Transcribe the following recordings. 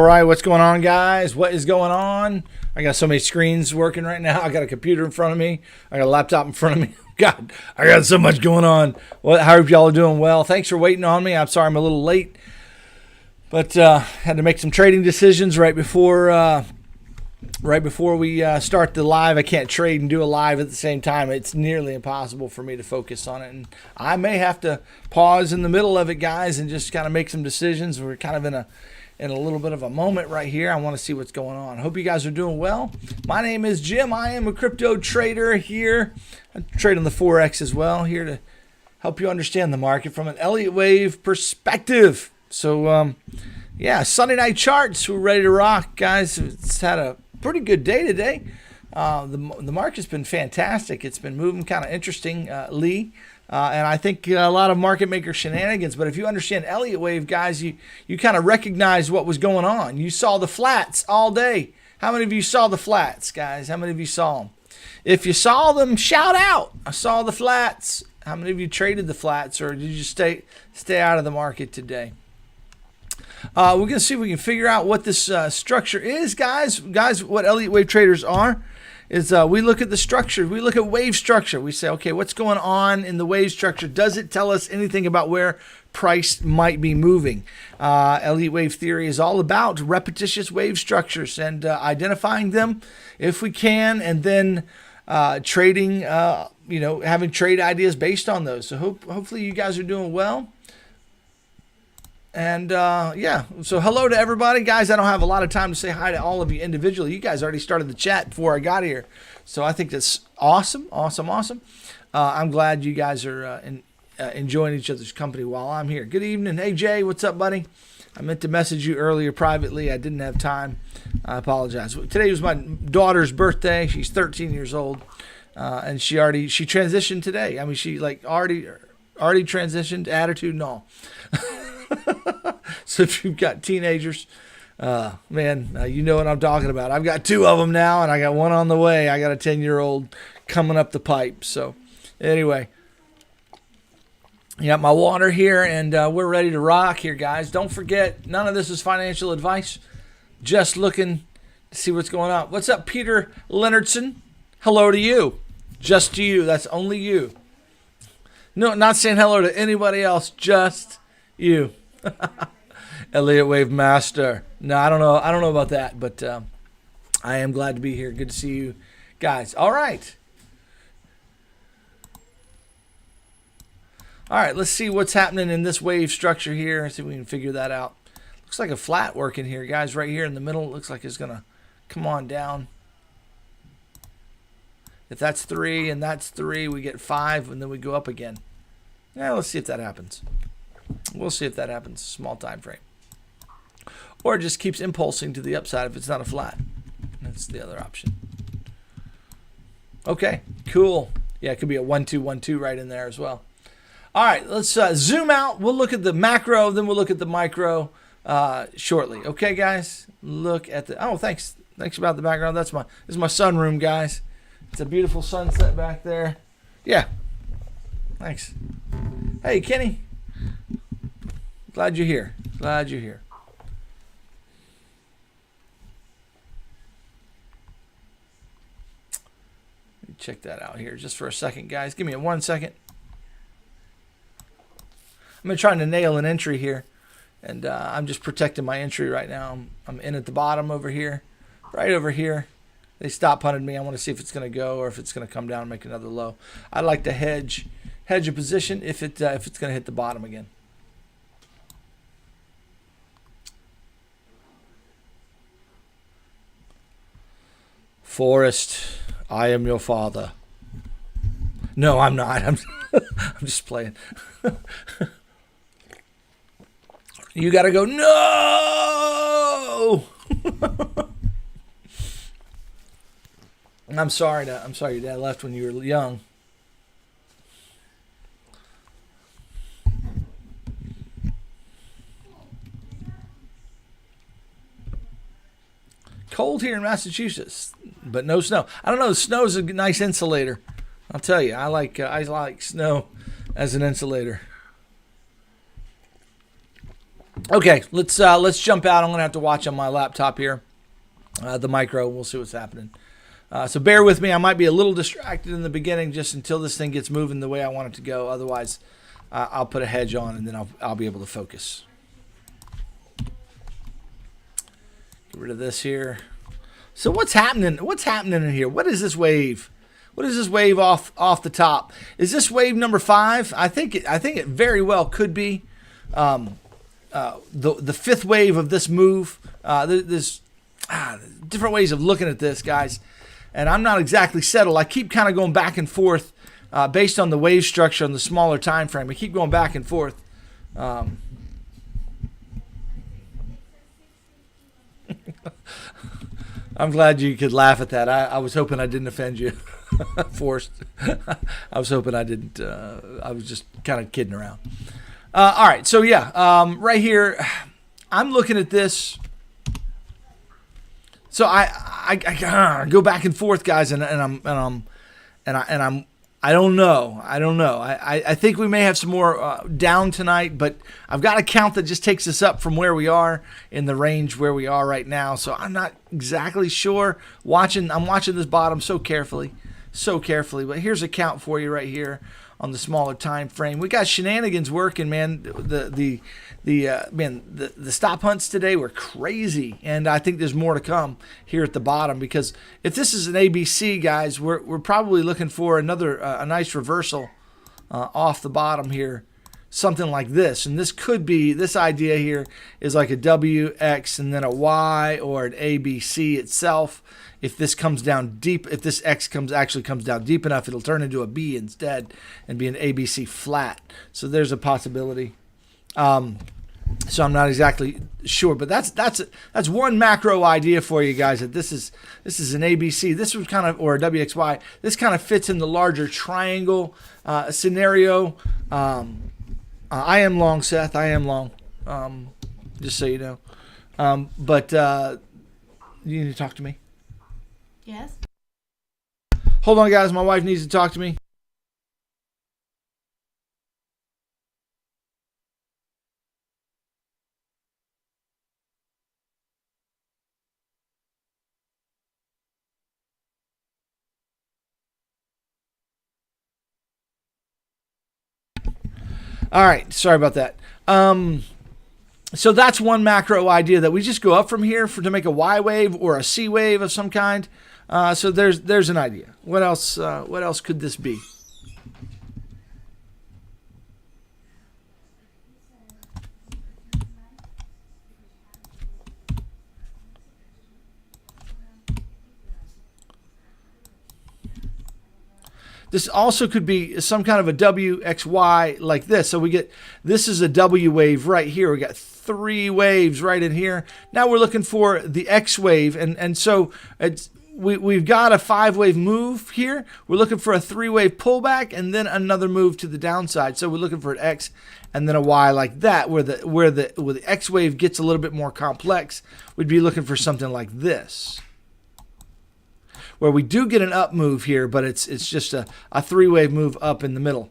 right, what's going on, guys? What is going on? I got so many screens working right now. I got a computer in front of me. I got a laptop in front of me. God, I got so much going on. Well, I hope y'all are doing well. Thanks for waiting on me. I'm sorry I'm a little late, but had to make some trading decisions right before we start the live. I can't trade and do a live at the same time. It's nearly impossible for me to focus on it, and I may have to pause in the middle of it, guys, and just kind of make some decisions. We're kind of in a little bit of a moment right here. I want to see what's going on. Hope you guys are doing well. My name is Jim. I am a crypto trader here. I trade on the Forex as well, here to help you understand the market from an Elliott wave perspective. So, yeah, Sunday night charts. We're ready to rock, guys. It's had a pretty good day today. The market's been fantastic. It's been moving kind of interestingly. And I think a lot of market maker shenanigans. But if you understand Elliott wave, guys, you kind of recognize what was going on. You saw the flats all day. How many of you saw the flats, guys? How many of you saw them? If you saw them, shout out. I saw the flats. How many of you traded the flats, or did you stay out of the market today? We're going to see if we can figure out what this structure is, guys. Guys, what Elliott wave traders are is we look at the structure. We look at wave structure. We say, okay, what's going on in the wave structure? Does it tell us anything about where price might be moving? Elliott wave theory is all about repetitious wave structures and identifying them if we can, and then trading, having trade ideas based on those. So hopefully you guys are doing well. And yeah, so hello to everybody. Guys, I don't have a lot of time to say hi to all of you individually. You guys already started the chat before I got here. So I think that's awesome. I'm glad you guys are enjoying each other's company while I'm here. Good evening. Hey, Jay, what's up, buddy? I meant to message you earlier privately. I didn't have time. I apologize. Today was my daughter's birthday. She's 13 years old. And she transitioned today. I mean, she already transitioned, attitude and all. So if you've got teenagers, you know what I'm talking about. I've got 2 of them now, and I got 1 on the way. I got a 10-year-old coming up the pipe. So anyway, you got my water here, and we're ready to rock here, guys. Don't forget, none of this is financial advice. Just looking to see what's going on. What's up, Peter Leonardson? Hello to you. Just to you. That's only you. No, not saying hello to anybody else. Just you. Elliott wave master. No, I don't know about that, but I am glad to be here. Good to see you guys. All right, let's see what's happening in this wave structure here. See if we can figure that out. Looks like a flat working here, guys. Right here in the middle, it looks like it's gonna come on down. If that's 3 and that's 3, we get 5, and then we go up again. Yeah, let's see if that happens. We'll see if that happens. Small time frame. Or it just keeps impulsing to the upside if it's not a flat. That's the other option. Okay, cool. Yeah, it could be a 1-2-1-2 right in there as well. All right, let's zoom out. We'll look at the macro, then we'll look at the micro shortly. Okay, guys? Look at the... Oh, thanks. Thanks about the background. This is my sunroom, guys. It's a beautiful sunset back there. Yeah. Thanks. Hey, Kenny. Glad you're here. Glad you're here. Let me check that out here just for a second, guys. Give me 1 second. I'm going to try to nail an entry here. And I'm just protecting my entry right now. I'm in at the bottom over here. Right over here. They stop punted me. I want to see if it's going to go or if it's going to come down and make another low. I like to hedge a position if it's going to hit the bottom again. Forrest, I am your father. No, I'm not. I'm just playing. You got to go, no! I'm sorry your dad left when you were young. Cold here in Massachusetts, but no snow. I don't know. Snow is a nice insulator. I'll tell you. I like snow as an insulator. Okay, let's jump out. I'm gonna have to watch on my laptop here, the micro. We'll see what's happening. So bear with me. I might be a little distracted in the beginning, just until this thing gets moving the way I want it to go. Otherwise, I'll put a hedge on, and then I'll be able to focus. Get rid of this here. So what's happening? What's happening in here? What is this wave? What is this wave off the top? Is this wave number 5? I think it very well could be the fifth wave of this move. There's different ways of looking at this, guys, and I'm not exactly settled. I keep kind of going back and forth based on the wave structure on the smaller time frame. I keep going back and forth. I'm glad you could laugh at that. I was hoping I didn't offend you. Forced. I was hoping I didn't. I was just kind of kidding around. All right. So yeah, right here, I'm looking at this. So I go back and forth, guys, and I don't know. I think we may have some more down tonight, but I've got a count that just takes us up from where we are in the range where we are right now. So I'm not exactly sure. I'm watching this bottom so carefully. But here's a count for you right here on the smaller time frame. We got Shenanigans working, man. The stop hunts today were crazy, and I think there's more to come here at the bottom, because if this is an ABC, guys, we're probably looking for another a nice reversal off the bottom here, something like this. And this could be, this idea here is like a W, X, and then a Y, or an ABC itself. If this comes down deep, if this X actually comes down deep enough, it'll turn into a B instead and be an ABC flat. So there's a possibility. So I'm not exactly sure, but that's one macro idea for you guys, that this is an ABC. This was kind of, or a WXY. This kind of fits in the larger triangle scenario. I am long, Seth. I am long. Just so you know. But you need to talk to me. Yes. Hold on, guys. My wife needs to talk to me. All right. Sorry about that. So that's one macro idea, that we just go up from here to make a Y wave or a C wave of some kind. So there's an idea. What else? What else could this be? This also could be some kind of a WXY like this. So this is a W wave right here. We got 3 waves right in here. Now we're looking for the X wave. And so we've got a 5-wave move here. We're looking for a 3-wave pullback and then another move to the downside. So we're looking for an X and then a Y like that, where the X wave gets a little bit more complex. We'd be looking for something like this, where we do get an up move here, but it's just a 3-wave move up in the middle.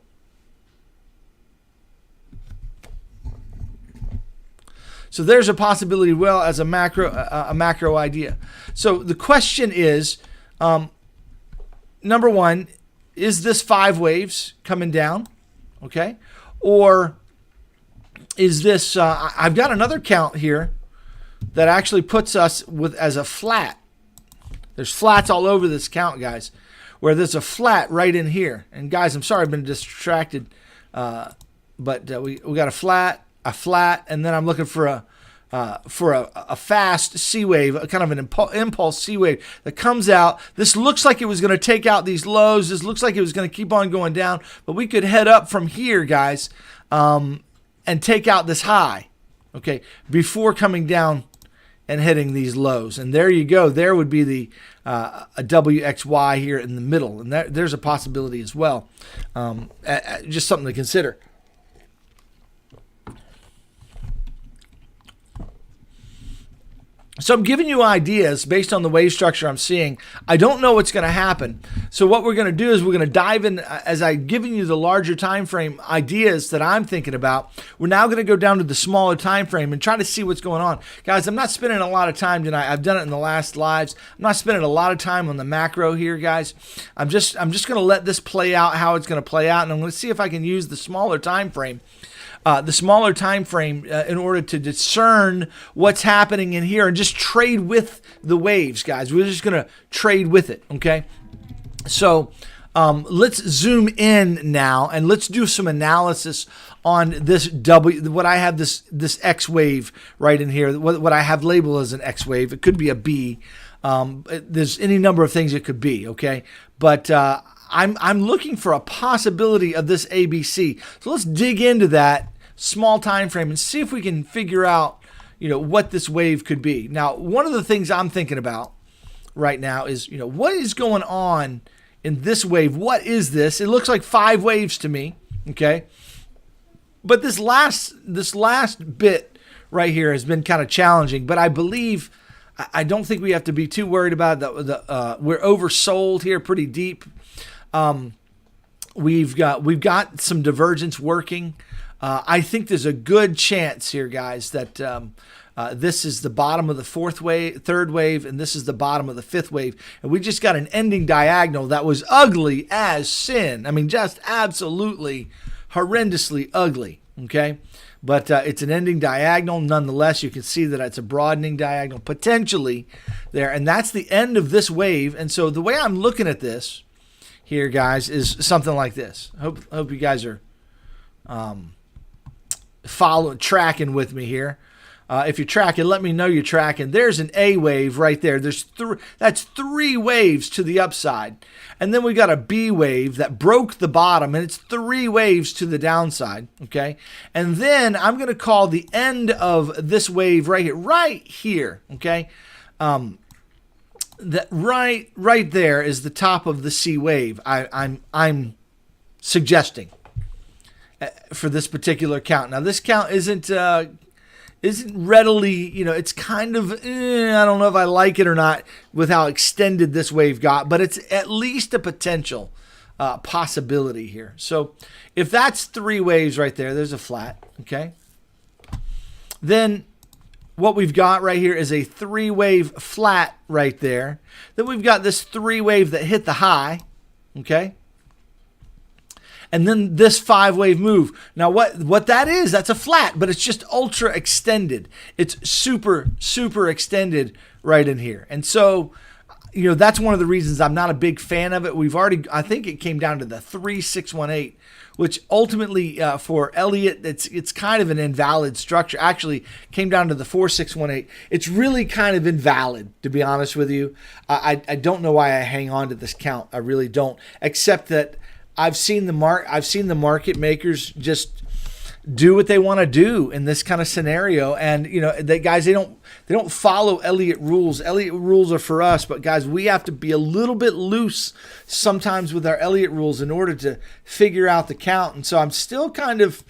So there's a possibility, well, as a macro idea. So the question is, number one, is this 5 waves coming down? Okay. Or is this, I've got another count here that actually puts us as a flat. There's flats all over this count, guys, where there's a flat right in here. And guys, I'm sorry I've been distracted, but we got a flat, and then I'm looking for a fast C wave, a kind of an impulse C wave that comes out. This looks like it was going to take out these lows. This looks like it was going to keep on going down, but we could head up from here, guys, and take out this high, okay, before coming down and hitting these lows. And there you go. There would be the a WXY here in the middle. And there's a possibility as well. Just something to consider. So I'm giving you ideas based on the wave structure I'm seeing. I don't know what's going to happen. So what we're going to do is we're going to dive in as I've given you the larger time frame ideas that I'm thinking about. We're now going to go down to the smaller time frame and try to see what's going on. Guys, I'm not spending a lot of time tonight. I've done it in the last lives. I'm not spending a lot of time on the macro here, guys. I'm just going to let this play out how it's going to play out, and I'm going to see if I can use the smaller time frame. In order to discern what's happening in here and just trade with the waves, guys. We're just going to trade with it, okay? So let's zoom in now and let's do some analysis on this what I have this X wave right in here, what I have labeled as an X wave. It could be a B. There's any number of things it could be, okay? But I'm looking for a possibility of this ABC. So let's dig into that small time frame and see if we can figure out, what this wave could be. Now, one of the things I'm thinking about right now is, what is going on in this wave? What is this? It looks like 5 waves to me, okay? But this last bit right here has been kind of challenging, but I don't think we have to be too worried about it. We're oversold here pretty deep. We've got some divergence working. I think there's a good chance here, guys, that this is the bottom of the third wave, and this is the bottom of the 5th wave. And we just got an ending diagonal that was ugly as sin. I mean, just absolutely horrendously ugly, okay? But it's an ending diagonal. Nonetheless, you can see that it's a broadening diagonal potentially there. And that's the end of this wave. And so the way I'm looking at this here, guys, is something like this. Hope you guys are tracking with me here. If you're tracking, let me know you're tracking. There's an A wave right there. That's 3 waves to the upside. And then we got a B wave that broke the bottom, and it's 3 waves to the downside, okay? And then I'm going to call the end of this wave right here, okay? That right there is the top of the C wave. I'm suggesting for this particular count. Now, this count isn't readily, it's kind of, I don't know if I like it or not with how extended this wave got, but it's at least a potential possibility here. So if that's 3 waves right there, there's a flat, okay? Then what we've got right here is a 3-wave flat right there. Then we've got this 3-wave that hit the high, okay? And then this 5-wave move. Now what that is, that's a flat, but it's just ultra extended. It's super, super extended right in here. And so, that's one of the reasons I'm not a big fan of it. I think it came down to the 3-6-1-8, which ultimately for Elliott, it's kind of an invalid structure. Actually, came down to the 4-6-1-8. It's really kind of invalid, to be honest with you. I don't know why I hang on to this count. I really don't, except that I've seen the market makers just do what they want to do in this kind of scenario, and they don't follow Elliott rules. Elliott rules are for us, but guys, we have to be a little bit loose sometimes with our Elliott rules in order to figure out the count. And so I'm still kind of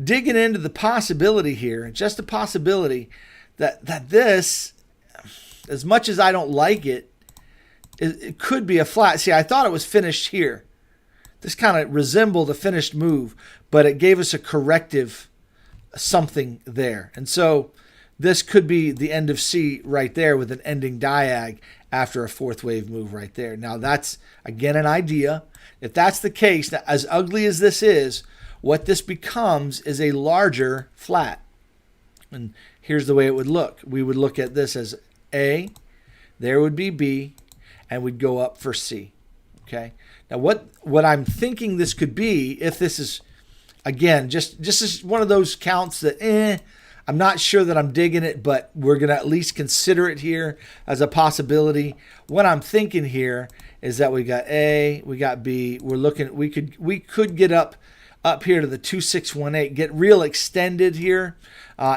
digging into the possibility here, just a possibility that this, as much as I don't like it, it could be a flat. See, I thought it was finished here. This kind of resembled a finished move, but it gave us a corrective something there. And so this could be the end of C right there with an ending diag after a 4th wave move right there. Now that's, again, an idea. If that's the case, now, as ugly as this is, what this becomes is a larger flat. And here's the way it would look. We would look at this as A, there would be B, and we'd go up for C. Okay. Now, what I'm thinking this could be, if this is, again, just is one of those counts that, I'm not sure that I'm digging it, but we're going to at least consider it here as a possibility. What I'm thinking here is that we got A, we got B. We're looking, we could get up here to the 2-6-1-8, get real extended here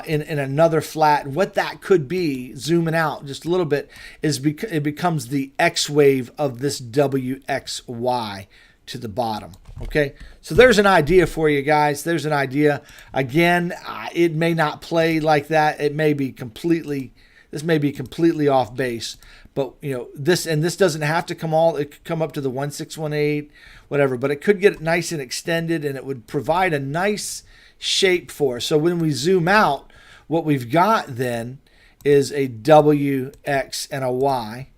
in another flat. What that could be, zooming out just a little bit, is it becomes the X wave of this WXY to the bottom. Okay, so there's an idea for you guys. There's an idea. Again, it may not play like that. It may be completely, This may be completely off base, but this doesn't have to it could come up to the 1618, whatever, but it could get nice and extended, and it would provide a nice shape for us. So when we zoom out, what we've got then is a W, X, and a Y.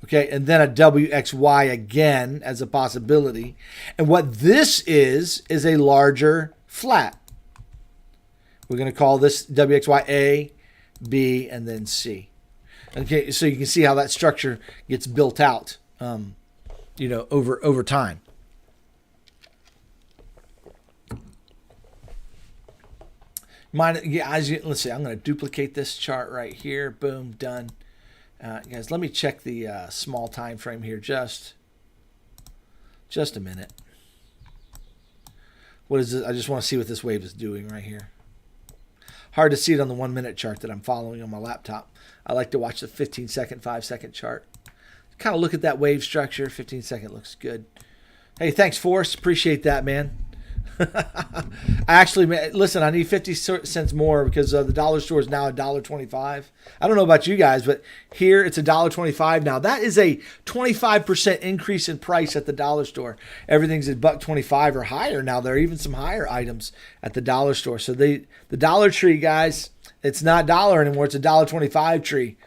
Okay, and then a WXY again as a possibility. And what this is a larger flat. We're going to call this WXY A, B, and then C. Okay, so you can see how that structure gets built out, over time. Let's see, I'm going to duplicate this chart right here. Boom, done. Guys, let me check the small time frame here. Just a minute. What is this? I just want to see what this wave is doing right here. Hard to see it on the 1 minute chart that I'm following on my laptop. I like to watch the 15-second, 5-second chart. Kind of look at that wave structure. 15-second looks good. Hey, thanks, Forrest. Appreciate that, man. Listen, I need 50 cents more because the dollar store is now $1.25. I don't know about you guys, but here it's $1.25 now. That is a 25% increase in price at the dollar store. Everything's at $1.25 or higher now. There are even some higher items at the dollar store. So the Dollar Tree, guys, it's not dollar anymore. It's a $1.25 tree.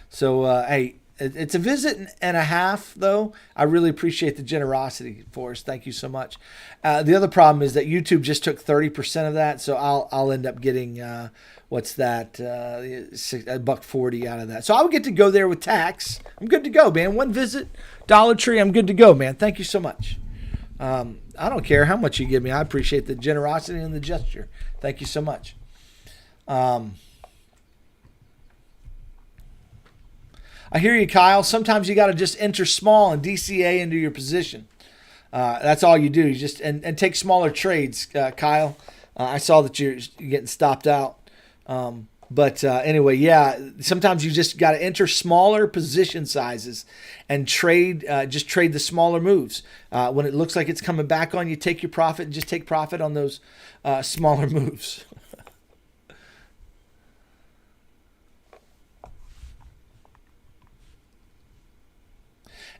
So hey. It's a visit and a half, though. I really appreciate the generosity, Forrest. Thank you so much. The other problem is that YouTube just took 30% of that, so I'll end up getting what's that? $1.40 out of that. So I would get to go there with tax. I'm good to go, man. One visit, Dollar Tree. I'm good to go, man. Thank you so much. I don't care how much you give me. I appreciate the generosity and the gesture. Thank you so much. I hear you, Kyle. Sometimes you got to just enter small and DCA into your position. That's all you do. You just and take smaller trades, Kyle. I saw that you're getting stopped out. But anyway, yeah. Sometimes you just got to enter smaller position sizes and trade. Just trade the smaller moves. When it looks like it's coming back on you, take your profit and just take profit on those smaller moves.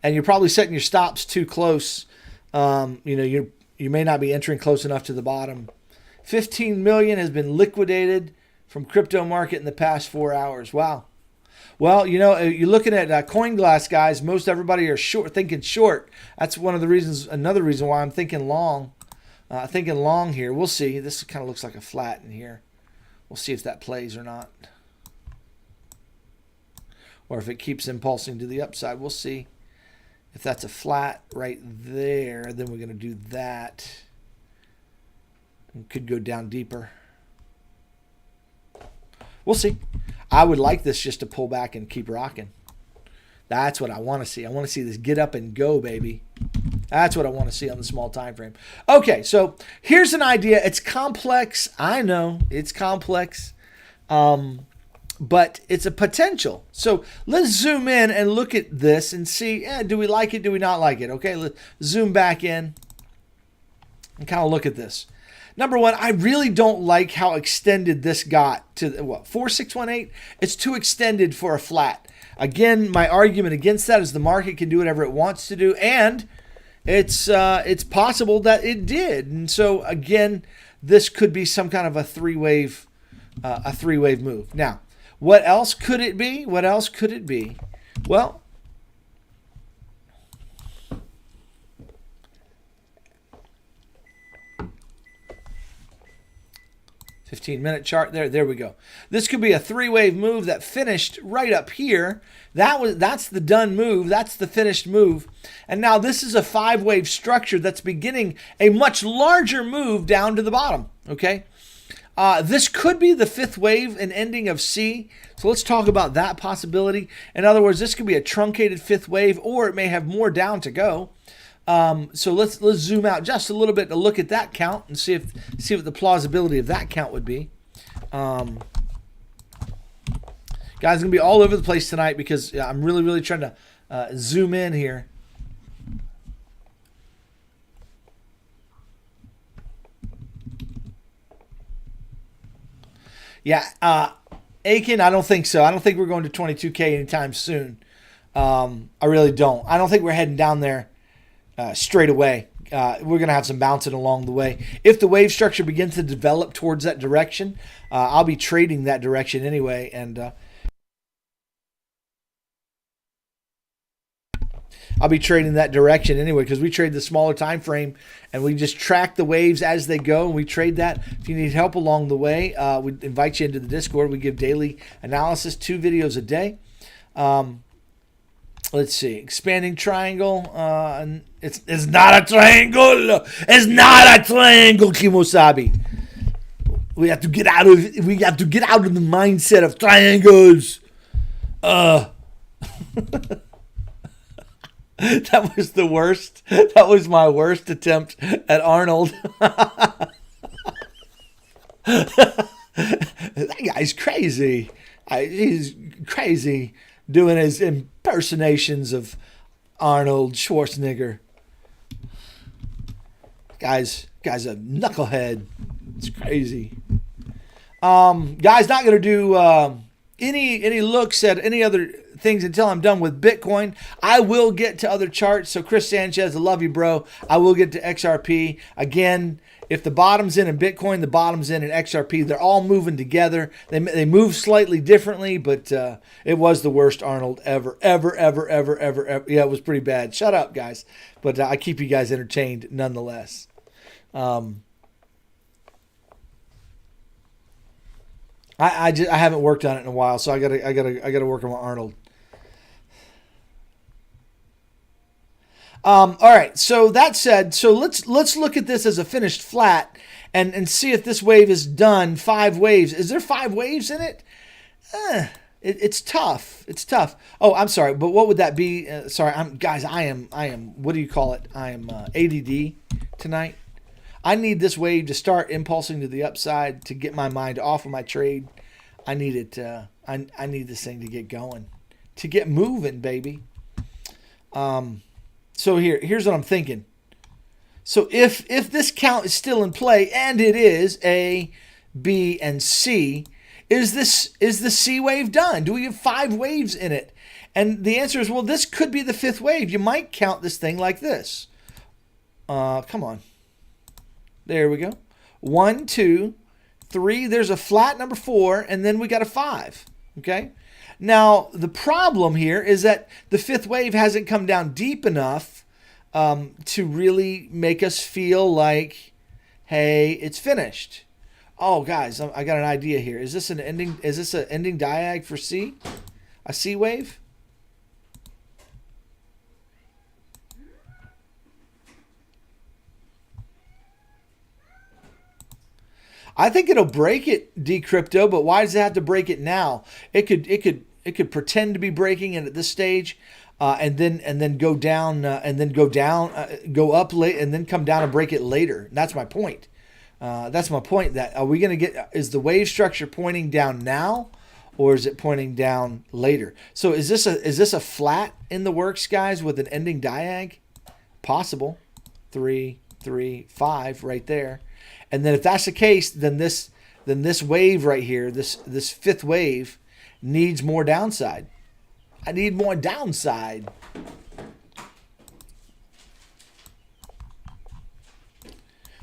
And you're probably setting your stops too close. You may not be entering close enough to the bottom. 15 million has been liquidated from crypto market in the past 4 hours. Wow. Well, you're looking at CoinGlass, guys. Most everybody are thinking short. That's another reason why I'm thinking long. Thinking long here. We'll see. This kind of looks like a flat in here. We'll see if that plays or not. Or if it keeps impulsing to the upside. We'll see. If that's a flat right there, then we're going to do that. It could go down deeper. We'll see. I would like this just to pull back and keep rocking. That's what I want to see. I want to see this get up and go, baby. That's what I want to see on the small time frame. Okay, so here's an idea. It's complex. I know it's complex. But it's a potential. So let's zoom in and look at this and see, do we like it? Do we not like it? Okay, let's zoom back in and kind of look at this. Number one, I really don't like how extended this got to 4618. It's too extended for a flat. Again, my argument against that is the market can do whatever it wants to do, and it's possible that it did. And so again, this could be some kind of a three-wave move. Now, what else could it be? What else could it be? Well, $15-minute chart there. There we go. This could be a three-wave move that finished right up here. That's the done move. That's the finished move. And now this is a five-wave structure that's beginning a much larger move down to the bottom. Okay. This could be the fifth wave and ending of C. So let's talk about that possibility. In other words, this could be a truncated fifth wave, or it may have more down to go. So let's zoom out just a little bit to look at that count and see what the plausibility of that count would be. Guys, going to be all over the place tonight because I'm really trying to zoom in here. Yeah, Aiken, I don't think so. I don't think we're going to 22K anytime soon. I really don't. I don't think we're heading down there straight away. We're going to have some bouncing along the way. If the wave structure begins to develop towards that direction, I'll be trading that direction anyway. And I'll be trading that direction anyway because we trade the smaller time frame and we just track the waves as they go and we trade that. If you need help along the way, we invite you into the Discord. We give daily analysis, 2 videos a day. Let's see, expanding triangle. It's not a triangle. It's not a triangle, Kimosabi. We have to get out of the mindset of triangles. That was the worst. That was my worst attempt at Arnold. That guy's crazy. He's crazy doing his impersonations of Arnold Schwarzenegger. Guy's a knucklehead. It's crazy. Guys, not gonna do any looks at any other things until I'm done with Bitcoin. I will get to other charts. So Chris Sanchez, I love you, bro. I will get to XRP. Again, if the bottom's in Bitcoin, the bottom's in XRP. They're all moving together. They move slightly differently, but it was the worst Arnold ever. Yeah, it was pretty bad. Shut up, guys. But I keep you guys entertained nonetheless. I haven't worked on it in a while, so I gotta work on Arnold. All right. So that said, so let's look at this as a finished flat and see if this wave is done. 5 waves. Is there 5 waves in it? It's tough. It's tough. Oh, I'm sorry, but what would that be? Sorry, guys. I am. What do you call it? I am ADD tonight. I need this wave to start impulsing to the upside to get my mind off of my trade. I need it. I need this thing to get going, to get moving, baby. So here's what I'm thinking. So if this count is still in play, and it is A, B, and C, is the C wave done? Do we have 5 waves in it? And the answer is, well, this could be the 5th wave. You might count this thing like this. Come on. There we go. 1, 2, 3. There's a flat number 4, and then we got a 5. Okay. Now the problem here is that the 5th wave hasn't come down deep enough to really make us feel like, hey, it's finished. Oh, guys, I got an idea here. Is this an ending? Is this an ending diag for C? A C wave? I think it'll break it, Decrypto, but why does it have to break it now? It could pretend to be breaking it at this stage, and then go down, go up late, and then come down and break it later. And that's my point. That are we going to get? Is the wave structure pointing down now, or is it pointing down later? So is this a flat in the works, guys, with an ending diag? Possible. 3, 3, 5 right there. And then if that's the case, then this wave right here, this 5th wave, needs more downside. I need more downside.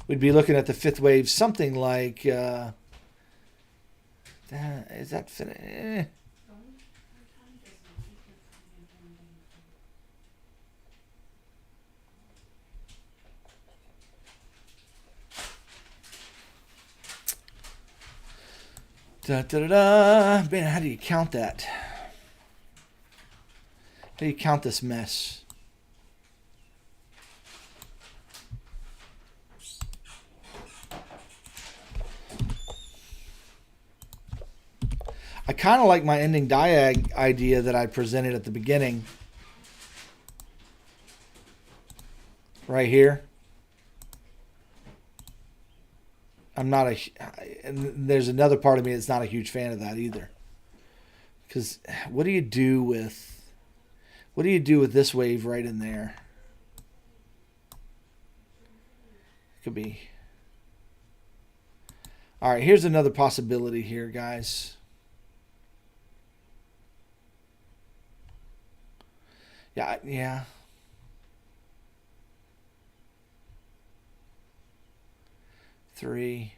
We'd be looking at the 5th wave, something like is that finished? Man, how do you count that? How do you count this mess? I kind of like my ending diag idea that I presented at the beginning. Right here. I'm not and there's another part of me that's not a huge fan of that either. Because what do you do with this wave right in there? It could be. All right, here's another possibility here, guys. Yeah. 3,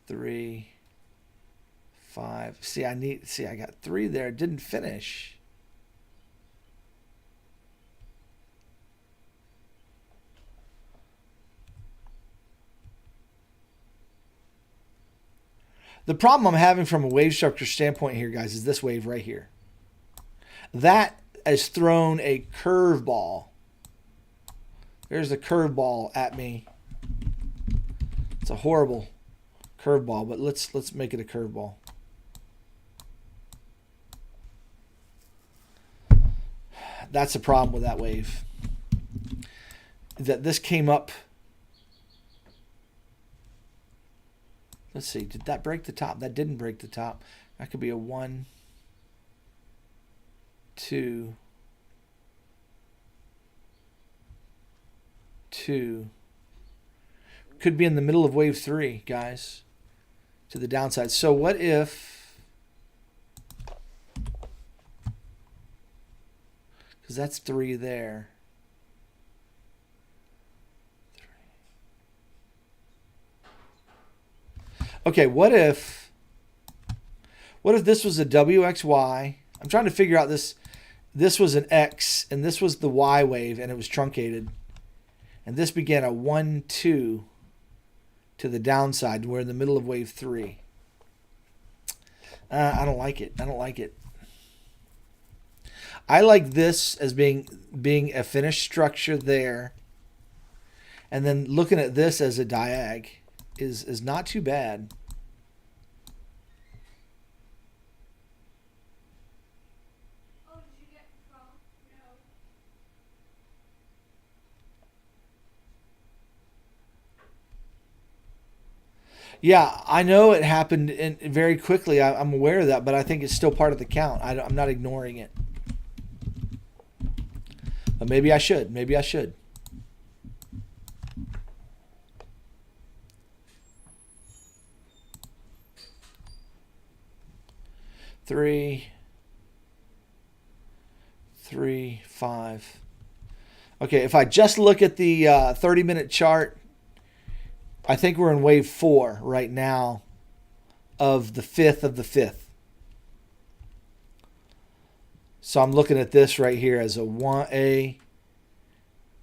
3, 5. See, I got 3 there. It didn't finish. The problem I'm having from a wave structure standpoint here, guys, is this wave right here. That has thrown a curveball. There's the curveball at me. It's a horrible curveball, but let's make it a curveball. That's the problem with that wave. That this came up. Let's see, did that break the top? That didn't break the top. That could be a 1, 2, 2. Could be in the middle of wave 3, guys, to the downside. So what if, because that's 3 there. Okay, what if this was a WXY? I'm trying to figure out this. This was an X, and this was the Y wave, and it was truncated. And this began a 1, 2 to the downside. We're in the middle of wave 3. I don't like it. I don't like it. I like this as being a finished structure there. And then looking at this as a diag is not too bad. Oh, did you get the phone? No. Yeah, I know it happened very quickly. I'm aware of that, but I think it's still part of the count. I'm not ignoring it. But maybe I should. Maybe I should. Three, 5. Okay, if I just look at the 30-minute chart, I think we're in wave 4 right now of the 5th of the 5th. So I'm looking at this right here as a 1A.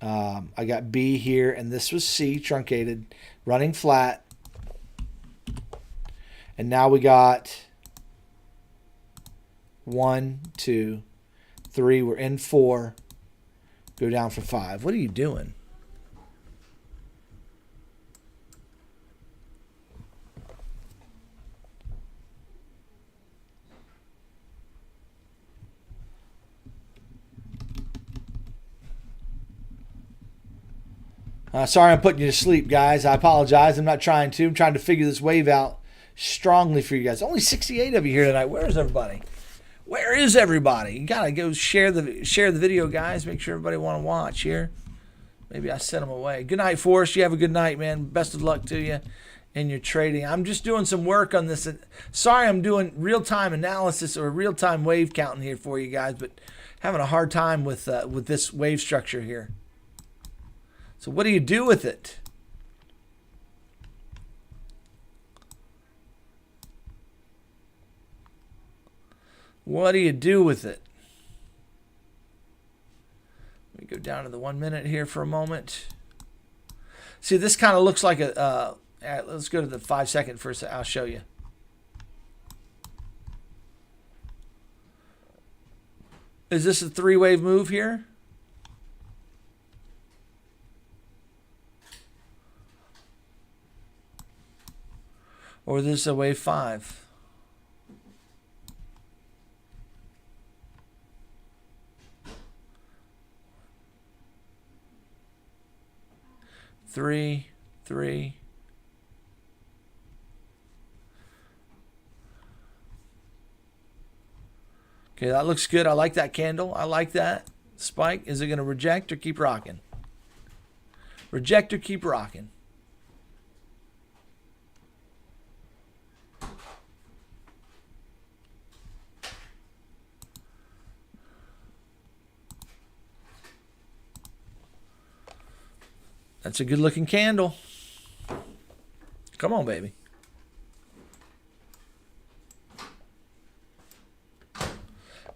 I got B here, and this was C, truncated, running flat. And now we got 1, 2, 3. We're in 4. Go down for 5. What are you doing? Sorry I'm putting you to sleep, guys. I apologize. I'm not trying to. I'm trying to figure this wave out strongly for you guys. Only 68 of you here tonight. Where is everybody? Where is everybody? You gotta go share the video, guys. Make sure everybody want to watch here. Maybe I sent them away. Good night, Forrest. You have a good night, man. Best of luck to you in your trading. I'm just doing some work on this. Sorry, I'm doing real-time analysis or real-time wave counting here for you guys, but having a hard time with this wave structure here. So what do you do with it? What do you do with it? Let me go down to the 1 minute here for a moment. See, this kind of looks like a, let's go to the 5 second first. I'll show you. Is this a 3-wave move here? Or is this a wave 5? Three. Okay, that looks good. I like that candle. I like that spike. Is it going to reject or keep rocking? Reject or keep rocking? That's a good looking candle. Come on, baby.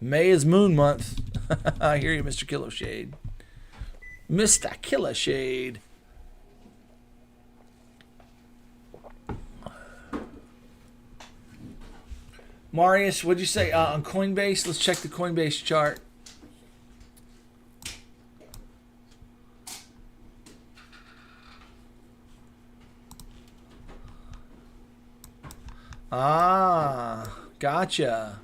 May is moon month. I hear you, Mr. Killer Shade. Mr. Killer Shade. Marius, what'd you say on Coinbase? Let's check the Coinbase chart. Ah, gotcha.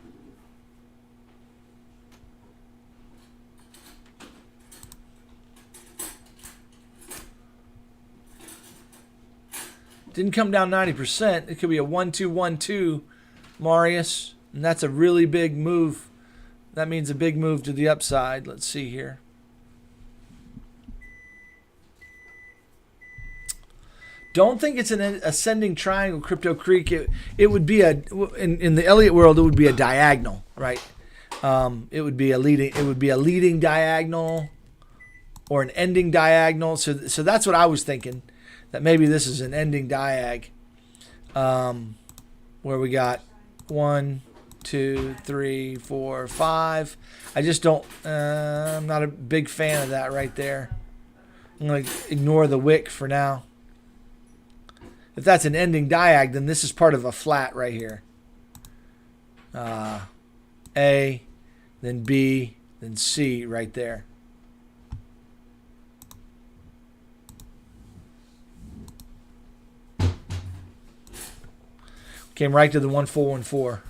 Didn't come down 90%. It could be a 1-2-1-2, Marius. And that's a really big move. That means a big move to the upside. Let's see here. Don't think it's an ascending triangle, Crypto Creek. It would be in the Elliott world, it would be a diagonal, right? It would be a leading diagonal or an ending diagonal. So that's what I was thinking. That maybe this is an ending diag, where we got 1, 2, 3, 4, 5. I just don't. I'm not a big fan of that right there. I'm gonna ignore the wick for now. If that's an ending diag, then this is part of a flat right here. A, then B, then C right there. Came right to the 1414.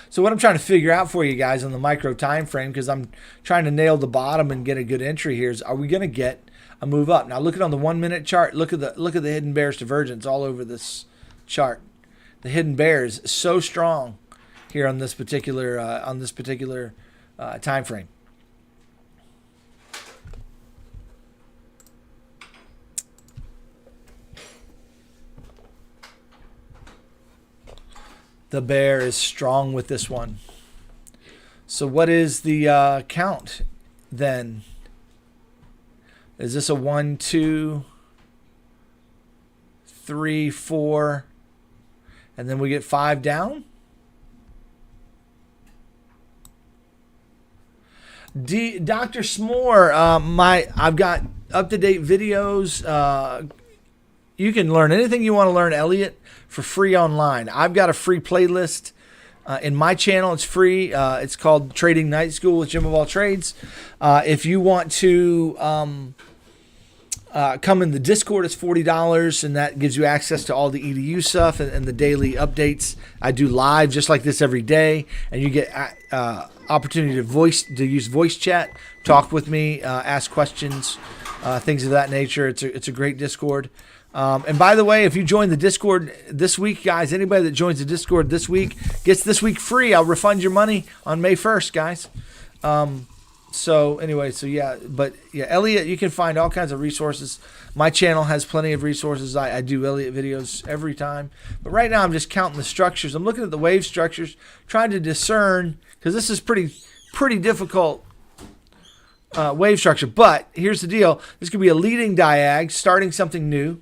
So what I'm trying to figure out for you guys on the micro time frame, because I'm trying to nail the bottom and get a good entry here, is are we going to get a move up? Now look at on the 1 minute chart. Look at the hidden bearish divergence all over this chart. The hidden bear is so strong here on this particular time frame. The bear is strong with this one. So what is the count then? Is this a 1, 2, 3, 4, and then we get 5 down? Dr. S'more, I've got up-to-date videos. You can learn anything you want to learn, Elliot, for free online. I've got a free playlist in my channel. It's free. It's called Trading Night School with Jim of All Trades. If you want to come in the Discord, it's $40, and that gives you access to all the EDU stuff and the daily updates. I do live just like this every day, and you get opportunity to use voice chat, talk with me, ask questions, things of that nature. It's a great Discord. And by the way, if you join the Discord this week, guys, anybody that joins the Discord this week gets this week free. I'll refund your money on May 1st, guys. So anyway, Elliot, you can find all kinds of resources. My channel has plenty of resources. I do Elliot videos every time. But right now I'm just counting the structures. I'm looking at the wave structures, trying to discern, because this is pretty difficult wave structure. But here's the deal. This could be a leading diag, starting something new.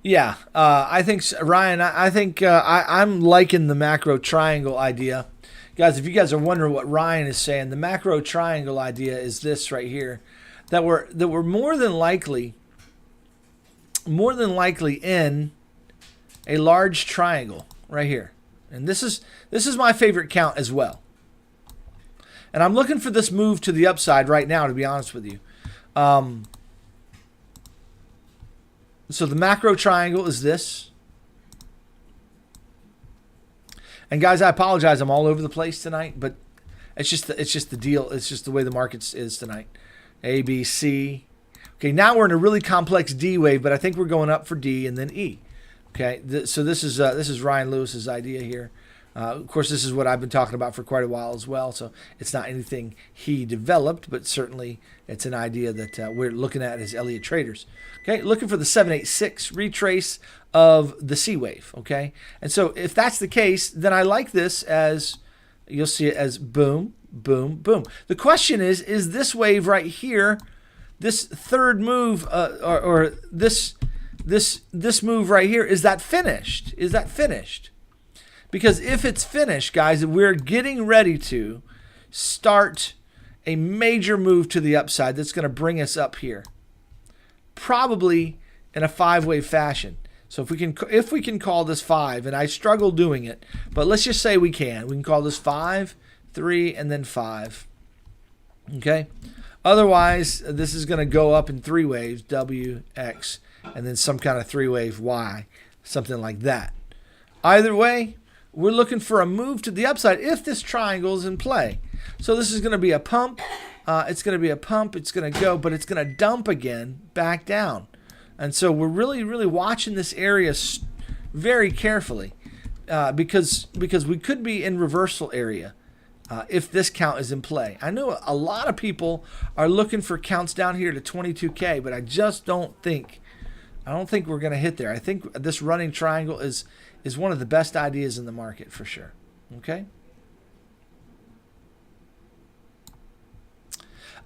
Yeah, I think, Ryan, I'm liking the macro triangle idea. Guys, if you guys are wondering what Ryan is saying, the macro triangle idea is this right here, that we're more than likely in a large triangle right here. And this is my favorite count as well. And I'm looking for this move to the upside right now, to be honest with you. So the macro triangle is this. And guys, I apologize. I'm all over the place tonight, but it's just the deal. It's just the way the markets is tonight. A, B, C. Okay, now we're in a really complex D wave, but I think we're going up for D and then E. Okay, so this is Ryan Lewis's idea here. Of course, this is what I've been talking about for quite a while as well. So it's not anything he developed, but certainly it's an idea that we're looking at as Elliott traders. Okay, looking for the 786 retrace of the C wave. Okay, and so if that's the case, then I like this as, you'll see it as boom, boom, boom. The question is this wave right here, this third move, or this move right here, is that finished? Is that finished? Because if it's finished, guys, we're getting ready to start a major move to the upside that's going to bring us up here, probably in a 5-wave fashion. So if we can call this 5, and I struggle doing it, but let's just say we can call this 5, 3, and then 5. Okay. Otherwise, this is going to go up in 3 waves, W, X, and then some kind of 3-wave Y, something like that. Either way, we're looking for a move to the upside if this triangle is in play. So this is going to be a pump. It's going to be a pump. It's going to go, but it's going to dump again back down. And so we're really, really watching this area very carefully because we could be in reversal area if this count is in play. I know a lot of people are looking for counts down here to 22K, but I just don't think we're going to hit there. I think this running triangle is one of the best ideas in the market for sure. Okay.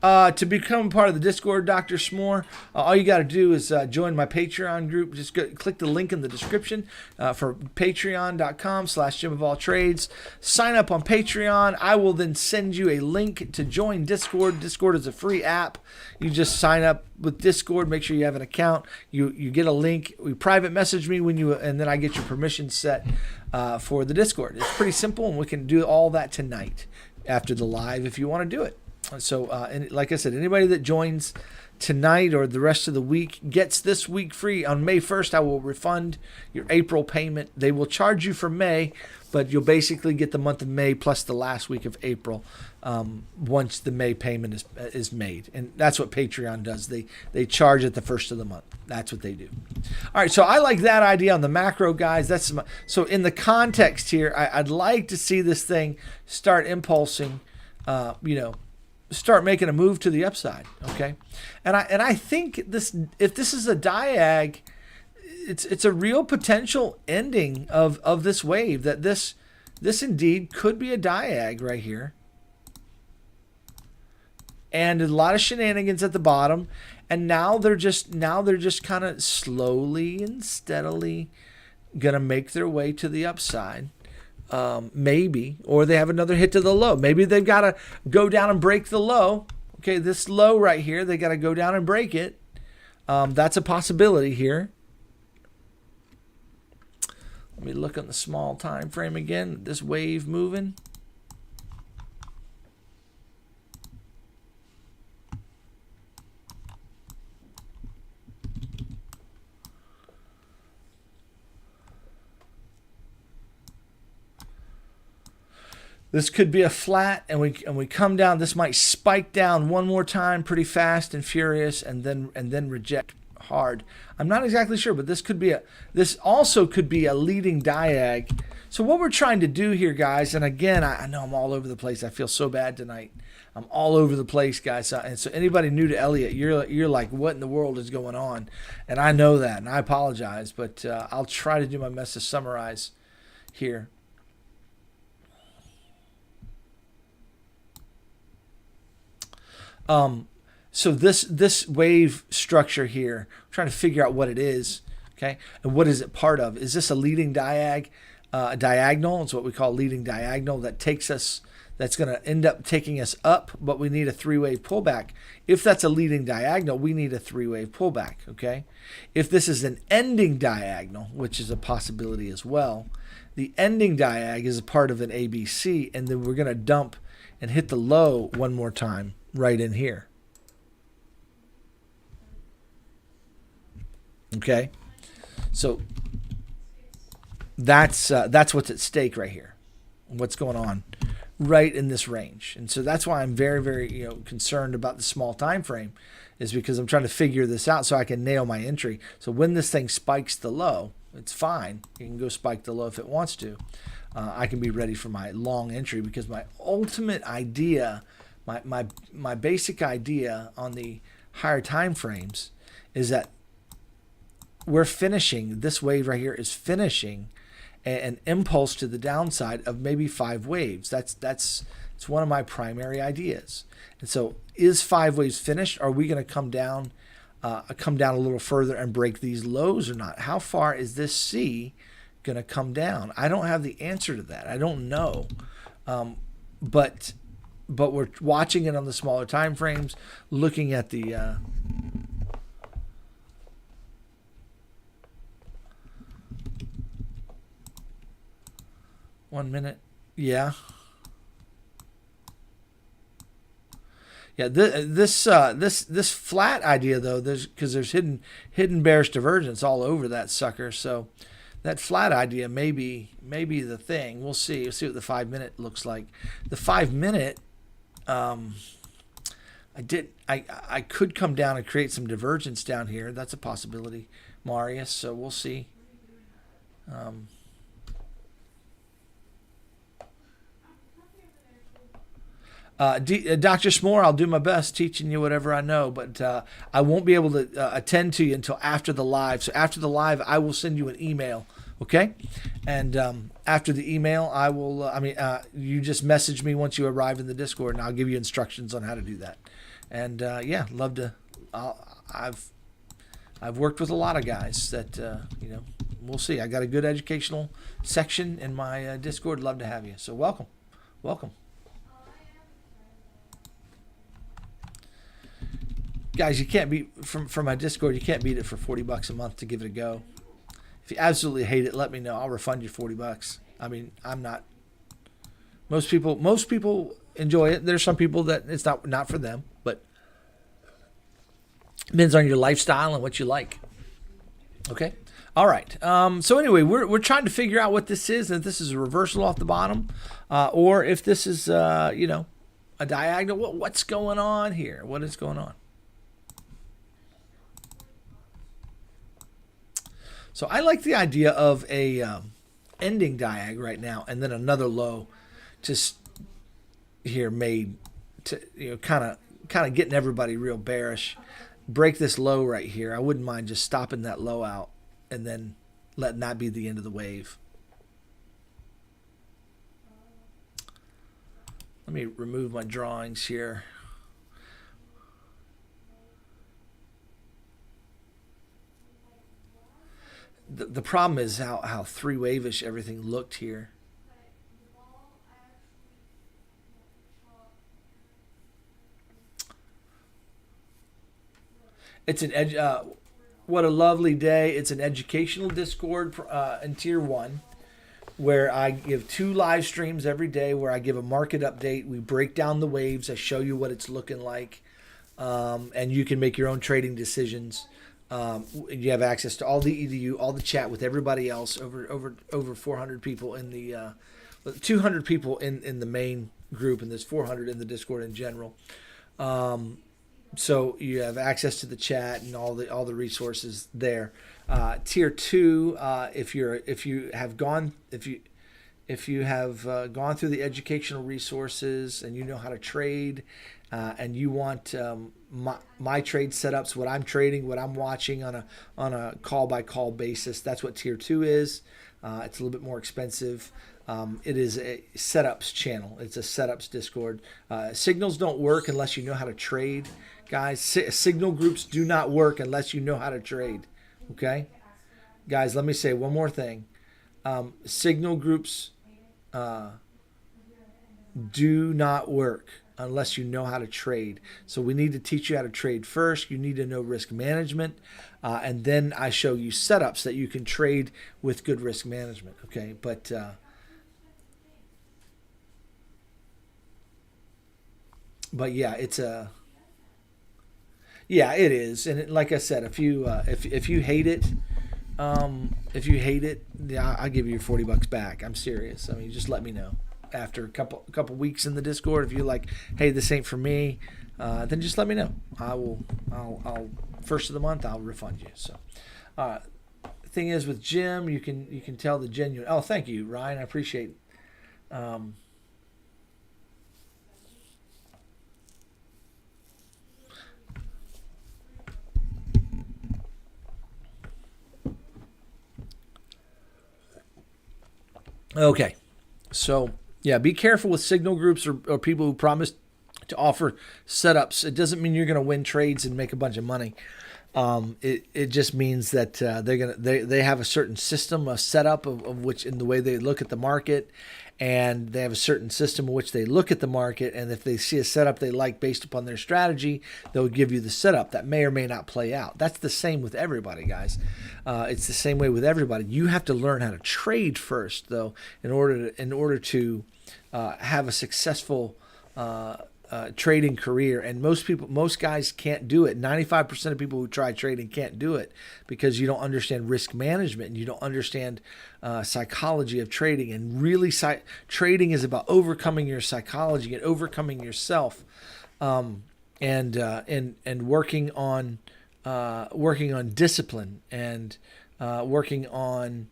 To become part of the Discord, Dr. S'more, all you got to do is join my Patreon group. Just click the link in the description for patreon.com/JimOfAllTrades. Sign up on Patreon. I will then send you a link to join Discord. Discord is a free app. You just sign up with Discord. Make sure you have an account. You get a link. You private message me and then I get your permission set for the Discord. It's pretty simple, and we can do all that tonight after the live if you want to do it. So, and like I said, anybody that joins tonight or the rest of the week gets this week free. On May 1st, I will refund your April payment. They will charge you for May, but you'll basically get the month of May plus the last week of April once the May payment is made. And that's what Patreon does. They charge at the first of the month. That's what they do. All right, so I like that idea on the macro, guys. So in the context here, I'd like to see this thing start impulsing, start making a move to the upside, okay? And I think if this is a diag, it's a real potential ending of this wave, that this indeed could be a diag right here. And a lot of shenanigans at the bottom, and now they're just kind of slowly and steadily gonna make their way to the upside. Maybe, or they have another hit to the low. Maybe they've got to go down and break the low. Okay, this low right here, they got to go down and break it. That's a possibility here. Let me look on the small time frame again. This wave moving. This could be a flat, and we come down. This might spike down one more time pretty fast and furious, and then reject hard. I'm not exactly sure, but this also could be a leading diag. So what we're trying to do here, guys, and again, I know I'm all over the place. I feel so bad tonight. I'm all over the place, guys. And so anybody new to Elliott, you're like, what in the world is going on? And I know that, and I apologize, but I'll try to do my best to summarize here. So this wave structure here, I'm trying to figure out what it is, okay? And what is it part of? Is this a leading diagonal? It's what we call leading diagonal that takes us, that's going to end up taking us up, but we need a 3-wave pullback. If that's a leading diagonal, we need a 3-wave pullback, okay? If this is an ending diagonal, which is a possibility as well, the ending diag is a part of an ABC, and then we're going to dump and hit the low one more time right in here. Okay, so that's what's at stake right here. What's going on right in this range, and so that's why I'm very, very concerned about the small time frame, is because I'm trying to figure this out so I can nail my entry. So when this thing spikes the low, It's fine. It can go spike the low if it wants to. I can be ready for my long entry because my ultimate idea, my basic idea on the higher time frames is that we're finishing, this wave right here is finishing an impulse to the downside of maybe 5 waves. It's one of my primary ideas. And so is 5 waves finished? Are we going to come down a little further and break these lows or not? How far is this C going to come down? I don't have the answer to that. I don't know. But we're watching it on the smaller time frames, looking at the 1 minute. Yeah. Yeah, this flat idea though, because there's hidden bearish divergence all over that sucker. So that flat idea may be the thing. We'll see. We'll see what the 5 minute looks like. The 5 minute, I could come down and create some divergence down here. That's a possibility, Marius. So we'll see. Dr. S'more, I'll do my best teaching you whatever I know, but I won't be able to attend to you until after the live. So after the live, I will send you an email, okay? And after the email, I will, you just message me once you arrive in the Discord, and I'll give you instructions on how to do that. And yeah, love to, I've worked with a lot of guys that, we'll see. I got a good educational section in my Discord. Love to have you. So welcome. Guys, you can't beat from my Discord. You can't beat it for $40 a month to give it a go. If you absolutely hate it, let me know. I'll refund you $40. I mean, I'm not. Most people enjoy it. There's some people that it's not for them, but it depends on your lifestyle and what you like. Okay. All right. So anyway, we're trying to figure out what this is, and if this is a reversal off the bottom, or if this is a diagonal. What's going on here? What is going on? So I like the idea of a ending diag right now, and then another low, just here made to kind of getting everybody real bearish. Break this low right here. I wouldn't mind just stopping that low out and then letting that be the end of the wave. Let me remove my drawings here. The problem is how three wave-ish everything looked here. It's an what a lovely day. It's an educational Discord in Tier 1 where I give 2 live streams every day where I give a market update. We break down the waves. I show you what it's looking like. And you can make your own trading decisions. You have access to all the EDU, all the chat with everybody else, over 400 people in the 200 people in the main group, and there's 400 in the Discord in general. So you have access to the chat and all the resources there. Tier 2, if you have gone through the educational resources and you know how to trade, and you want my trade setups, what I'm trading, what I'm watching on a call by call basis, that's what Tier 2 is. It's a little bit more expensive. It is a setups channel. It's a setups Discord. Signals don't work unless you know how to trade, guys. Signal groups do not work unless you know how to trade. Okay, guys. Let me say one more thing. Signal groups do not work unless you know how to trade. So we need to teach you how to trade first. You need to know risk management, and then I show you setups that you can trade with good risk management. Okay, but yeah, it is. And like I said, if you hate it, yeah, I'll give you your $40 back. I'm serious. I mean, just let me know after a couple weeks in the Discord. If you're like, hey, this ain't for me, then just let me know. I'll first of the month I'll refund you. So thing is with Jim, you can tell the genuine. Oh, thank you, Ryan. I appreciate. Um, okay, so yeah, be careful with signal groups or people who promise to offer setups. It doesn't mean you're going to win trades and make a bunch of money. It just means that they have a certain system, a setup of which in the way they look at the market, and they have a certain system in which they look at the market. And if they see a setup they like based upon their strategy, they'll give you the setup that may or may not play out. That's the same with everybody, guys. It's the same way with everybody. You have to learn how to trade first, though, in order to have a successful trading career. And most guys can't do it. 95% of people who try trading can't do it because you don't understand risk management and you don't understand psychology of trading. And really, trading is about overcoming your psychology and overcoming yourself, and working on discipline and working on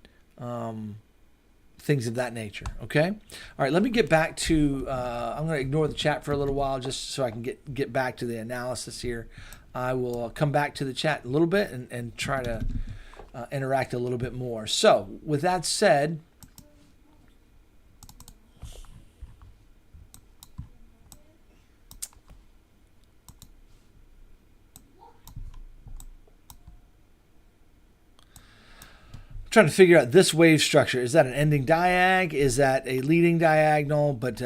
things of that nature. Okay. All right. Let me get back to. I'm going to ignore the chat for a little while just so I can get back to the analysis here. I will come back to the chat a little bit and try to interact a little bit more. So, with that said, trying to figure out this wave structure. Is that an ending diag? Is that a leading diagonal? But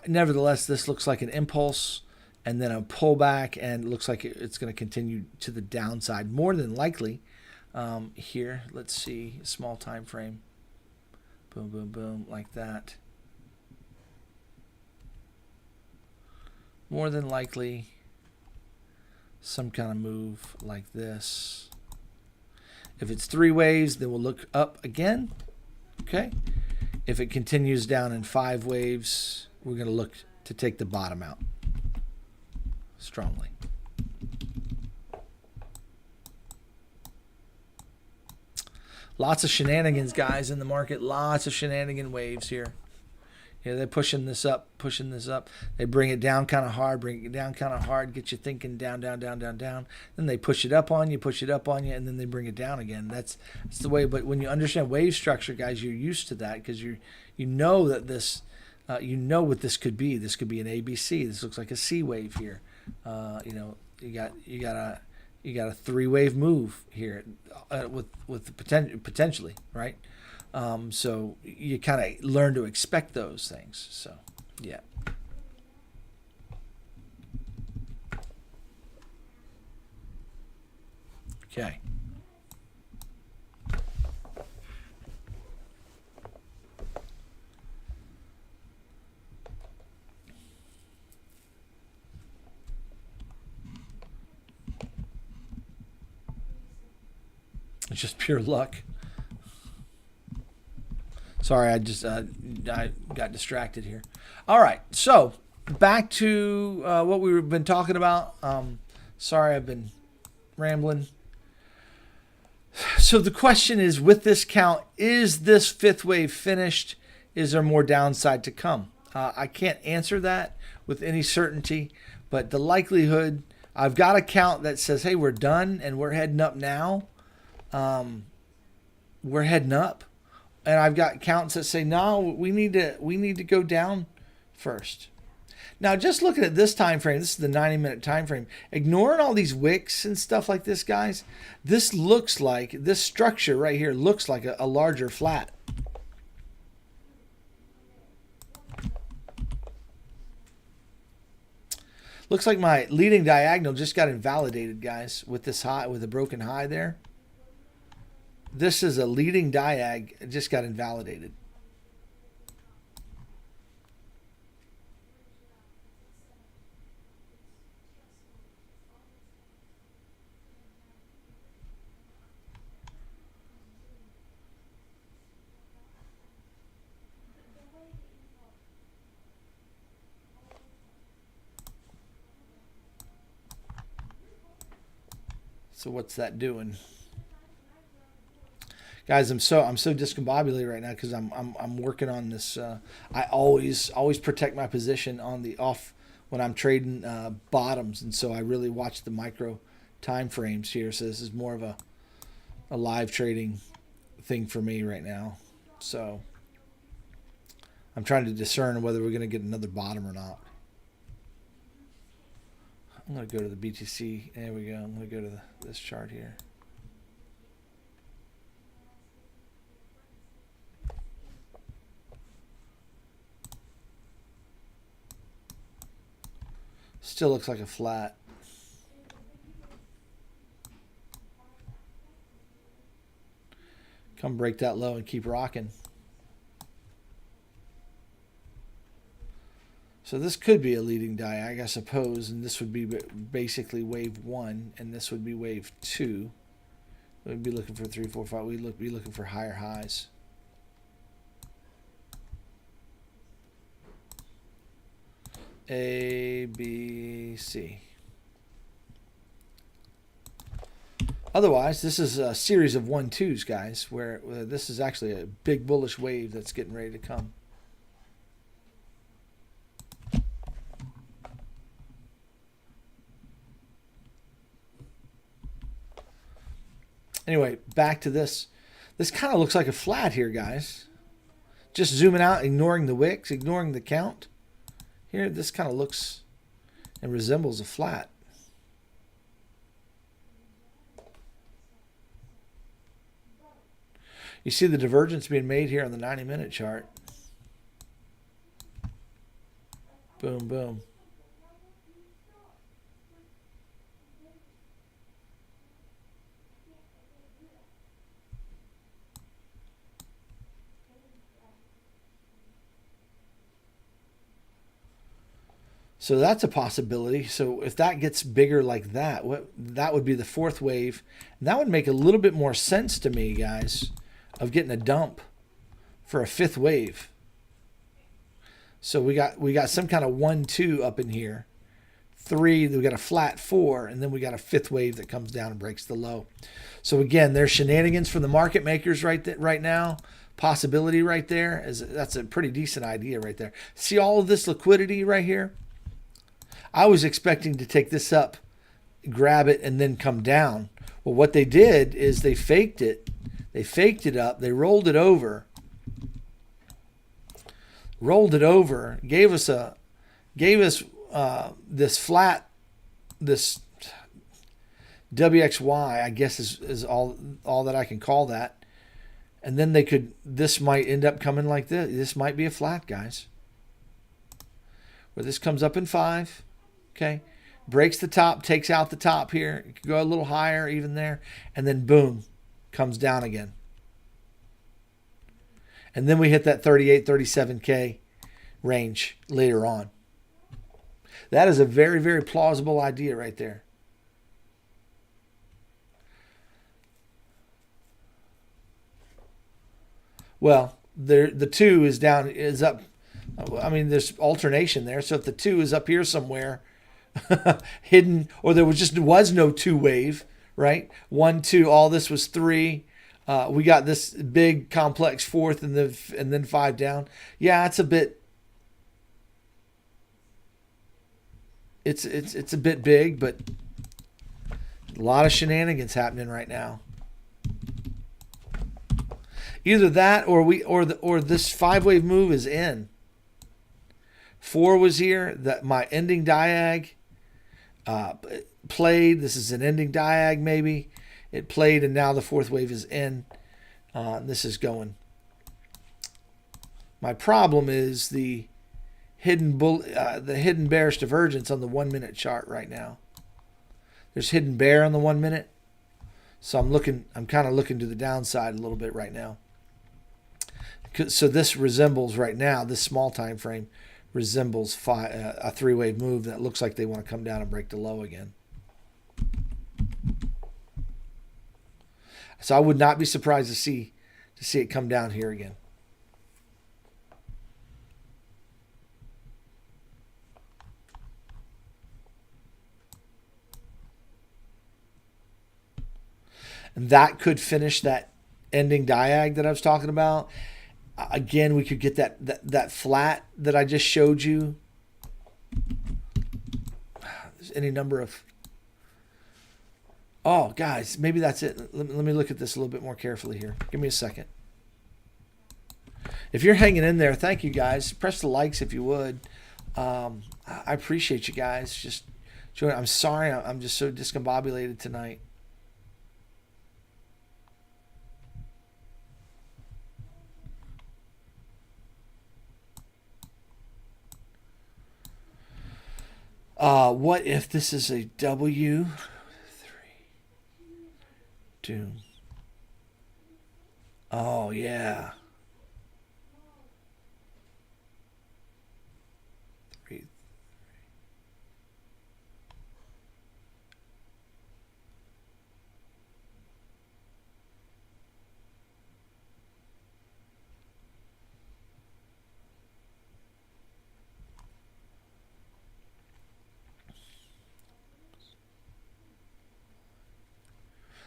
nevertheless, this looks like an impulse and then a pullback, and it looks like it's going to continue to the downside more than likely. Here, let's see, small time frame. Boom, boom, boom, like that. More than likely, some kind of move like this. If it's 3 waves, then we'll look up again. Okay. If it continues down in 5 waves, we're going to look to take the bottom out strongly. Lots of shenanigans, guys, in the market. Lots of shenanigan waves here. Yeah, they're pushing this up. They bring it down kind of hard, get you thinking down. Then they push it up on you, and then they bring it down again. That's the way. But when you understand wave structure, guys, you're used to that because you know that this, you know what this could be. This could be an ABC. This looks like a C wave here. You got a 3-wave move here with potentially, right? So you kind of learn to expect those things. So, yeah. Okay. It's just pure luck. Sorry, I got distracted here. All right, so back to what we've been talking about. Sorry, I've been rambling. So the question is, with this count, is this 5th wave finished? Is there more downside to come? I can't answer that with any certainty, but the likelihood, I've got a count that says, hey, we're done and we're heading up now. We're heading up. And I've got counts that say, no, we need to go down first. Now, just looking at this time frame, this is the 90-minute time frame. Ignoring all these wicks and stuff like this, guys, this structure right here looks like a larger flat. Looks like my leading diagonal just got invalidated, guys, with this high, with a broken high there. This is a leading diag. It just got invalidated. So what's that doing? Guys, I'm so discombobulated right now because I'm working on this. I always protect my position on the off when I'm trading bottoms, and so I really watch the micro time frames here. So this is more of a live trading thing for me right now. So I'm trying to discern whether we're going to get another bottom or not. I'm going to go to the BTC. There we go. I'm going to go to this chart here. Still looks like a flat. Come break that low and keep rocking. So this could be a leading diag, I suppose, and this would be basically wave 1, and this would be wave 2. We'd be looking for 3, 4, 5. We'd be looking for higher highs. A, B, C. Otherwise, this is a series of 1-2s, guys, where this is actually a big bullish wave that's getting ready to come. Anyway, back to this. This kind of looks like a flat here, guys. Just zooming out, ignoring the wicks, ignoring the count. Here, this kind of looks and resembles a flat. You see the divergence being made here on the 90-minute chart. Boom, boom. So that's a possibility. So if that gets bigger like that, that would be the fourth wave. And that would make a little bit more sense to me, guys, of getting a dump for a fifth wave. So we got some kind of 1-2 up in here. 3, we got a flat 4, and then we got a fifth wave that comes down and breaks the low. So again, there's shenanigans from the market makers right now. Possibility right there. That's a pretty decent idea right there. See all of this liquidity right here? I was expecting to take this up, grab it, and then come down. Well, what they did is they faked it. They faked it up. They rolled it over. Gave us this flat, this WXY, I guess is all that I can call that. And then this might end up coming like this. This might be a flat, guys. Where this comes up in 5. Okay, breaks the top, takes out the top here. It could go a little higher even there. And then boom, comes down again. And then we hit that 38, 37K range later on. That is a very, very plausible idea right there. Well, the 2 is up. I mean, there's alternation there. So if the 2 is up here somewhere, hidden, or there was no 2 wave, right? 1, 2, all this was 3. We got this big complex 4th and then 5 down. Yeah, it's a bit. It's a bit big, but a lot of shenanigans happening right now. Either that or this 5-wave move is in. 4 was here. That my ending diag played. This is an ending diag maybe. It played, and now the 4th wave is in. This is going. My problem is the hidden bearish divergence on the 1-minute chart right now. There's hidden bear on the 1 minute, so I'm kind of looking to the downside a little bit right now. So this resembles right now, this small time frame resembles a 3-wave move that looks like they want to come down and break the low again. So I would not be surprised to see it come down here again. And that could finish that ending diag that I was talking about. Again, we could get that flat that I just showed you. There's any number of... Oh, guys, maybe that's it. Let me look at this a little bit more carefully here. Give me a second. If you're hanging in there, thank you, guys. Press the likes if you would. I appreciate you guys. Just join. I'm sorry, I'm just so discombobulated tonight. What if this is a W? 3, 2. Oh, yeah. 3.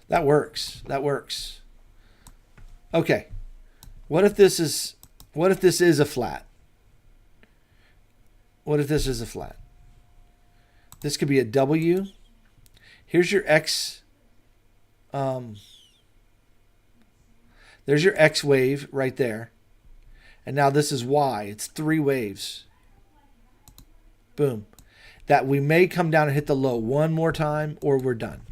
That works. That works. Okay. What if this is a flat? What if this is a flat? This could be a W. Here's your X. There's your X wave right there. And now this is Y. It's 3 waves. Boom. That we may come down and hit the low one more time or we're done.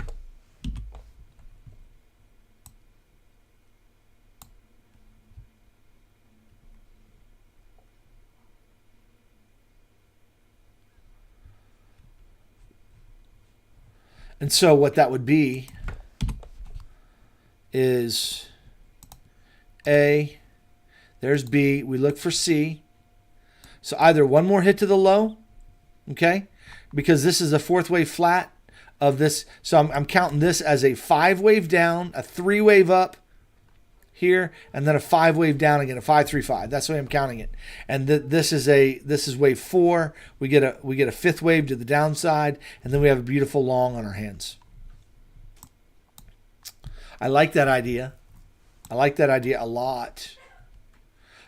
And so what that would be is A, there's B, we look for C. So either one more hit to the low, okay, because this is a 4th wave flat of this. So I'm counting this as a 5 wave down, a 3 wave up here, and then a 5 wave down again, a 5, 3, 5. That's the way I'm counting it. And this is wave 4. We get a 5th wave to the downside, and then we have a beautiful long on our hands. I like that idea. I like that idea a lot.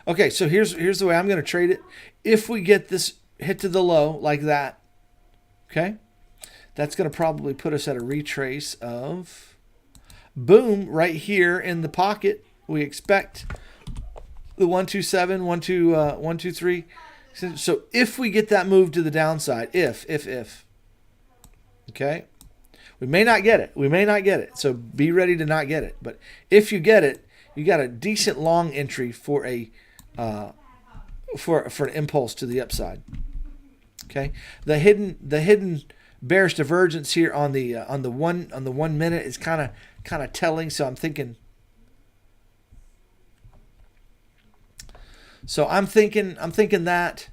Okay, so here's the way I'm going to trade it. If we get this hit to the low like that, okay, that's going to probably put us at a retrace of, boom, right here in the pocket. We expect the 127, 123. So if we get that move to the downside, if, okay, we may not get it. We may not get it. So be ready to not get it. But if you get it, you got a decent long entry for a for an impulse to the upside. Okay, the hidden bearish divergence here on the 1 minute is kind of telling. So I'm thinking. I'm thinking that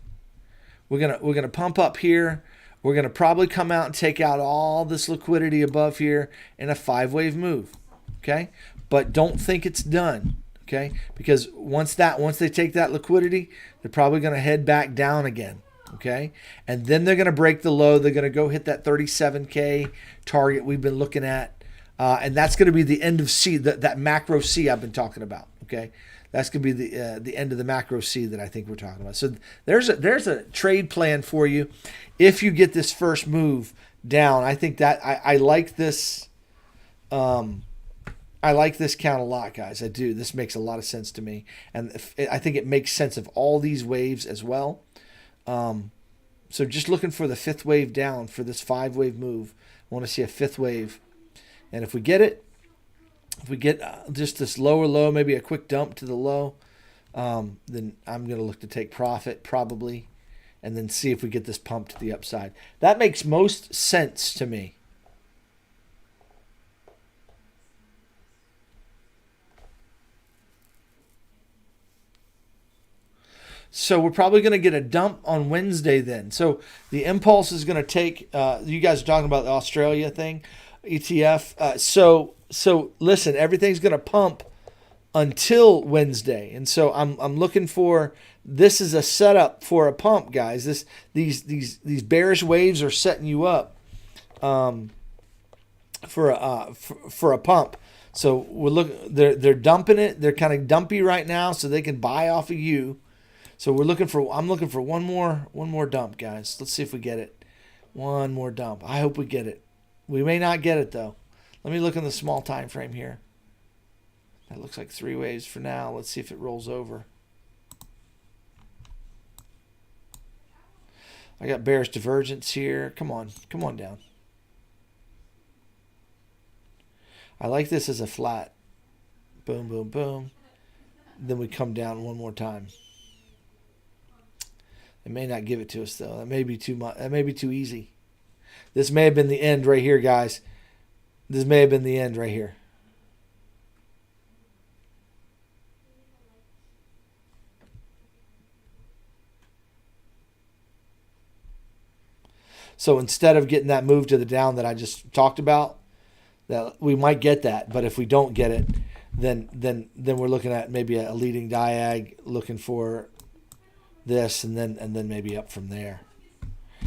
we're gonna pump up here. We're gonna probably come out and take out all this liquidity above here in a 5 wave move. Okay, but don't think it's done. Okay, because once they take that liquidity, they're probably gonna head back down again. Okay, and then they're gonna break the low. They're gonna go hit that 37K target we've been looking at, and that's gonna be the end of C, that macro C I've been talking about. Okay. That's going to be the end of the macro C that I think we're talking about. So there's a trade plan for you if you get this first move down. I think that I like this. I like this count a lot, guys. I do. This makes a lot of sense to me, and I think it makes sense of all these waves as well. So just looking for the 5th wave down for this 5 wave move. I want to see a 5th wave, and if we get it. If we get just this lower low, maybe a quick dump to the low, then I'm going to look to take profit probably, and then see if we get this pump to the upside. That makes most sense to me. So we're probably going to get a dump on Wednesday then. So the impulse is going to take, you guys are talking about the Australia thing, ETF. So listen, everything's going to pump until Wednesday. And so I'm looking for, this is a setup for a pump, guys. These bearish waves are setting you up for a pump. So they're dumping it. They're kind of dumpy right now, so they can buy off of you. So I'm looking for one more dump, guys. Let's see if we get it. One more dump. I hope we get it. We may not get it though. Let me look in the small time frame here. That looks like 3 waves for now. Let's see if it rolls over. I got bearish divergence here. Come on down. I like this as a flat. Boom, boom, boom. Then we come down one more time. It may not give it to us though. That may be too much. That may be too easy. This may have been the end right here, guys. This may have been the end right here. So instead of getting that move to the down that I just talked about, that we might get that, but if we don't get it, then we're looking at maybe a leading diag, looking for this, and then maybe up from there.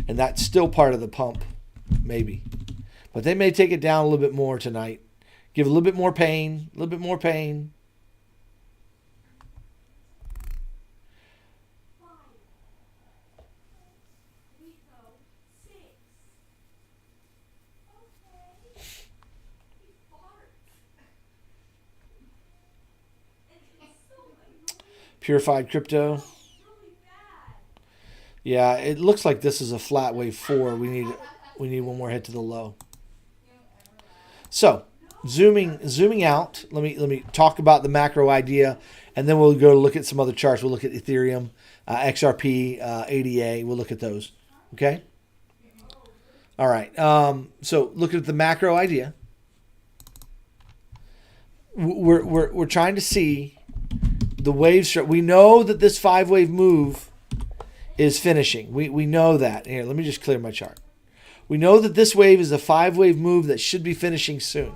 And that's still part of the pump, maybe. But they may take it down a little bit more tonight. Give a little bit more pain, a little bit more pain. Purified crypto. Yeah, it looks like this is a flat wave 4. We need one more hit to the low. So, zooming out, let me talk about the macro idea, and then we'll go look at some other charts. We'll look at Ethereum, XRP, ADA. We'll look at those. Okay. All right. So looking at the macro idea, we're trying to see the wave. We know that this 5-wave move is finishing. We know that. Here, let me just clear my chart. We know that this wave is a 5-wave move that should be finishing soon.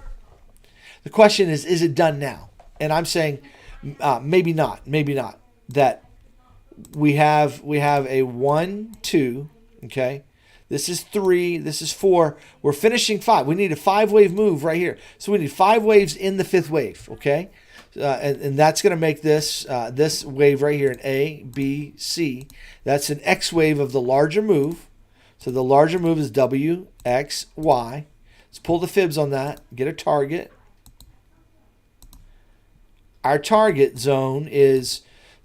The question is it done now? And I'm saying maybe not. Maybe not. That we have a 1, 2, okay? This is 3, this is 4. We're finishing 5. We need a 5-wave move right here. So we need 5 waves in the 5th wave, okay? And that's going to make this this wave right here an A, B, C. That's an X wave of the larger move. So the larger move is W, X, Y. Let's pull the fibs on that, get a target. Our target zone is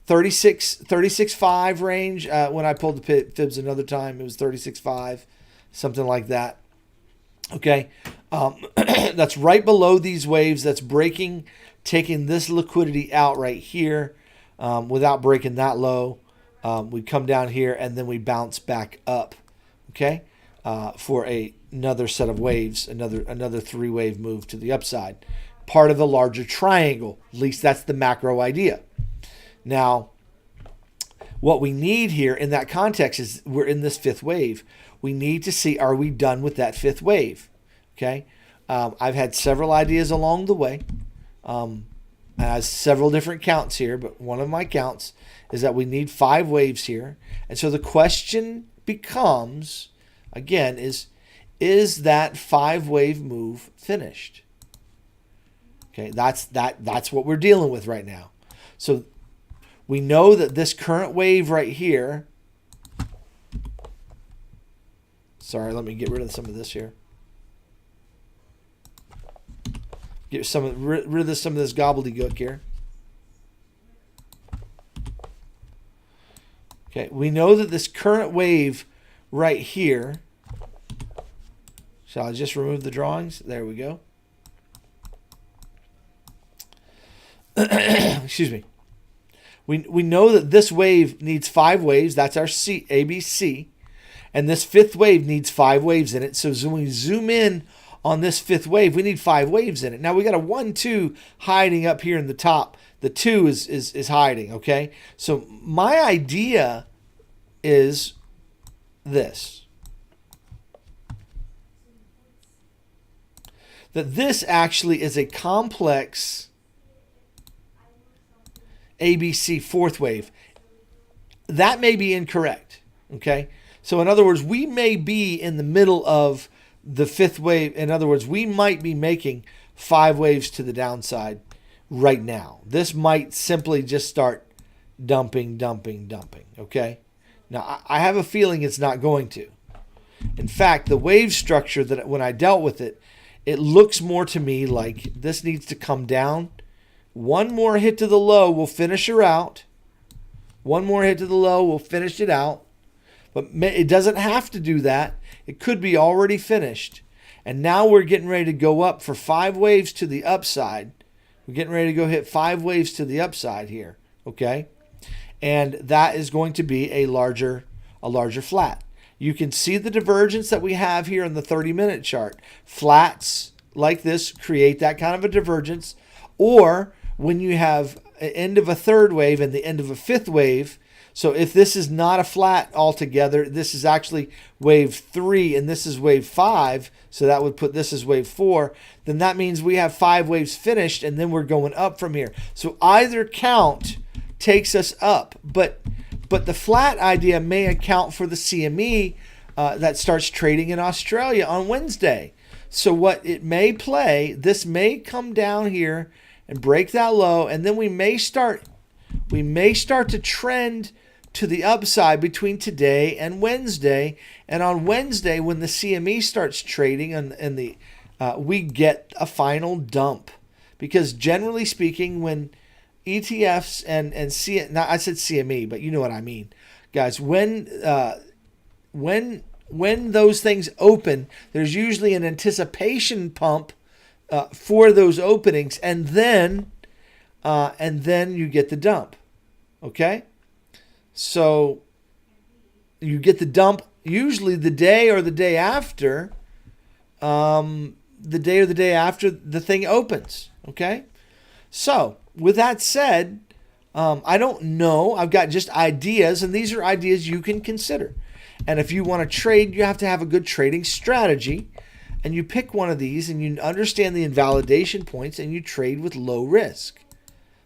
36.5 range. When I pulled the fibs another time, it was 36.5, something like that. Okay, that's right below these waves. That's breaking, taking this liquidity out right here without breaking that low. We come down here and then we bounce back up. Okay, for another set of waves, another 3-wave move to the upside. Part of the larger triangle. At least that's the macro idea. Now, what we need here in that context is we're in this 5th wave. We need to see, are we done with that 5th wave? Okay. I've had several ideas along the way. I have several different counts here, but one of my counts is that we need 5 waves here. And so the question becomes, again, is that 5-wave move finished? Okay, that's what we're dealing with right now. So we know that this current wave right here, sorry, let me get rid of some of this here. Get rid of some of this gobbledygook here. Okay, we know that this current wave right here, shall I just remove the drawings? There we go. Excuse me. We know that this wave needs 5 waves. That's our C, ABC. And this 5th wave needs 5 waves in it. So when we zoom in on this 5th wave, we need 5 waves in it. Now we got a 1, 2 hiding up here in the top. The 2 is hiding, okay? So my idea is this. That this actually is a complex ABC 4th wave. That may be incorrect, okay? So in other words, we may be in the middle of the 5th wave. In other words, we might be making 5 waves to the downside right now. This might simply just start dumping, okay? Now, I have a feeling it's not going to. In fact, the wave structure that when I dealt with it, it looks more to me like this needs to come down. One more hit to the low will finish her out. One more hit to the low will finish it out. But it doesn't have to do that. It could be already finished. And now we're getting ready to go up for 5 waves to the upside. We're getting ready to go hit 5 waves to the upside here, okay? And that is going to be a larger flat. You can see the divergence that we have here in the 30-minute chart. Flats like this create that kind of a divergence. Or when you have an end of a third wave and the end of a fifth wave, so if this is not a flat altogether, this is actually wave 3 and this is wave 5, so that would put this as wave 4, then that means we have 5 waves finished and then we're going up from here. So either count takes us up, but the flat idea may account for the CME that starts trading in Australia on Wednesday. So what it may play, this may come down here and break that low, and then we may start to trend to the upside between today and Wednesday. And on Wednesday, when the CME starts trading and we get a final dump. Because generally speaking, when ETFs and I said CME, but you know what I mean, guys. When those things open, there's usually an anticipation pump for those openings, and then you get the dump. Okay, so you get the dump usually the day or the day after, the thing opens. Okay, so with that said, I don't know. I've got just ideas, and these are ideas you can consider. And if you want to trade, you have to have a good trading strategy. And you pick one of these, and you understand the invalidation points, and you trade with low risk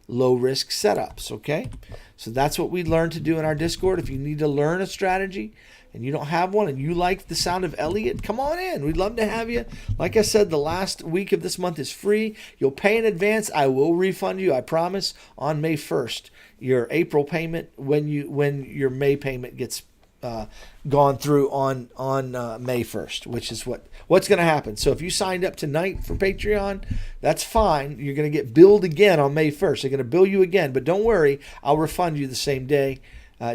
setups. Okay, so that's what we learned to do in our Discord. If you need to learn a strategy and you don't have one, and you like the sound of Elliot, come on in. We'd love to have you. Like I said, the last week of this month is free. You'll pay in advance. I will refund you, I promise, on May 1st. Your April payment when your May payment gets gone through on May 1st, which is what's going to happen. So if you signed up tonight for Patreon, that's fine. You're going to get billed again on May 1st. They're going to bill you again, but don't worry. I'll refund you the same day.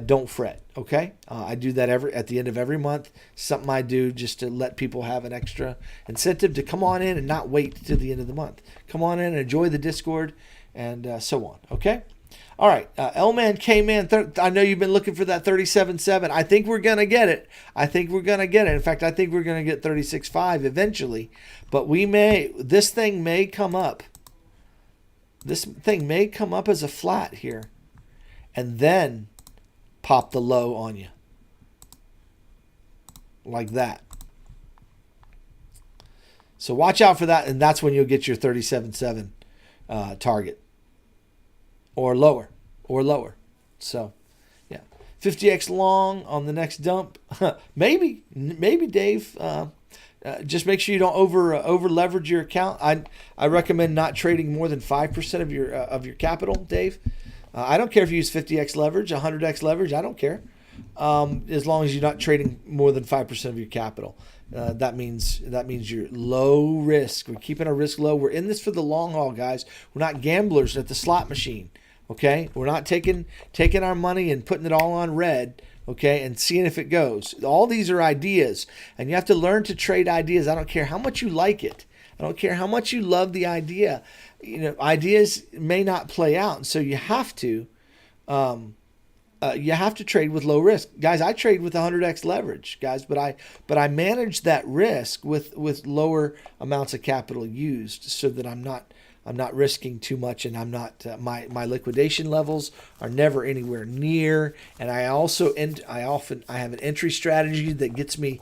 Don't fret, okay? I do that at the end of every month. Something I do just to let people have an extra incentive to come on in and not wait till the end of the month. Come on in and enjoy the Discord and so on, okay? All right, L-Man, K-Man, I know you've been looking for that 37.7. I think we're going to get it. In fact, I think we're going to get 36.5 eventually. But this thing may come up. This thing may come up as a flat here. And then pop the low on you. Like that. So watch out for that, and that's when you'll get your 37.7 target. Or lower. So, yeah. 50x long on the next dump. Maybe Dave. Just make sure you don't over leverage your account. I recommend not trading more than 5% of your capital, Dave. I don't care if you use 50x leverage, 100x leverage. I don't care. As long as you're not trading more than 5% of your capital. That means you're low risk. We're keeping our risk low. We're in this for the long haul, guys. We're not gamblers at the slot machine. Okay, we're not taking our money and putting it all on red, okay, and seeing if it goes. All these are ideas, and you have to learn to trade ideas. I don't care how much you like it. I don't care how much you love the idea. Ideas may not play out, and so you have to trade with low risk, guys. I trade with 100x leverage, guys, but I manage that risk with lower amounts of capital used, so that I'm not risking too much, and I'm not my liquidation levels are never anywhere near. And I also I have an entry strategy that gets me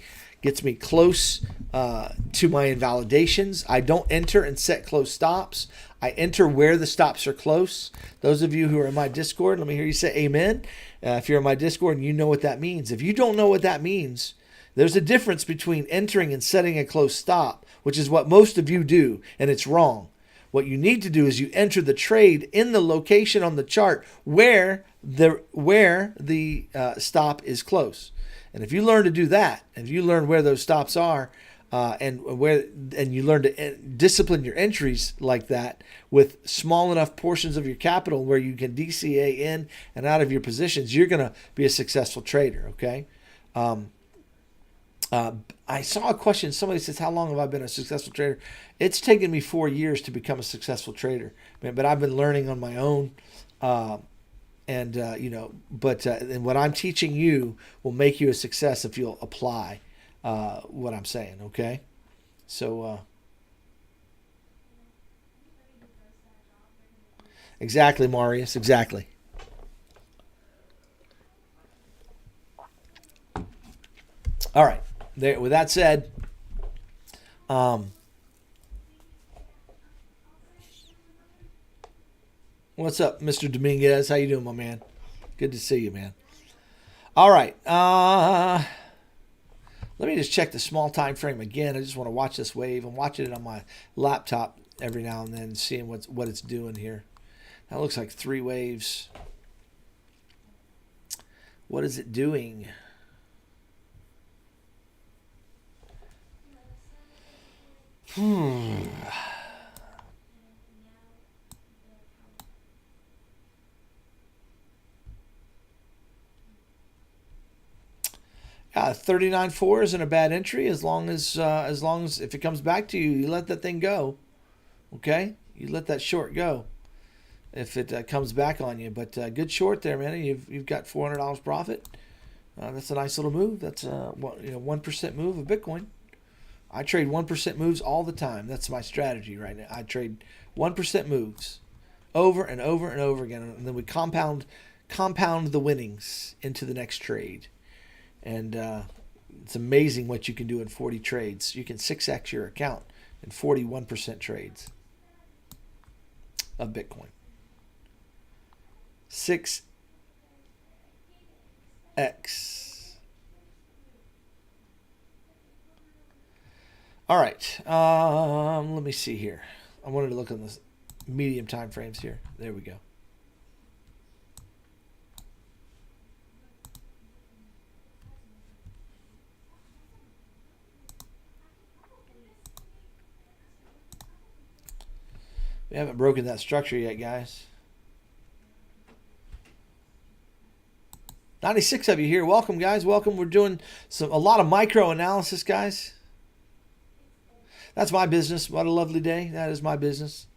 close to my invalidations. I don't enter and set close stops. I enter where the stops are close. Those of you who are in my Discord, let me hear you say amen. If you're in my Discord and you know what that means. If you don't know what that means, there's a difference between entering and setting a close stop. which is what most of you do, and it's wrong. What you need to do is you enter the trade in the location on the chart where the stop is close. And if you learn to do that, and if you learn where those stops are, and you learn to discipline your entries like that with small enough portions of your capital where you can DCA in and out of your positions, you're going to be a successful trader. Okay. I saw a question. Somebody says, "How long have I been a successful trader?" It's taken me 4 years to become a successful trader, but I've been learning on my own. And what I'm teaching you will make you a success if you'll apply what I'm saying. Okay, so exactly, Marius, exactly. All right. There. With that said, what's up, Mr. Dominguez? How you doing, my man? Good to see you, man. All right. Let me just check the small time frame again. I just want to watch this wave. I'm watching it on my laptop every now and then, seeing what it's doing here. That looks like 3 waves. What is it doing? Yeah, 39.4 isn't a bad entry as long as if it comes back to you, you let that thing go. Okay, you let that short go if it comes back on you. But good short there, man. You've got $400 profit. That's a nice little move. That's 1% move of Bitcoin. I trade 1% moves all the time. That's my strategy right now. I trade 1% moves over and over and over again, and then we compound the winnings into the next trade. And it's amazing what you can do in 40 trades. You can 6x your account in 41% trades of Bitcoin. 6x. All right. Let me see here. I wanted to look on the medium time frames here. There we go. We haven't broken that structure yet, guys. 96 of you here. Welcome, guys. Welcome. We're doing a lot of micro analysis, guys. That's my business. What a lovely day. That is my business.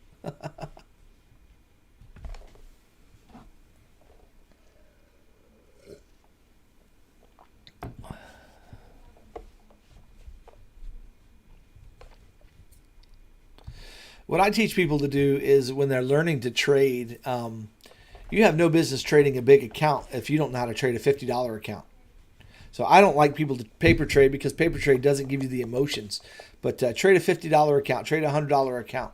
What I teach people to do is when they're learning to trade, you have no business trading a big account if you don't know how to trade a $50 account. So I don't like people to paper trade because paper trade doesn't give you the emotions. But trade a $50 account, trade a $100 account,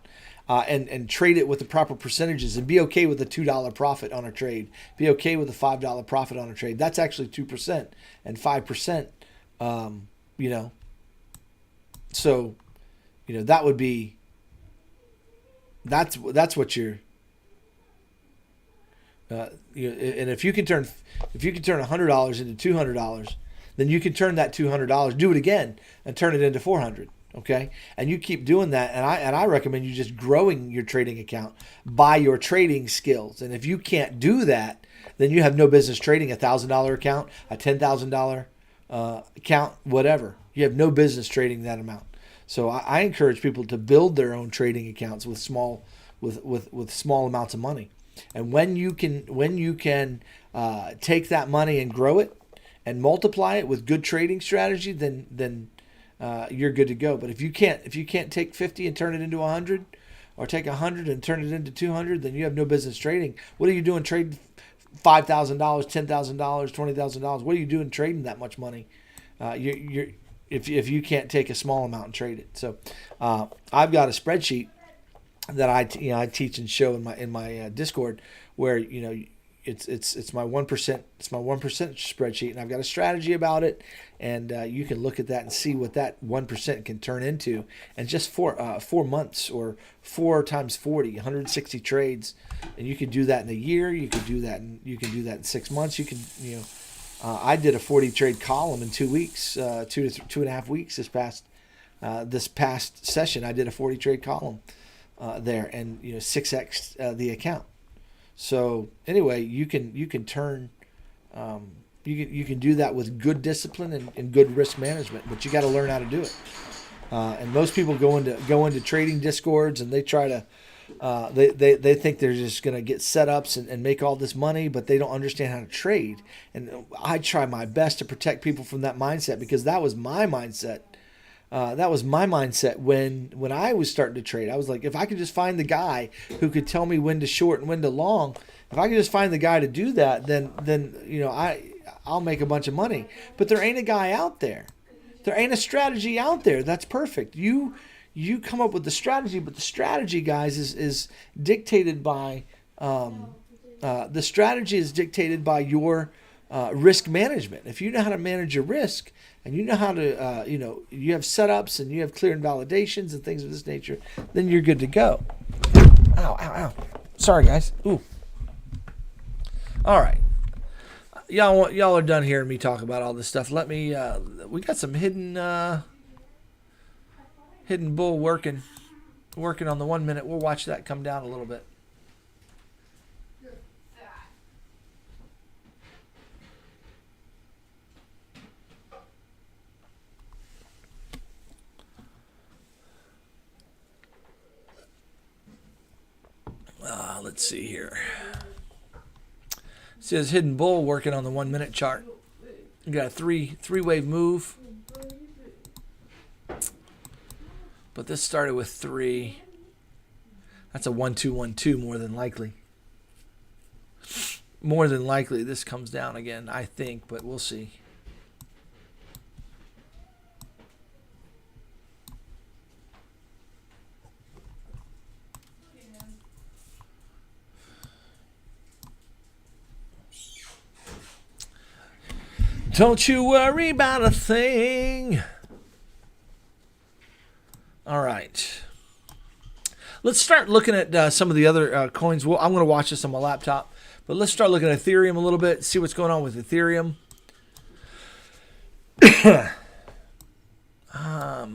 and trade it with the proper percentages and be okay with a $2 profit on a trade. Be okay with a $5 profit on a trade. That's actually 2% and 5%, So, that would be, that's what you're, and if you can turn $100 into $200, then you can turn that $200, do it again, and turn it into $400. Okay, and you keep doing that, and I recommend you just growing your trading account by your trading skills. And if you can't do that, then you have no business trading a $1,000 account, a $10,000 account, whatever. You have no business trading that amount. So I encourage people to build their own trading accounts with small amounts of money. And when you can take that money and grow it and multiply it with good trading strategy, then you're good to go. But if you can't take 50 and turn it into 100, or take 100 and turn it into 200, then you have no business trading. What are you doing trading $5,000, $10,000, $20,000? What are you doing trading that much money? If you can't take a small amount and trade it. So I've got a spreadsheet that I teach and show in my Discord where it's my 1%. It's my 1% spreadsheet, and I've got a strategy about it. And you can look at that and see what that 1% can turn into. And just 4 months, or 4 times 40, 160 trades, and you could do that in a year. You could do that in 6 months. You can I did a 40 trade column in 2 weeks, 2.5 weeks this past session. I did a 40 trade column there, and 6x the account. So anyway, you can turn you can do that with good discipline and good risk management, but you got to learn how to do it. And most people go into trading discords, and they try to they think they're just going to get setups and make all this money, but they don't understand how to trade. And I try my best to protect people from that mindset, because that was my mindset. When I was starting to trade. I was like, if I could just find the guy who could tell me when to short and when to long, if I could just find the guy to do that, then I'll make a bunch of money. But there ain't a guy out there. There ain't a strategy out there that's perfect. You come up with the strategy, but the strategy, guys, is dictated by your risk management. If you know how to manage your risk, and you know how to, you have setups and you have clear invalidations and things of this nature, then you're good to go. Ow, ow, ow. Sorry, guys. Ooh. All right. Y'all are done hearing me talk about all this stuff. Let me, we got some hidden bull working on the 1 minute. We'll watch that come down a little bit. Let's see here. It says hidden bull working on the 1 minute chart. You got a three wave move, but this started with 3. That's a 1-2-1-2 more than likely. More than likely, this comes down again, I think, but we'll see. Don't you worry about a thing. All right. Let's start looking at some of the other coins. Well, I'm going to watch this on my laptop, but let's start looking at Ethereum a little bit, see what's going on with Ethereum.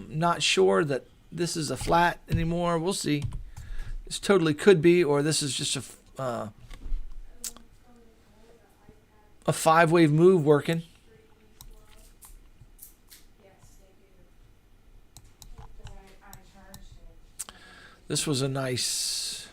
Not sure that this is a flat anymore. We'll see. This totally could be, or this is just a 5-wave move working. This was a nice.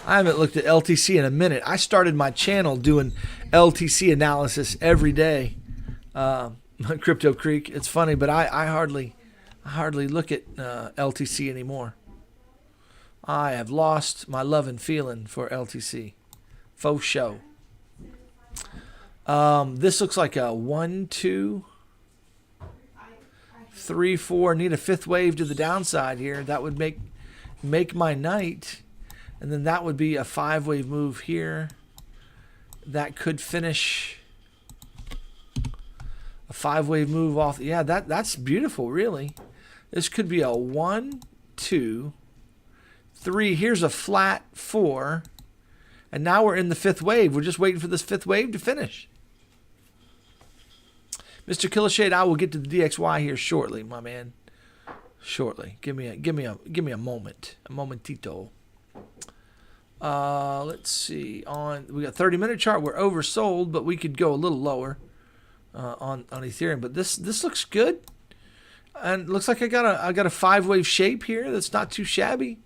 I haven't looked at LTC in a minute. I started my channel doing LTC analysis every day. Crypto Creek. It's funny, but I hardly look at LTC anymore. I have lost my love and feeling for LTC. Faux show. This looks like a 1, 2, 3, 4. Need a 5th wave to the downside here. That would make my night. And then that would be a 5-wave move here. That could finish a 5-wave move off. Yeah, that's beautiful, really. This could be a 1, 2, 3. Here's a flat 4. And now we're in the 5th wave. We're just waiting for this 5th wave to finish. Mr. Killashade, I will get to the DXY here shortly, my man. Shortly. Give me a moment. A momentito. Let's see. We got 30-minute chart. We're oversold, but we could go a little lower on Ethereum. But this looks good. And it looks like I got a 5-wave shape here that's not too shabby.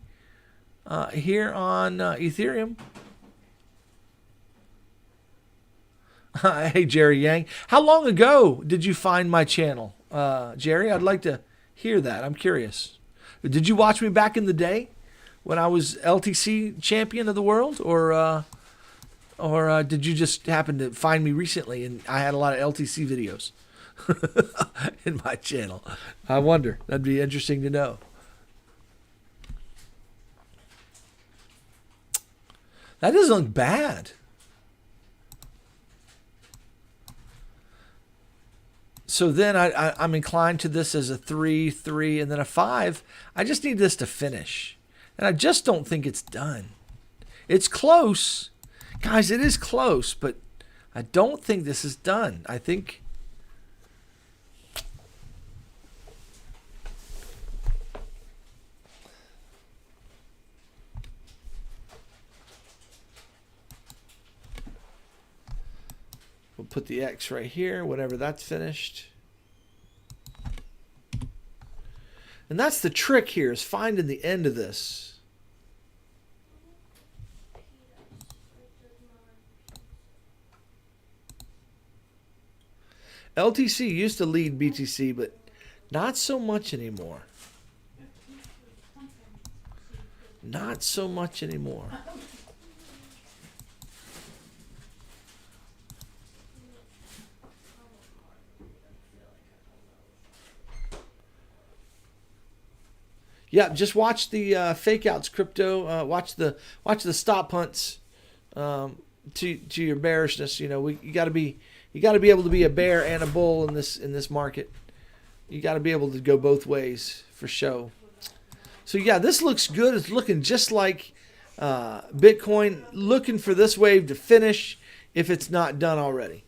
Here on Ethereum. Hey, Jerry Yang. How long ago did you find my channel? Jerry, I'd like to hear that. I'm curious. Did you watch me back in the day when I was LTC champion of the world? Or Or did you just happen to find me recently and I had a lot of LTC videos in my channel? I wonder. That'd be interesting to know. That doesn't look bad. So then I'm inclined to this as a 3, 3, and then a 5. I just need this to finish. And I just don't think it's done. It's close. Guys, it is close, but I don't think this is done. I think... We'll put the X right here, whenever that's finished. And that's the trick here, is finding the end of this. LTC used to lead BTC, but not so much anymore. Not so much anymore. Yeah, just watch the fake outs crypto. Watch the stop hunts to your bearishness. You know, you got to be able to be a bear and a bull in this market. You got to be able to go both ways for show. So yeah, this looks good. It's looking just like Bitcoin. Looking for this wave to finish if it's not done already.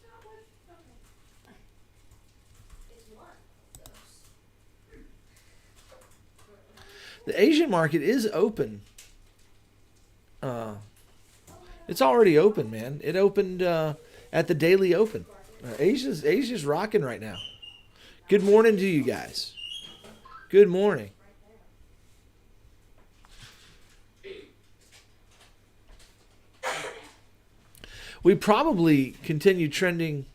The Asian market is open. It's already open, man. It opened at the daily open. Asia's rocking right now. Good morning to you guys. Good morning. We probably continue trending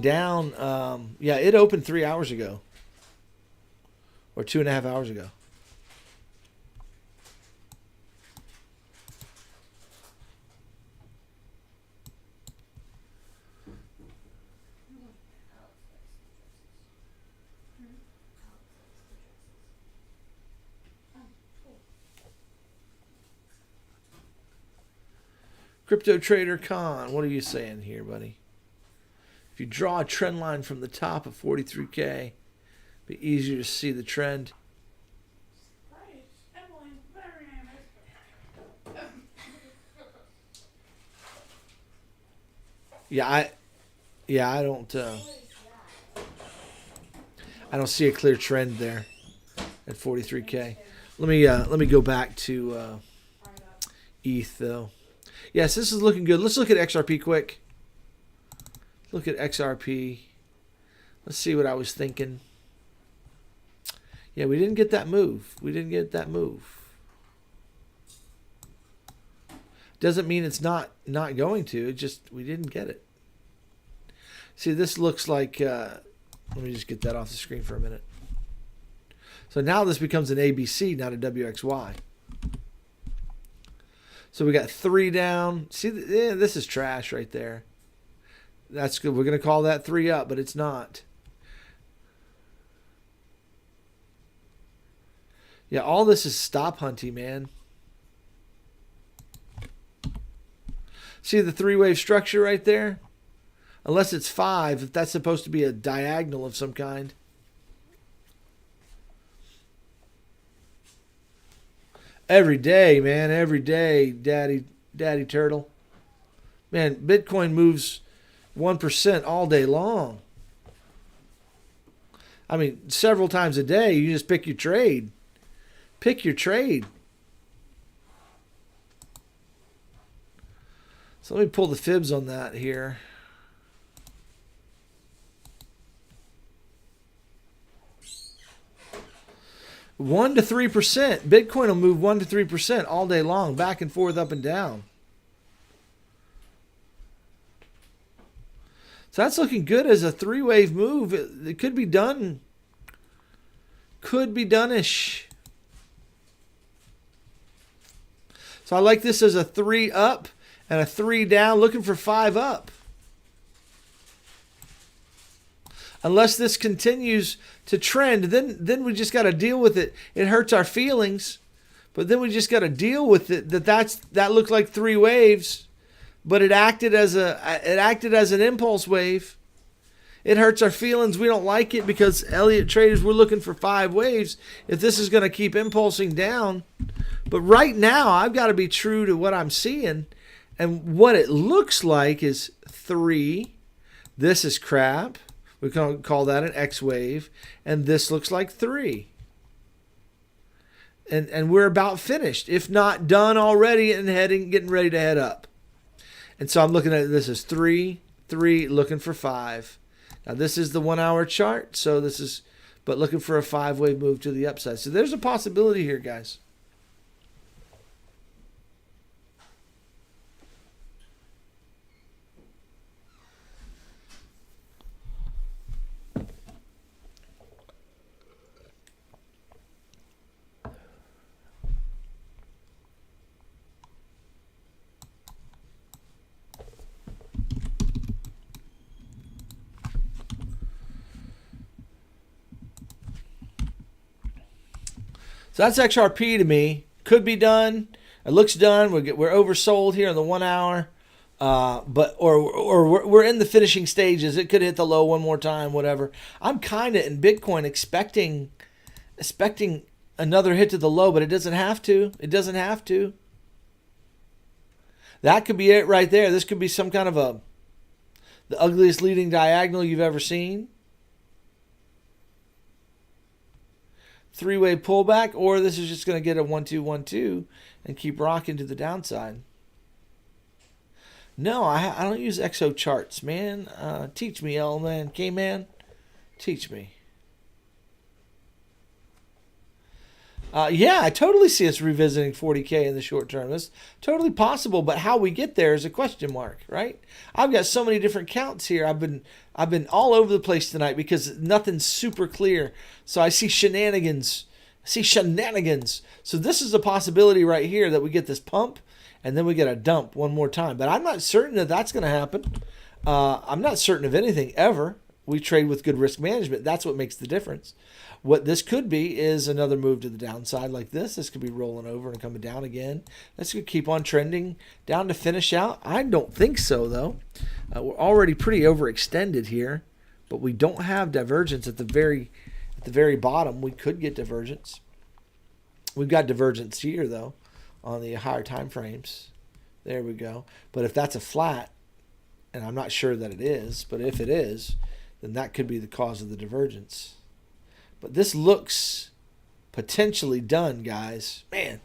down. Yeah, it opened 3 hours ago. Or 2.5 hours ago. Crypto Trader Con, what are you saying here, buddy? If you draw a trend line from the top of 43K, be easier to see the trend. I don't see a clear trend there at 43K. Let me go back to ETH though. Yes, this is looking good. Let's look at XRP quick. Look at XRP. Let's see what I was thinking. Yeah, we didn't get that move. Doesn't mean it's not going to. It just, we didn't get it. See, this looks like, let me just get that off the screen for a minute. So now this becomes an ABC, not a WXY. So we got 3 down. See, yeah, this is trash right there. That's good. We're going to call that 3 up, but it's not. Yeah, all this is stop hunting, man. See the 3-wave structure right there? Unless it's 5, if that's supposed to be a diagonal of some kind. Every day, man. Every day, Daddy Turtle. Man, Bitcoin moves 1% all day long. I mean, several times a day, you just pick your trade. Pick your trade. So let me pull the fibs on that here. One to 3%. Bitcoin will move 1 to 3% all day long, back and forth, up and down. So that's looking good as a 3-wave move. It could be done. Could be done-ish. So I like this as a 3 up and a 3 down, looking for 5 up. Unless this continues to trend, then we just got to deal with it. It hurts our feelings, but then we just got to deal with it. That looked like 3 waves, but it acted as an impulse wave. It hurts our feelings. We don't like it because Elliott traders, we're looking for 5 waves if this is going to keep impulsing down. But right now, I've got to be true to what I'm seeing, and what it looks like is 3. This is crap. We can call that an X wave. And this looks like 3. And we're about finished, if not done already, and getting ready to head up. And so I'm looking at this as 3, 3, looking for 5. Now this is the 1 hour chart. So this is, but looking for a 5-wave move to the upside. So there's a possibility here, guys. So that's XRP to me. Could be done. It looks done. We're oversold here in the 1 hour, but we're in the finishing stages. It could hit the low one more time. Whatever. I'm kind of in Bitcoin expecting another hit to the low, but it doesn't have to. It doesn't have to. That could be it right there. This could be some kind of the ugliest leading diagonal you've ever seen. 3-way pullback, or this is just going to get a 1-2-1-2 and keep rocking to the downside. No, I don't use XO charts, man. Teach me, L man, K man, teach me. Yeah, I totally see us revisiting 40K in the short term. It's totally possible, but how we get there is a question mark, right? I've got so many different counts here. I've been all over the place tonight because nothing's super clear. So I see shenanigans. So this is a possibility right here that we get this pump and then we get a dump one more time. But I'm not certain that that's going to happen. I'm not certain of anything ever. We trade with good risk management. That's what makes the difference. What this could be is another move to the downside like this. This could be rolling over and coming down again. This could keep on trending down to finish out. I don't think so, though. We're already pretty overextended here, but we don't have divergence at the very bottom. We could get divergence. We've got divergence here, though, on the higher time frames. There we go. But if that's a flat, and I'm not sure that it is, but if it is, then that could be the cause of the divergence. But this looks potentially done, guys. Man,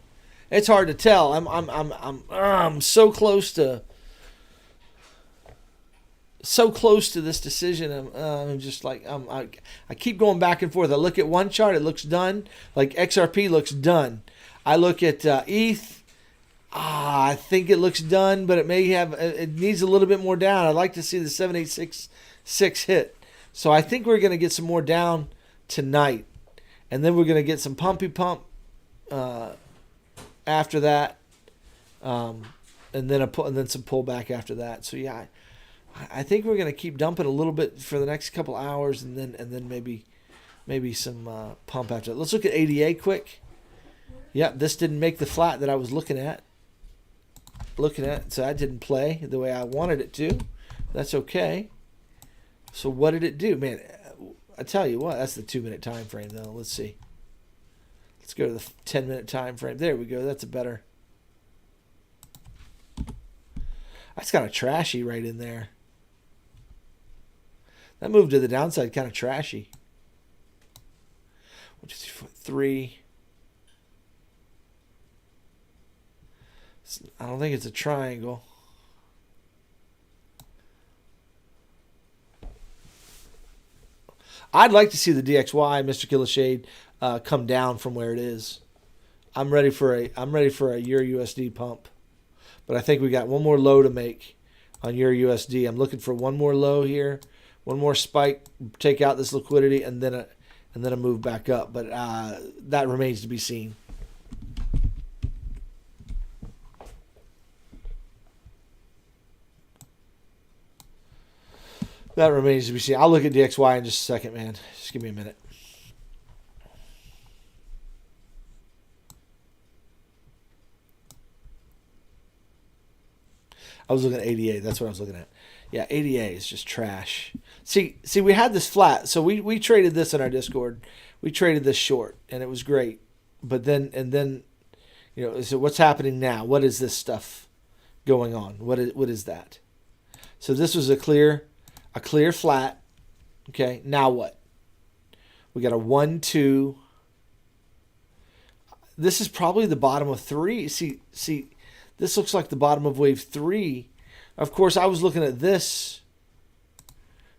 it's hard to tell. I'm so close to this decision. I'm just like I keep going back and forth. I look at one chart, it looks done. Like XRP looks done. I look at ETH. I think it looks done, but it needs a little bit more down. I'd like to see the 7866 hit. So I think we're going to get some more down tonight, and then we're going to get some pumpy pump after that, and then some pullback after that. So yeah, I think we're going to keep dumping a little bit for the next couple hours, and then maybe some pump after that. Let's look at ADA quick. Yeah, this didn't make the flat that I was looking at. So that didn't play the way I wanted it to. That's okay. So what did it do, man? I tell you what, that's the 2-minute time frame, though. Let's see. Let's go to the 10-minute time frame. There we go. That's a better. That's kind of trashy right in there. That move to the downside kind of trashy. 1, 2, 3. I don't think it's a triangle. I'd like to see the DXY, Mr. Killashade, come down from where it is. I'm ready for a Euro USD pump, but I think we got one more low to make on Euro USD. I'm looking for one more low here, one more spike, take out this liquidity, and then a move back up. But that remains to be seen. That remains to be seen. I'll look at DXY in just a second, man. Just give me a minute. I was looking at ADA. That's what I was looking at. Yeah, ADA is just trash. See, we had this flat. So we traded this in our Discord. We traded this short, and it was great. But then, so what's happening now? What is this stuff going on? What is that? So this was a clear flat. Okay, now what? We got a 1, 2. This is probably the bottom of 3. See, this looks like the bottom of wave 3. Of course, I was looking at this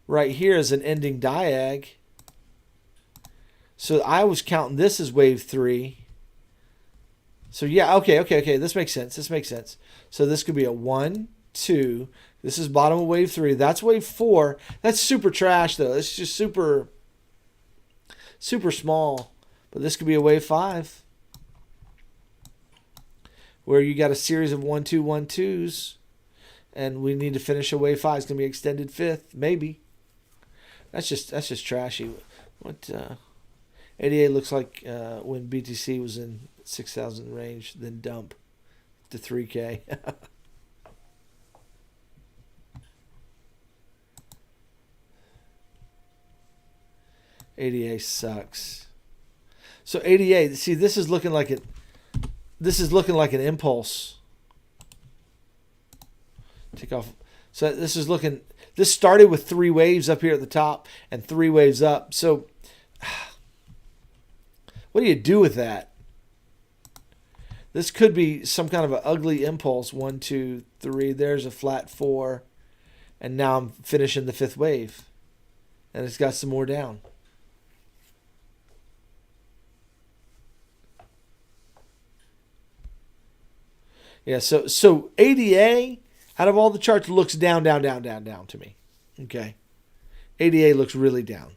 right here as an ending diag. So I was counting this as wave 3. So yeah, okay. This makes sense. So this could be a 1, 2. This is bottom of wave 3. That's wave 4. That's super trash though. It's just super small. But this could be a wave 5. Where you got a series of 1, 2, 1, 2s. And we need to finish a wave 5. It's going to be extended 5th. Maybe. That's just trashy. What 88 looks like when BTC was in 6,000 range, then dump to 3K. ADA sucks. So ADA, see, this is looking like an impulse. Take off. So this started with 3 waves up here at the top and 3 waves up. So what do you do with that? This could be some kind of an ugly impulse. 1, 2, 3. There's a flat 4. And now I'm finishing the 5th wave. And it's got some more down. Yeah, so ADA, out of all the charts, looks down to me. Okay. ADA looks really down.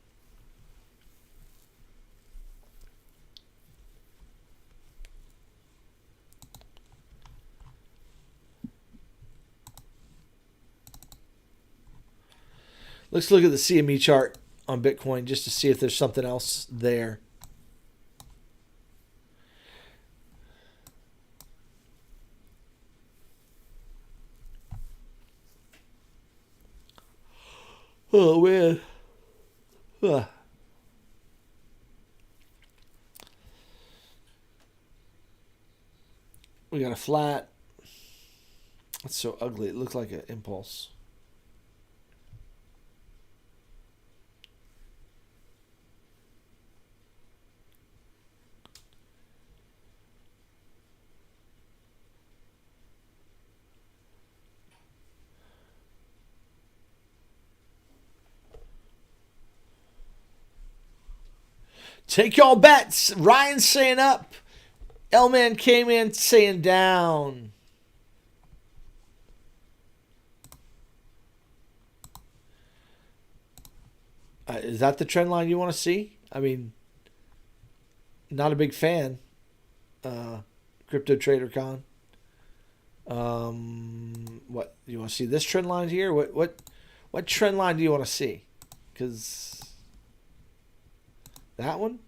Let's look at the CME chart on Bitcoin just to see if there's something else there. Oh, man. We got a flat. That's so ugly. It looks like an impulse. Take y'all bets. Ryan saying up. L-Man came in saying down. Is that the trend line you want to see? I mean, not a big fan. Crypto Trader Con. What you want to see? This trend line here? What trend line do you want to see? Because that one?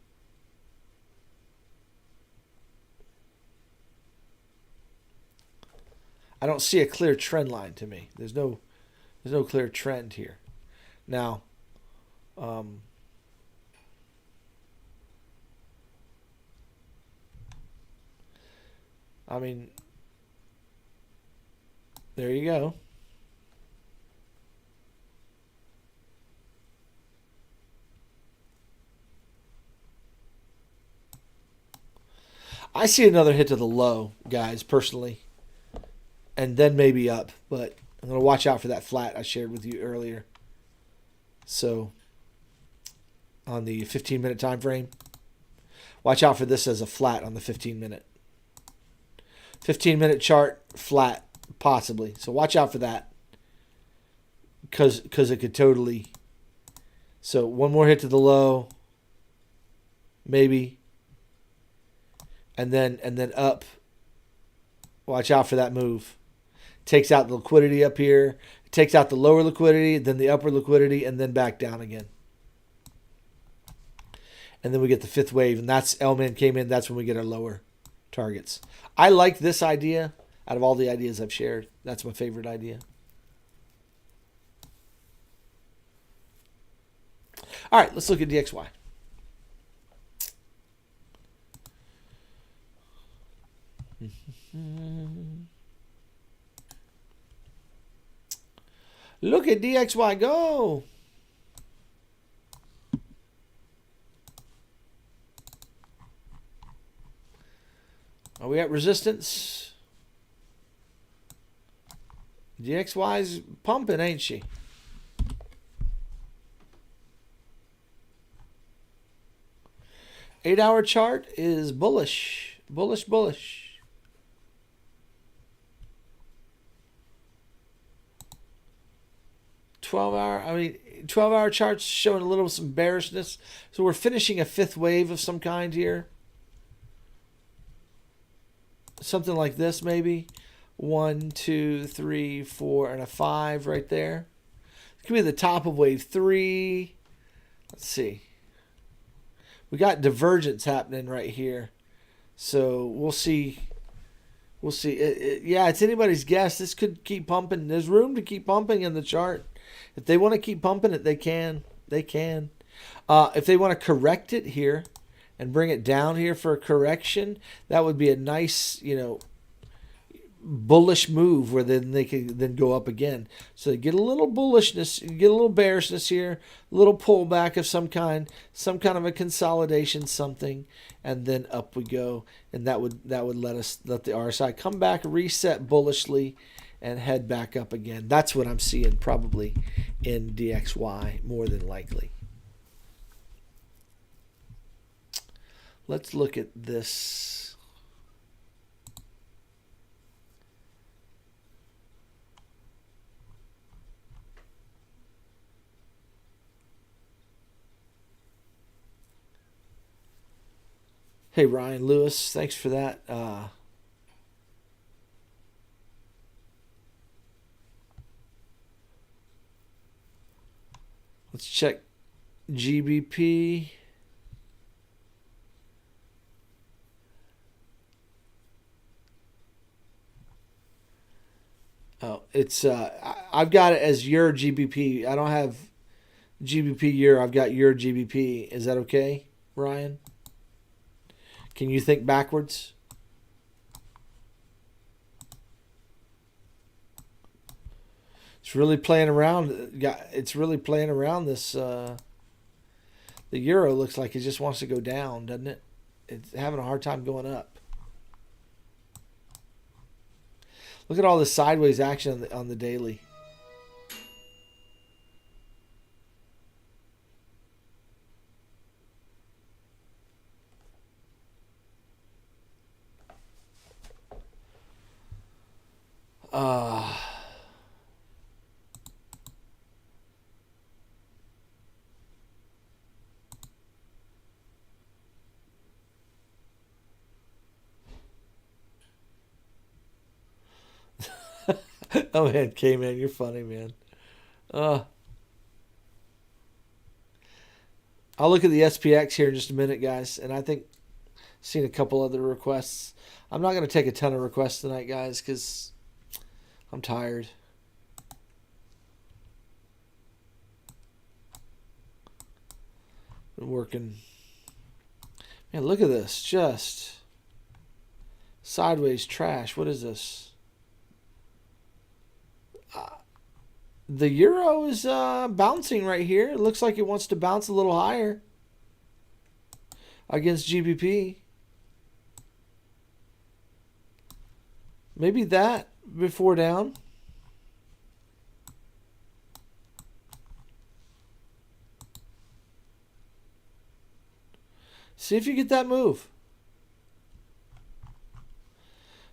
I don't see a clear trend line to me. There's no clear trend here. Now, I mean, there you go. I see another hit to the low, guys, personally. And then maybe up. But I'm going to watch out for that flat I shared with you earlier. So, on the 15-minute time frame, watch out for this as a flat on the 15-minute. 15-minute chart, flat, possibly. So watch out for that. Because it could totally... So, one more hit to the low. Maybe. And then up. Watch out for that move. Takes out the liquidity up here. takes out the lower liquidity, then the upper liquidity, and then back down again. And then we get the fifth wave, and that's L-man came in. That's when we get our lower targets. I like this idea out of all the ideas I've shared. That's my favorite idea. All right, let's look at DXY. Look at DXY go. Are we at resistance? DXY's pumping, ain't she? Eight-hour chart is bullish. Bullish, bullish. 12-hour charts showing a little some bearishness. So we're finishing a fifth wave of some kind here. Something like this maybe. 1, 2, 3, 4, and a 5 right there. It could be the top of wave 3. Let's see. We got divergence happening right here. So we'll see. We'll see. Yeah, it's anybody's guess. This could keep pumping. There's room to keep pumping in the chart. If they want to keep pumping it, they can. They can. If they want to correct it here and bring it down here for a correction, that would be a nice, bullish move where then they can then go up again. So they get a little bullishness, you get a little bearishness here, a little pullback of some kind of a consolidation, something, and then up we go. And that would let the RSI come back, reset bullishly, and head back up again. That's what I'm seeing probably in DXY more than likely. Let's look at this. Hey, Ryan Lewis, thanks for that. Let's check GBP. Oh, it's I've got it as your GBP. I don't have GBP euro. I've got your GBP. Is that okay, Ryan? Can you think backwards? It's really playing around. It's really playing around this. The euro looks like it just wants to go down, doesn't it? It's having a hard time going up. Look at all this sideways action on the daily. Oh man, K-Man, you're funny, man. I'll look at the SPX here in just a minute, guys, and I think I've seen a couple other requests. I'm not going to take a ton of requests tonight, guys, because I'm tired. Been working. Man, look at this. Just sideways trash. What is this? The euro is bouncing right here. It looks like it wants to bounce a little higher against GBP. Maybe that before down. See if you get that move.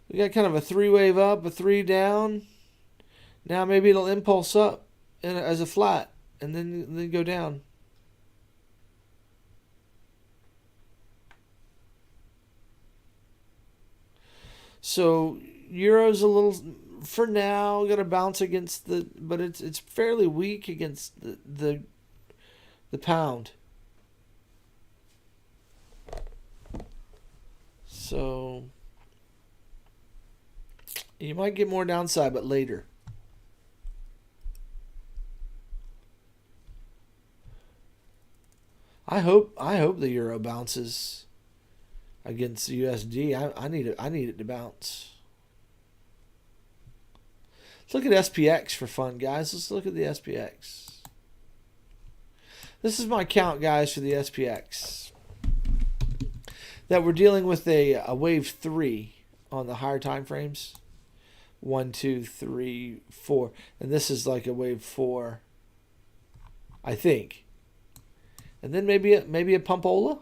We got kind of a 3-wave up, a 3 down. Now maybe it'll impulse up as a flat and then go down. So euro's a little for now. Going to bounce against but it's fairly weak against the pound. So you might get more downside, but later. I hope the euro bounces against the USD. I need it to bounce. Let's look at SPX for fun, guys. Let's look at the SPX. This is my count, guys, for the SPX. That we're dealing with a wave 3 on the higher time frames. 1, 2, 3, 4, and this is like a wave 4, I think. And then maybe a pumpola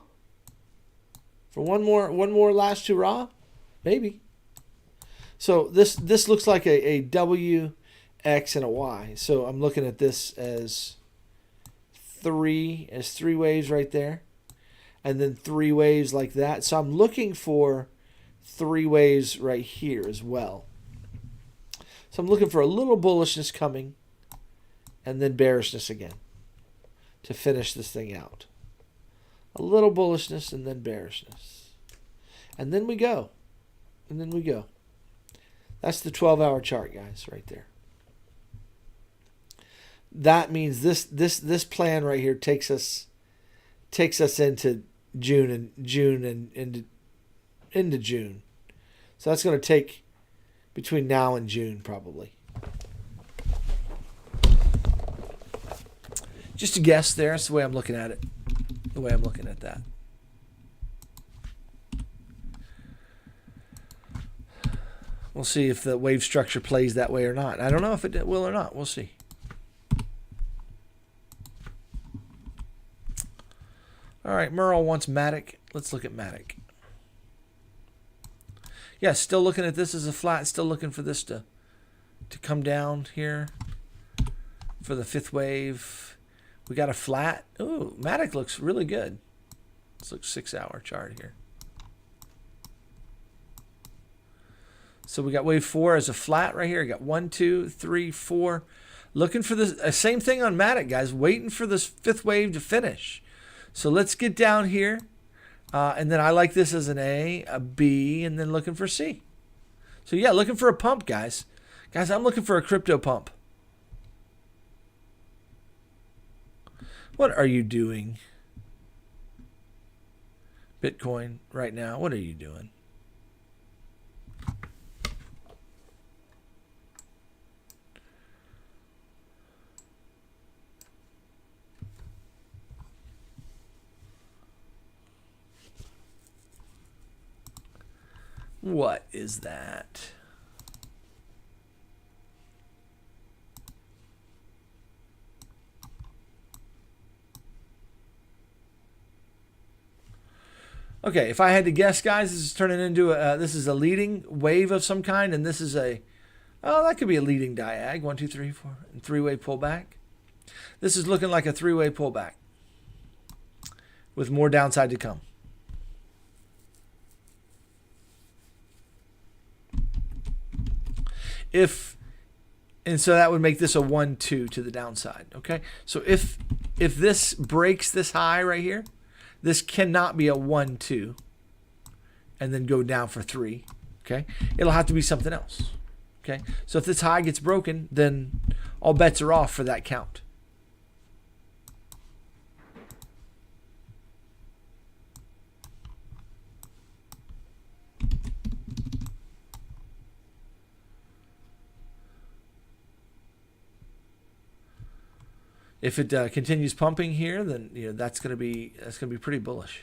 for one more last hurrah, maybe. So this looks like a W, X, and a Y. So I'm looking at this as three waves right there, and then 3 waves like that. So I'm looking for 3 waves right here as well. So I'm looking for a little bullishness coming, and then bearishness again to finish this thing out. A little bullishness and then bearishness. And then we go. And then we go. That's the 12-hour chart, guys, right there. That means this plan right here takes us into June and into June. So that's going to take between now and June probably. Just a guess there. That's the way I'm looking at it. The way I'm looking at that. We'll see if the wave structure plays that way or not. I don't know if it will or not. We'll see. All right, Merle wants Matic. Let's look at Matic. Yeah, still looking at this as a flat. Still looking for this to come down here for the 5th wave. We got a flat. Ooh, Matic looks really good. This looks 6-hour chart here. So we got wave 4 as a flat right here. We got 1, 2, 3, 4. Looking for this. Same thing on Matic, guys. Waiting for this 5th wave to finish. So let's get down here. And then I like this as an A, a B, and then looking for C. So yeah, looking for a pump, guys. Guys, I'm looking for a crypto pump. What are you doing, Bitcoin, right now? What are you doing? What is that? Okay, if I had to guess, guys, this is turning into this is a leading wave of some kind, and this is that could be a leading diag. 1, 2, 3, 4, and 3-way pullback. This is looking like a 3-way pullback with more downside to come. And so that would make this a 1, 2 to the downside. Okay, so if this breaks this high right here, this cannot be a 1, 2 and then go down for 3. Okay, it'll have to be something else. Okay, so if this high gets broken, then all bets are off for that count. If it continues pumping here, then that's going to be pretty bullish.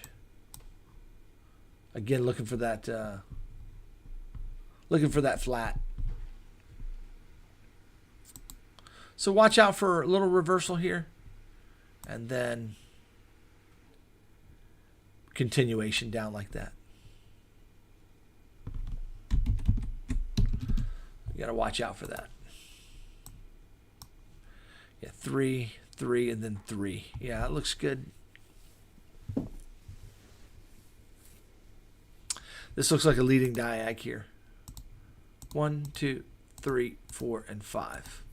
Again, looking for that flat. So watch out for a little reversal here, and then continuation down like that. You got to watch out for that. Yeah, 3, 3, and then 3. Yeah, it looks good. This looks like a leading diag here. 1, 2, 3, 4, and 5.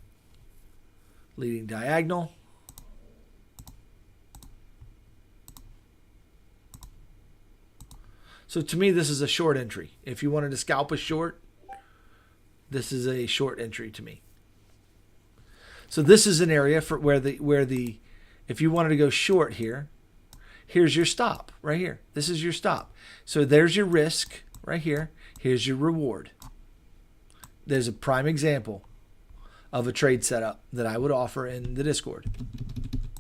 Leading diagonal. So to me, this is a short entry. If you wanted to scalp a short, this is a short entry to me. So this is an area for where the if you wanted to go short here, here's your stop right here. This is your stop. So there's your risk right here. Here's your reward. There's a prime example of a trade setup that I would offer in the Discord,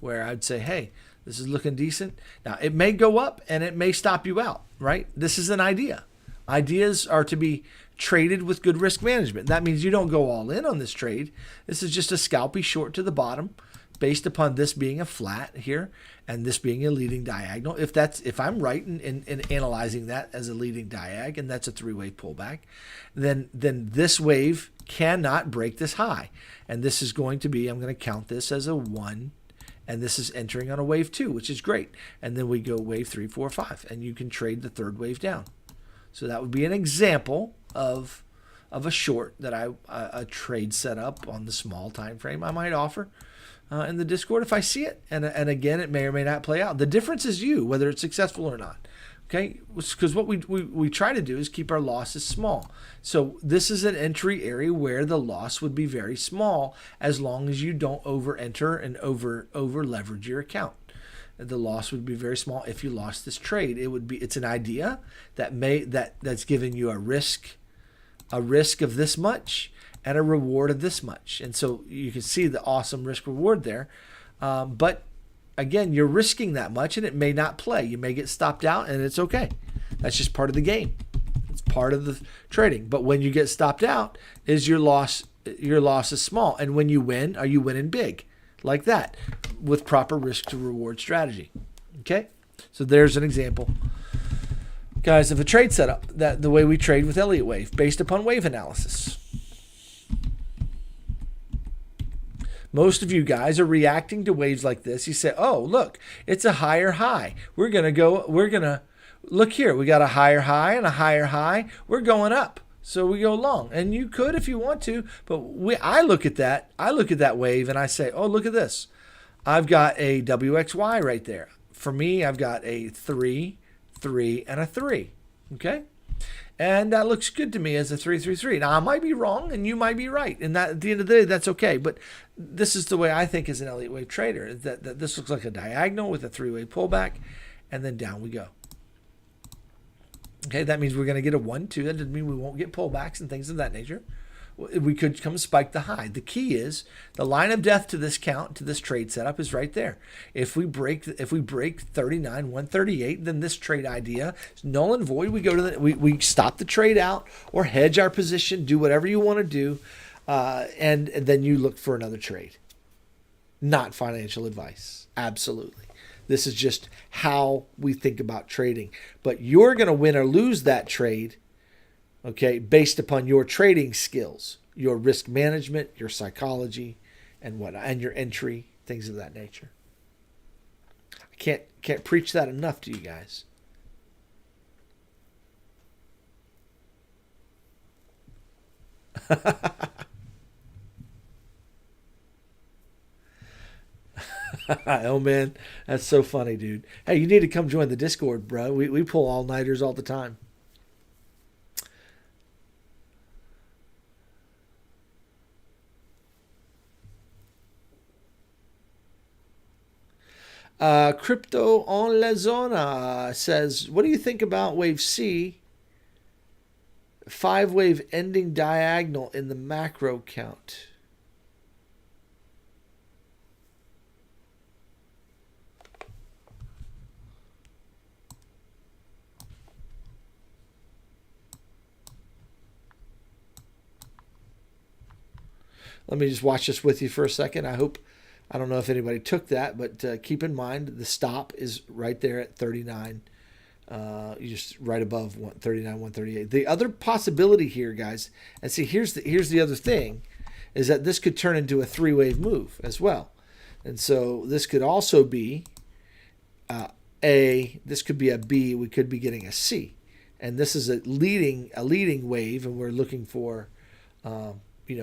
where I'd say, hey, this is looking decent. Now, it may go up and it may stop you out, right? This is an idea. Ideas are to be traded with good risk management. That means you don't go all in on this trade. This is just a scalpy short to the bottom based upon this being a flat here and this being a leading diagonal. If I'm right in analyzing that as a leading diag, and that's a 3-wave pullback, then this wave cannot break this high. And this is going to be, I'm going to count this as a 1, and this is entering on a wave 2, which is great. And then we go wave 3, 4, 5, and you can trade the third wave down. So that would be an example of a short that a trade setup on the small time frame I might offer in the Discord if I see it. And again, it may or may not play out. The difference is you, whether it's successful or not. Okay, because what we try to do is keep our losses small. So this is an entry area where the loss would be very small as long as you don't over enter and over leverage your account. The loss would be very small if you lost this trade. It's an idea that's giving you a risk of this much and a reward of this much. And so you can see the awesome risk reward there. But again, you're risking that much and it may not play. You may get stopped out and it's okay. That's just part of the game. It's part of the trading. But when you get stopped out, your loss is small. And when you win, are you winning big? Like that, with proper risk to reward strategy. Okay? So there's an example, guys, of a trade setup, that the way we trade with Elliott Wave based upon wave analysis. Most of you guys are reacting to waves like this. You say, oh, look, it's a higher high. We're going to look here. We got a higher high and a higher high. We're going up. So we go long, and you could if you want to, but I look at that wave and I say, oh, look at this. I've got a WXY right there. For me, I've got a 3, 3, and a 3. Okay? And that looks good to me as a 3, 3, 3. Now, I might be wrong, and you might be right. And that, at the end of the day, that's okay. But this is the way I think as an Elliott Wave trader, is that this looks like a diagonal with a 3-wave pullback, and then down we go. Okay, that means we're going to get a 1, 2. That doesn't mean we won't get pullbacks and things of that nature. We could come spike the high. The key is the line of death to this count, to this trade setup, is right there. If we break 39, 138, then this trade idea is null and void. We go to we stop the trade out or hedge our position, do whatever you want to do, and then you look for another trade. Not financial advice. Absolutely. This is just how we think about trading. But you're going to win or lose that trade, okay, based upon your trading skills, your risk management, your psychology, and your entry, things of that nature. I can't preach that enough to you guys. Oh man, that's so funny, dude. Hey, you need to come join the Discord, bro. We pull all-nighters all the time. Crypto on la Zona says, what do you think about wave C, 5-wave ending diagonal in the macro count? Let me just watch this with you for a second. I don't know if anybody took that, but keep in mind the stop is right there at 39. You just right above 39, 138. The other possibility here, guys, and see, here's the other thing, is that this could turn into a 3-wave move as well. And so this could also be this could be a B, we could be getting a C. And this is a leading wave, and we're looking for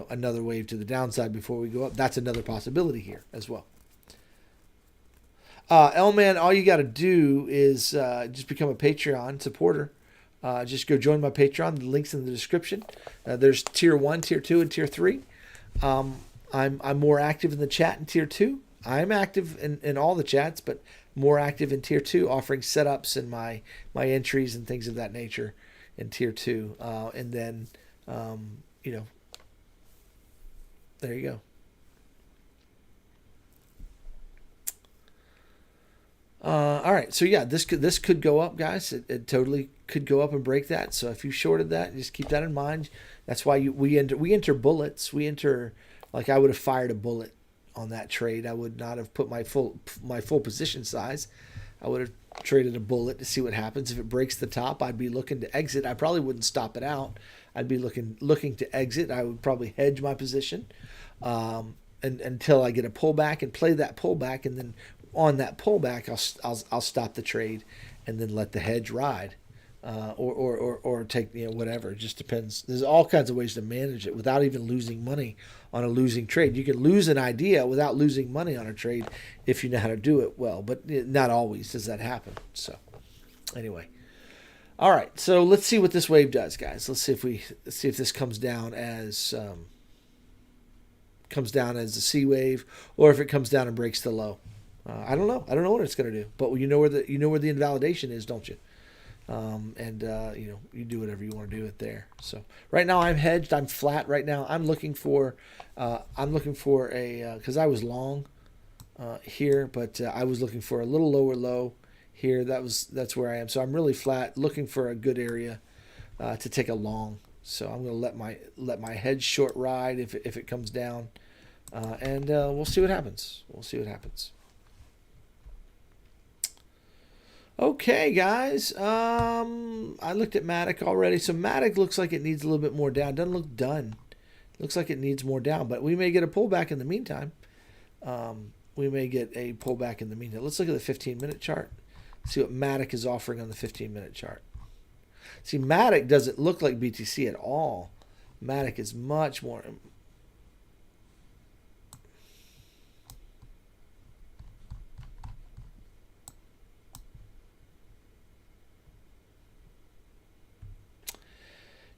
another wave to the downside before we go up. That's another possibility here as well. L-Man, all you got to do is just become a Patreon supporter. Just go join my Patreon. The link's in the description. There's tier 1, tier 2, and tier 3. I'm more active in the chat in tier 2. I'm active in all the chats, but more active in tier 2, offering setups and my entries and things of that nature in tier 2. And then, there you go. All right, so yeah, this could go up, guys. It totally could go up and break that. So if you shorted that, just keep that in mind. That's why we enter bullets. We enter, like, I would have fired a bullet on that trade. I would not have put my full position size. I would have traded a bullet to see what happens. If it breaks the top, I'd be looking to exit. I probably wouldn't stop it out. I'd be looking to exit. I would probably hedge my position until I get a pullback and play that pullback, and then on that pullback, I'll stop the trade and then let the hedge ride, or take whatever. It just depends. There's all kinds of ways to manage it without even losing money on a losing trade. You can lose an idea without losing money on a trade if you know how to do it well, but not always does that happen. So anyway, all right. So let's see what this wave does, guys. Let's see if this comes down as a C wave, or if it comes down and breaks the low. I don't know. I don't know what it's going to do, but you know where the invalidation is, don't you? You do whatever you want to do it there. So right now I'm hedged. I'm flat right now. I'm looking for a because I was long here, but I was looking for a little lower low here. That's where I am. So I'm really flat, looking for a good area to take a long. So I'm going to let my hedge short ride if it comes down, and we'll see what happens. Okay, guys. I looked at Matic already. So Matic looks like it needs a little bit more down. Doesn't look done. Looks like it needs more down, but we may get a pullback in the meantime. Let's look at the 15-minute chart. See what Matic is offering on the 15-minute chart. See, Matic doesn't look like BTC at all. Matic is much more...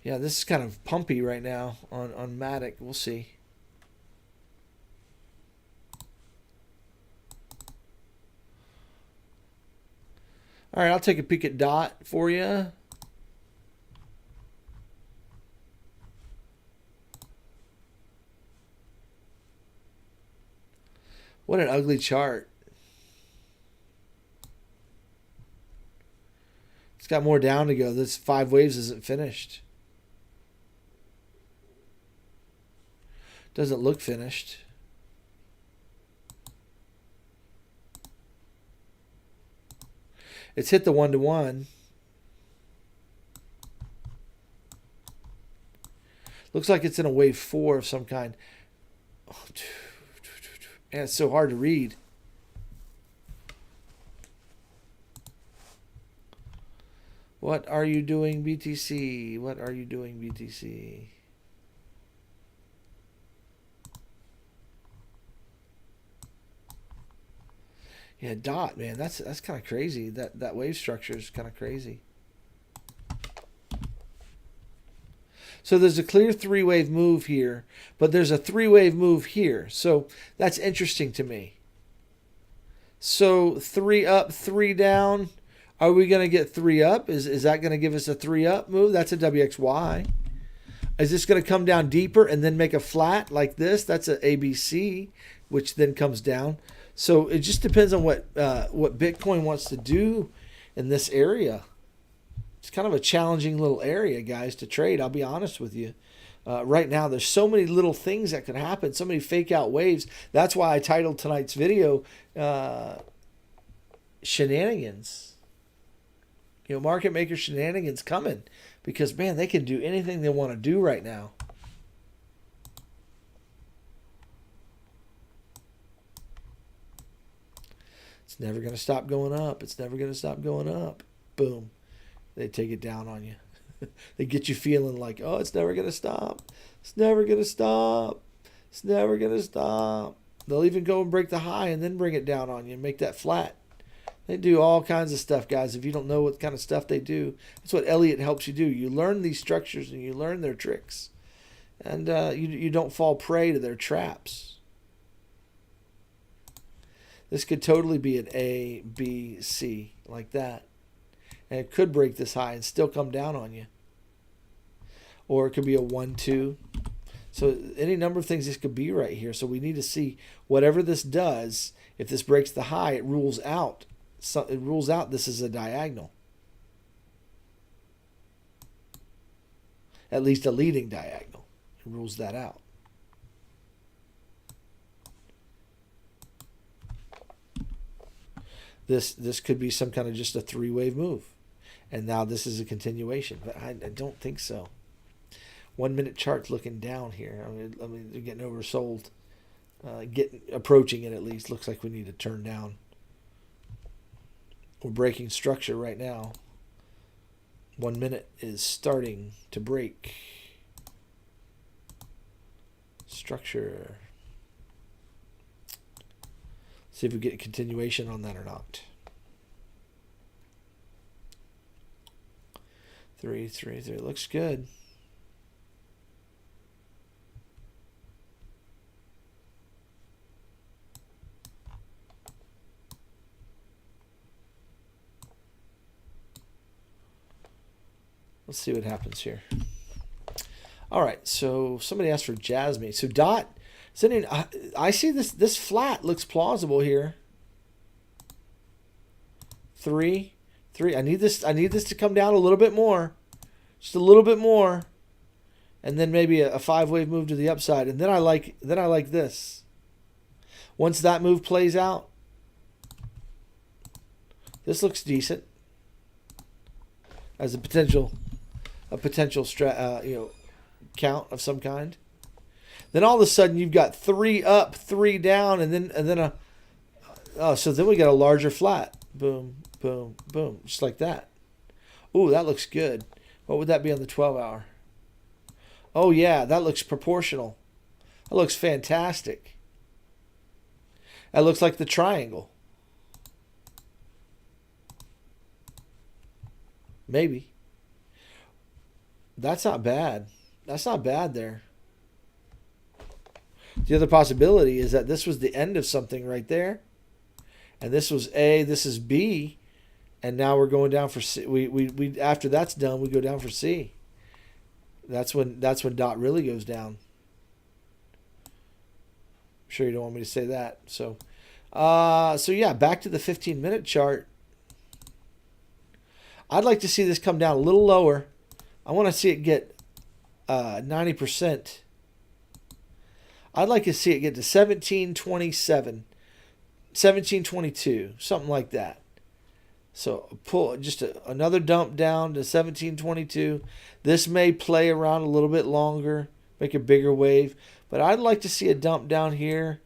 Yeah, this is kind of pumpy right now on Matic. We'll see. All right, I'll take a peek at DOT for you. What an ugly chart. It's got more down to go. This 5 waves isn't finished. Doesn't look finished. It's hit the 1-to-1. Looks like it's in a wave 4 of some kind. Oh, man, it's so hard to read. What are you doing, BTC? What are you doing, BTC? Yeah, DOT, man, that's kind of crazy. That wave structure is kind of crazy. So there's a clear 3-wave move here, but there's a 3-wave move here. So that's interesting to me. So 3 up, 3 down. Are we going to get 3 up? Is that going to give us a 3 up move? That's a WXY. Is this going to come down deeper and then make a flat like this? That's a ABC, which then comes down. So it just depends on what Bitcoin wants to do in this area. It's kind of a challenging little area, guys, to trade. I'll be honest with you. Right now, there's so many little things that could happen, so many fake out waves. That's why I titled tonight's video Shenanigans. Market maker shenanigans coming, because, man, they can do anything they want to do right now. It's never going to stop going up. It's never going to stop going up. Boom. They take it down on you. They get you feeling like, oh, it's never going to stop. It's never going to stop. It's never going to stop. They'll even go and break the high and then bring it down on you and make that flat. They do all kinds of stuff, guys. If you don't know what kind of stuff they do, that's what Elliott helps you do. You learn these structures and you learn their tricks. And you don't fall prey to their traps. This could totally be an A, B, C, like that. And it could break this high and still come down on you. Or it could be a 1, 2. So any number of things this could be right here. So we need to see whatever this does. If this breaks the high, it rules out. So it rules out this is a diagonal. At least a leading diagonal. It rules that out. This could be some kind of just a 3-wave move. And now this is a continuation. But I don't think so. 1 minute chart's looking down here. I mean they're getting oversold. Approaching it at least. Looks like we need to turn down. We're breaking structure right now. 1 minute is starting to break. Structure. See if we get a continuation on that or not. 3, 3, 3. Looks good. Let's see what happens here. All right, so somebody asked for Jasmine. So Dot, I see this flat looks plausible here. 3, 3. I need this to come down a little bit more, just a little bit more, and then maybe a 5-wave move to the upside. And then I like this. Once that move plays out, this looks decent as a potential count of some kind. Then all of a sudden you've got 3 up, 3 down, and then so then we got a larger flat. Boom, boom, boom, just like that. Ooh, that looks good. What would that be on the 12-hour? Oh yeah, that looks proportional. That looks fantastic. That looks like the triangle. Maybe. That's not bad. That's not bad there. The other possibility is that this was the end of something right there. And this was A, this is B, and now we're going down for C. We after that's done, we go down for C. That's when Dot really goes down. I'm sure you don't want me to say that. So yeah, back to the 15-minute chart. I'd like to see this come down a little lower. I want to see it get 90%. I'd like to see it get to 1727, 1722, something like that. So pull just another dump down to 1722. This may play around a little bit longer, make a bigger wave, but I'd like to see a dump down here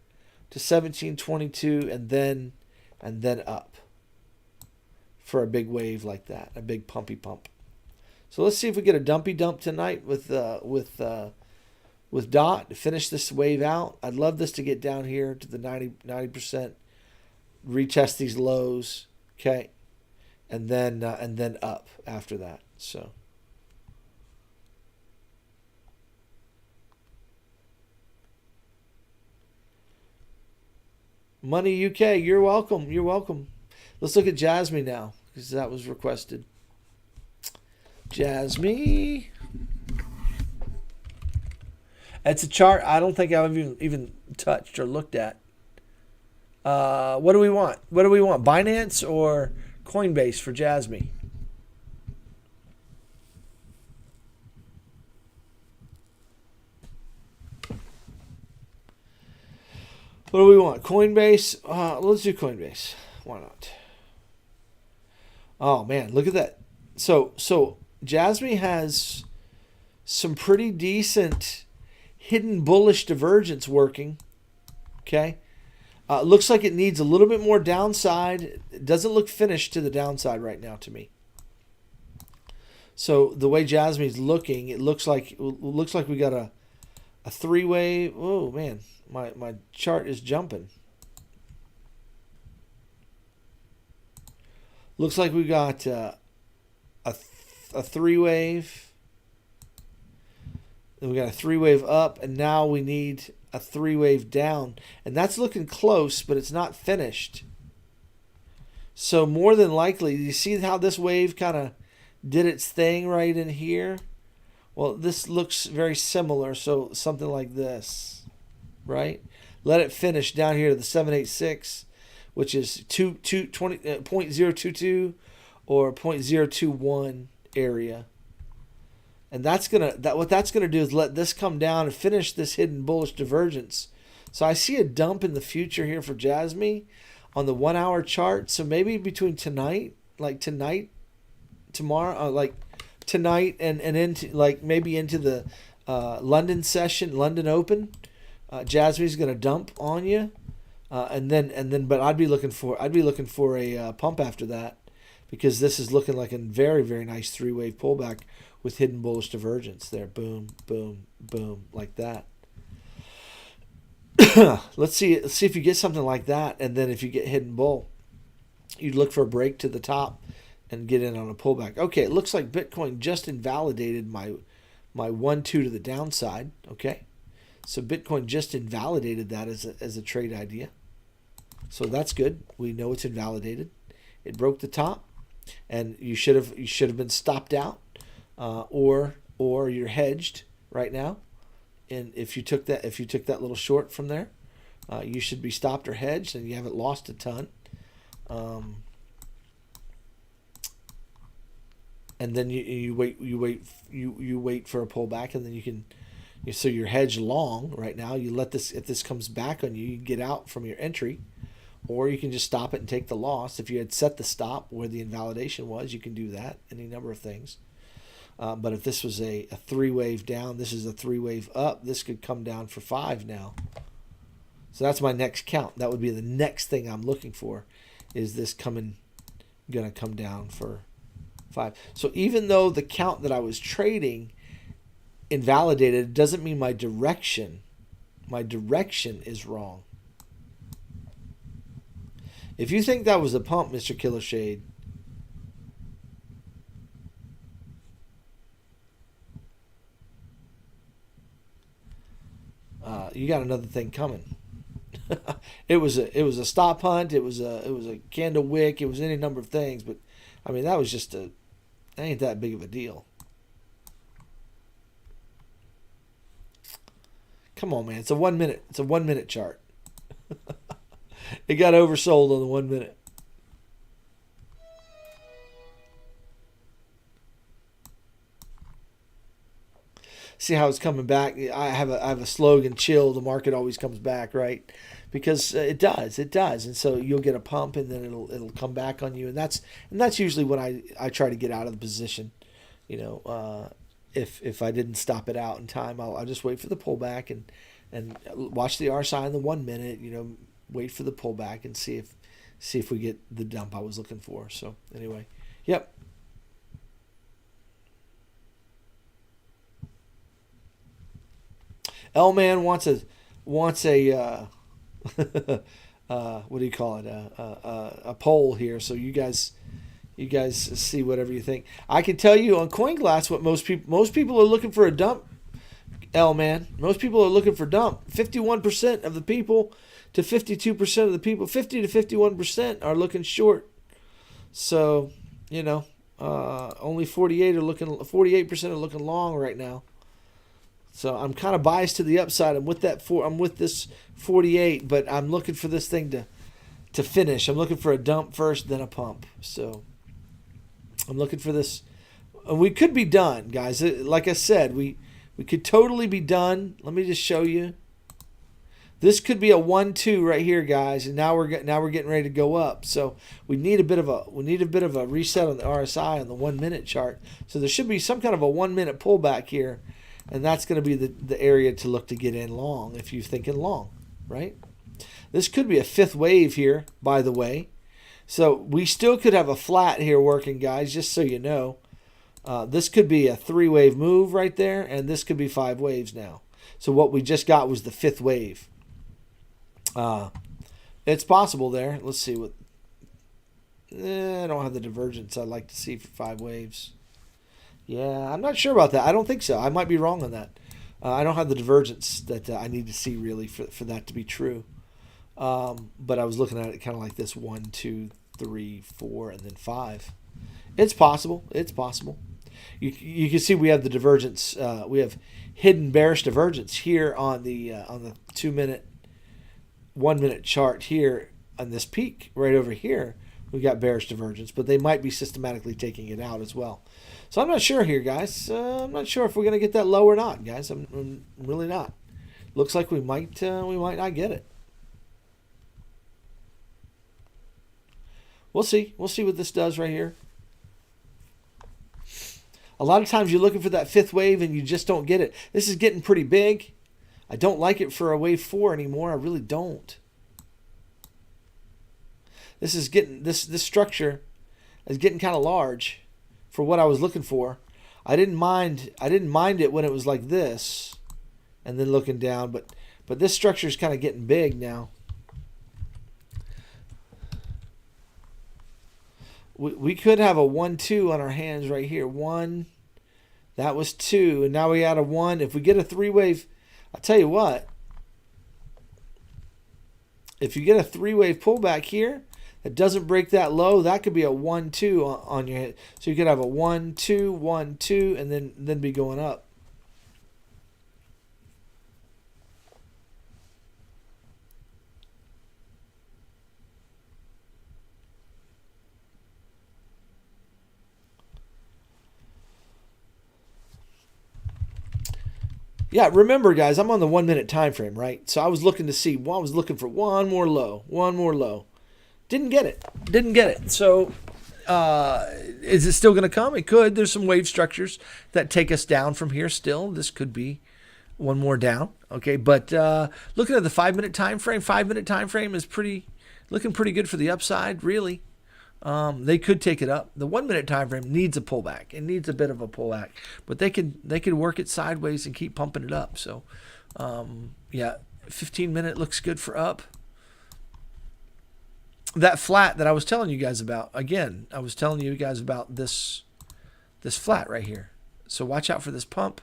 to 1722 and then up for a big wave like that, a big pumpy pump. So let's see if we get a dumpy dump tonight with Dot to finish this wave out. I'd love this to get down here to the 90%, retest these lows, okay, and then up after that. So Money UK, you're welcome. You're welcome. Let's look at Jasmine now because that was requested. Jasmine. It's a chart I don't think I've even touched or looked at. What do we want? What do we want? Binance or Coinbase for Jasmine? What do we want? Coinbase? Let's do Coinbase. Why not? Oh man, look at that. So Jasmine has some pretty decent hidden bullish divergence working. Okay. Looks like it needs a little bit more downside. It doesn't look finished to the downside right now to me. So the way Jasmine's looking, it looks like we got a three-way. Oh man, my chart is jumping. Looks like we got a three-wave. Then we got a three-wave up, and now we need a three-wave down, and that's looking close, but it's not finished. So more than likely, you see how this wave kind of did its thing right in here? Well, this looks very similar, so something like this, right? Let it finish down here to the 786, which is 0.022 or 0.021 area. And what that's gonna do is let this come down and finish this hidden bullish divergence. So I see a dump in the future here for Jasmine on the 1 hour chart. So maybe between tomorrow, tonight and into maybe into the London session, London Open, Jasmine's gonna dump on you, and then but I'd be looking for a pump after that, because this is looking like a very, very nice three-wave pullback with hidden bullish divergence there. Boom, boom, boom, like that. Let's see if you get something like that, and then if you get hidden bull, you'd look for a break to the top and get in on a pullback. Okay, it looks like Bitcoin just invalidated my 1-2 to the downside. Okay, so Bitcoin just invalidated that as a trade idea. So that's good. We know it's invalidated. It broke the top, and you should have been stopped out, or you're hedged right now. And if you took that little short from there, you should be stopped or hedged, and you haven't lost a ton. And then you wait for a pullback, and then so you're hedged long right now. You let this, if this comes back on you, you get out from your entry, or you can just stop it and take the loss. If you had set the stop where the invalidation was, you can do that. Any number of things. But if this was a three-wave down, this is a three-wave up, this could come down for 5 now. So that's my next count. That would be the next thing I'm looking for, is this going to come down for 5. So even though the count that I was trading invalidated, it doesn't mean my direction is wrong. If you think that was a pump, Mr. Killer Shade, you got another thing coming. It was a stop hunt. It was a candle wick. It was any number of things, but I mean that was that ain't that big of a deal. Come on, man. It's a 1 minute. It's a 1 minute chart. It got oversold on the 1 minute. See how it's coming back. I have a slogan: chill. The market always comes back, right? Because it does, and so you'll get a pump, and then it'll come back on you, and that's usually when I try to get out of the position. If I didn't stop it out in time, I'll just wait for the pullback and watch the RSI in the 1 minute. Wait for the pullback and see if we get the dump I was looking for. So anyway, yep. L-Man wants a what do you call it? A poll here, so you guys see whatever you think. I can tell you on CoinGlass what most people are looking for a dump. L-Man, most people are looking for dump. 51% of the people to 52% of the people, 50 to 51% are looking short. So only 48% are looking long right now. So I'm kind of biased to the upside. I'm with this 48, but I'm looking for this thing to finish. I'm looking for a dump first, then a pump. So I'm looking for this. We could be done, guys. Like I said, we could totally be done. Let me just show you. This could be a 1-2 right here, guys, and now we're getting ready to go up. So we need a bit of a reset on the RSI on the 1 minute chart. So there should be some kind of a 1 minute pullback here. And that's going to be the area to look to get in long if you're thinking long, right? This could be a 5th wave here, by the way. So we still could have a flat here working, guys, just so you know. This could be a 3-wave move right there, and this could be 5 waves now. So what we just got was the 5th wave. It's possible there. Let's see what. I don't have the divergence I'd like to see for 5 waves. Yeah, I'm not sure about that. I don't think so. I might be wrong on that. I don't have the divergence that I need to see really for that to be true. But I was looking at it kind of like this: 1, 2, 3, 4, and then 5. It's possible. It's possible. You can see we have the divergence. We have hidden bearish divergence here on the 2-minute, 1-minute chart here on this peak right over here. We've got bearish divergence, but they might be systematically taking it out as well. So I'm not sure here, guys. I'm not sure if we're going to get that low or not, guys. I'm really not. Looks like we might not get it. We'll see. We'll see what this does right here. A lot of times you're looking for that 5th wave and you just don't get it. This is getting pretty big. I don't like it for a wave 4 anymore. I really don't. This is getting this structure is getting kind of large for what I was looking for. I didn't mind it when it was like this and then looking down, but this structure is kind of getting big now. We could have a 1-2 on our hands right here. 1, that was 2, and now we add a 1. If we get a 3-wave, I'll tell you what. If you get a 3-wave pullback here that doesn't break that low, that could be a 1-2 on your head. So you could have a 1-2, 1-2, and then be going up. Yeah, remember, guys, I'm on the 1-minute time frame, right? So I was looking to see. Well, I was looking for one more low. Didn't get it. So is it still going to come? It could. There's some wave structures that take us down from here still. This could be one more down. Okay, but looking at the 5-minute time frame, 5-minute time frame is looking pretty good for the upside, really. They could take it up. The 1-minute time frame needs a pullback. It needs a bit of a pullback, but they could work it sideways and keep pumping it up. So, yeah, 15-minute looks good for up. That flat that I was telling you guys about, again, I was telling you guys about this flat right here. So watch out for this pump,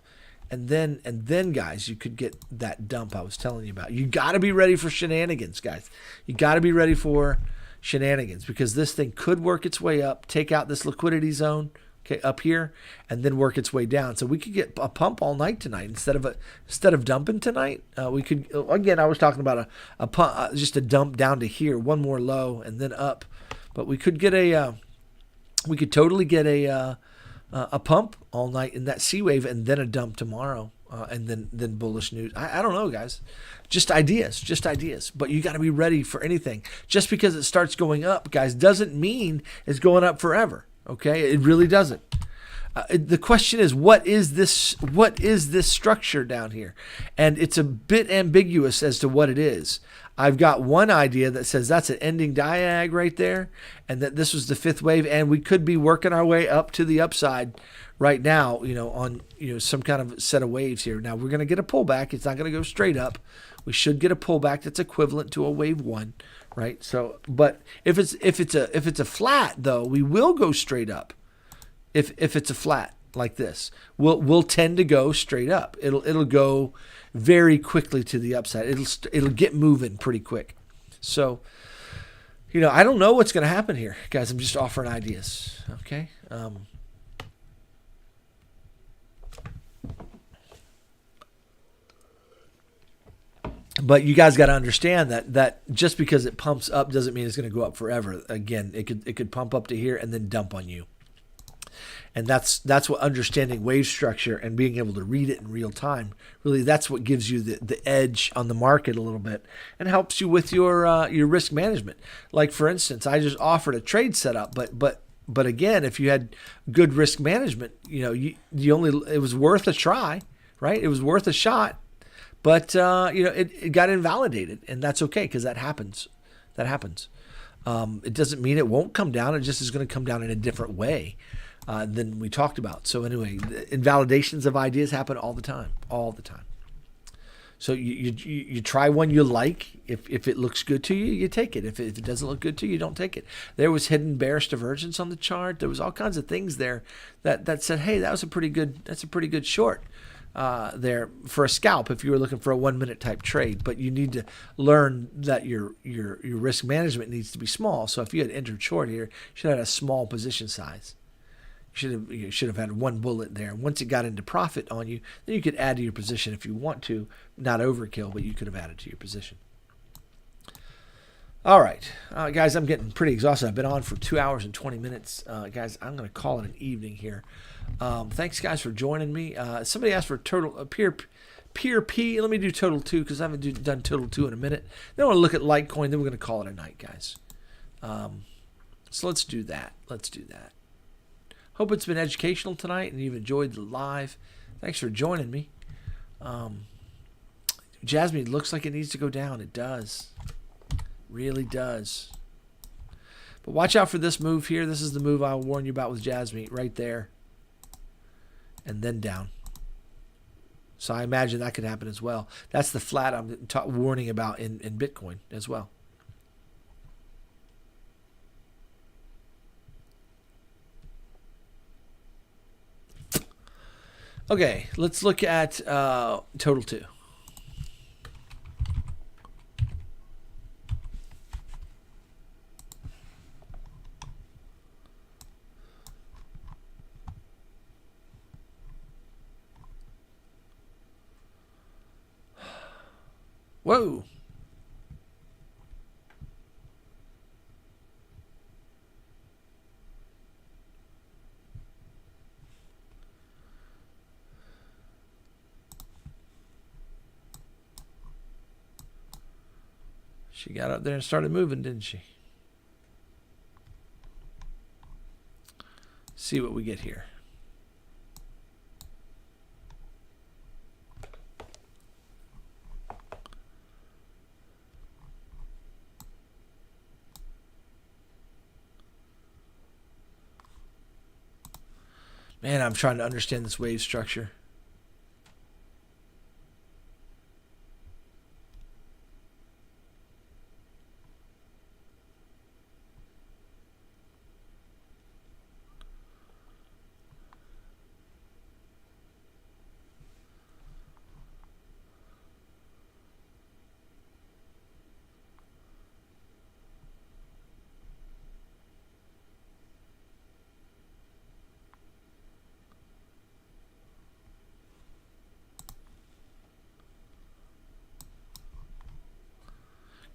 and then guys, you could get that dump I was telling you about. You got to be ready for shenanigans, guys. You got to be ready for shenanigans, because this thing could work its way up, take out this liquidity zone, okay, up here, and then work its way down. So we could get a pump all night tonight instead of dumping tonight. We could, again, I was talking about a pump, just a dump down to here, one more low and then up. But we could get we could totally get a pump all night in that C wave and then a dump tomorrow. And then bullish news. I don't know, guys. Just ideas. But you got to be ready for anything. Just because it starts going up, guys, doesn't mean it's going up forever. Okay, it really doesn't. The question is, what is this? What is this structure down here? And it's a bit ambiguous as to what it is. I've got one idea that says that's an ending diag right there, and that this was the 5th wave, and we could be working our way up to the upside right now, on some kind of set of waves here. Now we're going to get a pullback. It's not going to go straight up. We should get a pullback that's equivalent to a wave 1, right? So, but if it's a flat though, we will go straight up. If it's a flat like this, we'll tend to go straight up. It'll go very quickly to the upside. It'll get moving pretty quick. So, I don't know what's going to happen here, guys. I'm just offering ideas. Okay. But you guys got to understand that just because it pumps up doesn't mean it's going to go up forever. Again, it could pump up to here and then dump on you. And that's what understanding wave structure and being able to read it in real time, really, that's what gives you the edge on the market a little bit and helps you with your risk management. Like, for instance, I just offered a trade setup, but again, if you had good risk management, it was worth a try, right? It was worth a shot. But, it got invalidated, and that's okay because that happens. It doesn't mean it won't come down. It just is going to come down in a different way. than we talked about. So anyway, invalidations of ideas happen all the time, all the time. So you try one you like. If it looks good to you, you take it. If it doesn't look good to you, you don't take it. There was hidden bearish divergence on the chart. There was all kinds of things there that said, hey, that's a pretty good short there for a scalp if you were looking for a 1 minute type trade. But you need to learn that your risk management needs to be small. So if you had entered short here, you should have had a small position size. You should have had one bullet there. Once it got into profit on you, then you could add to your position if you want to. Not overkill, but you could have added to your position. All right. Guys, I'm getting pretty exhausted. I've been on for 2 hours and 20 minutes. Guys, I'm going to call it an evening here. Thanks, guys, for joining me. Somebody asked for total peer P. Let me do total 2 because I haven't done total 2 in a minute. Then I want to look at Litecoin. Then we're going to call it a night, guys. So let's do that. Hope it's been educational tonight and you've enjoyed the live. Thanks for joining me. Jasmine looks like it needs to go down. It does. Really does. But watch out for this move here. This is the move I'll warn you about with Jasmine right there. And then down. So I imagine that could happen as well. That's the flat I'm warning about in Bitcoin as well. Okay, let's look at total 2. Whoa. She got up there and started moving, didn't she? See what we get here. Man, I'm trying to understand this wave structure.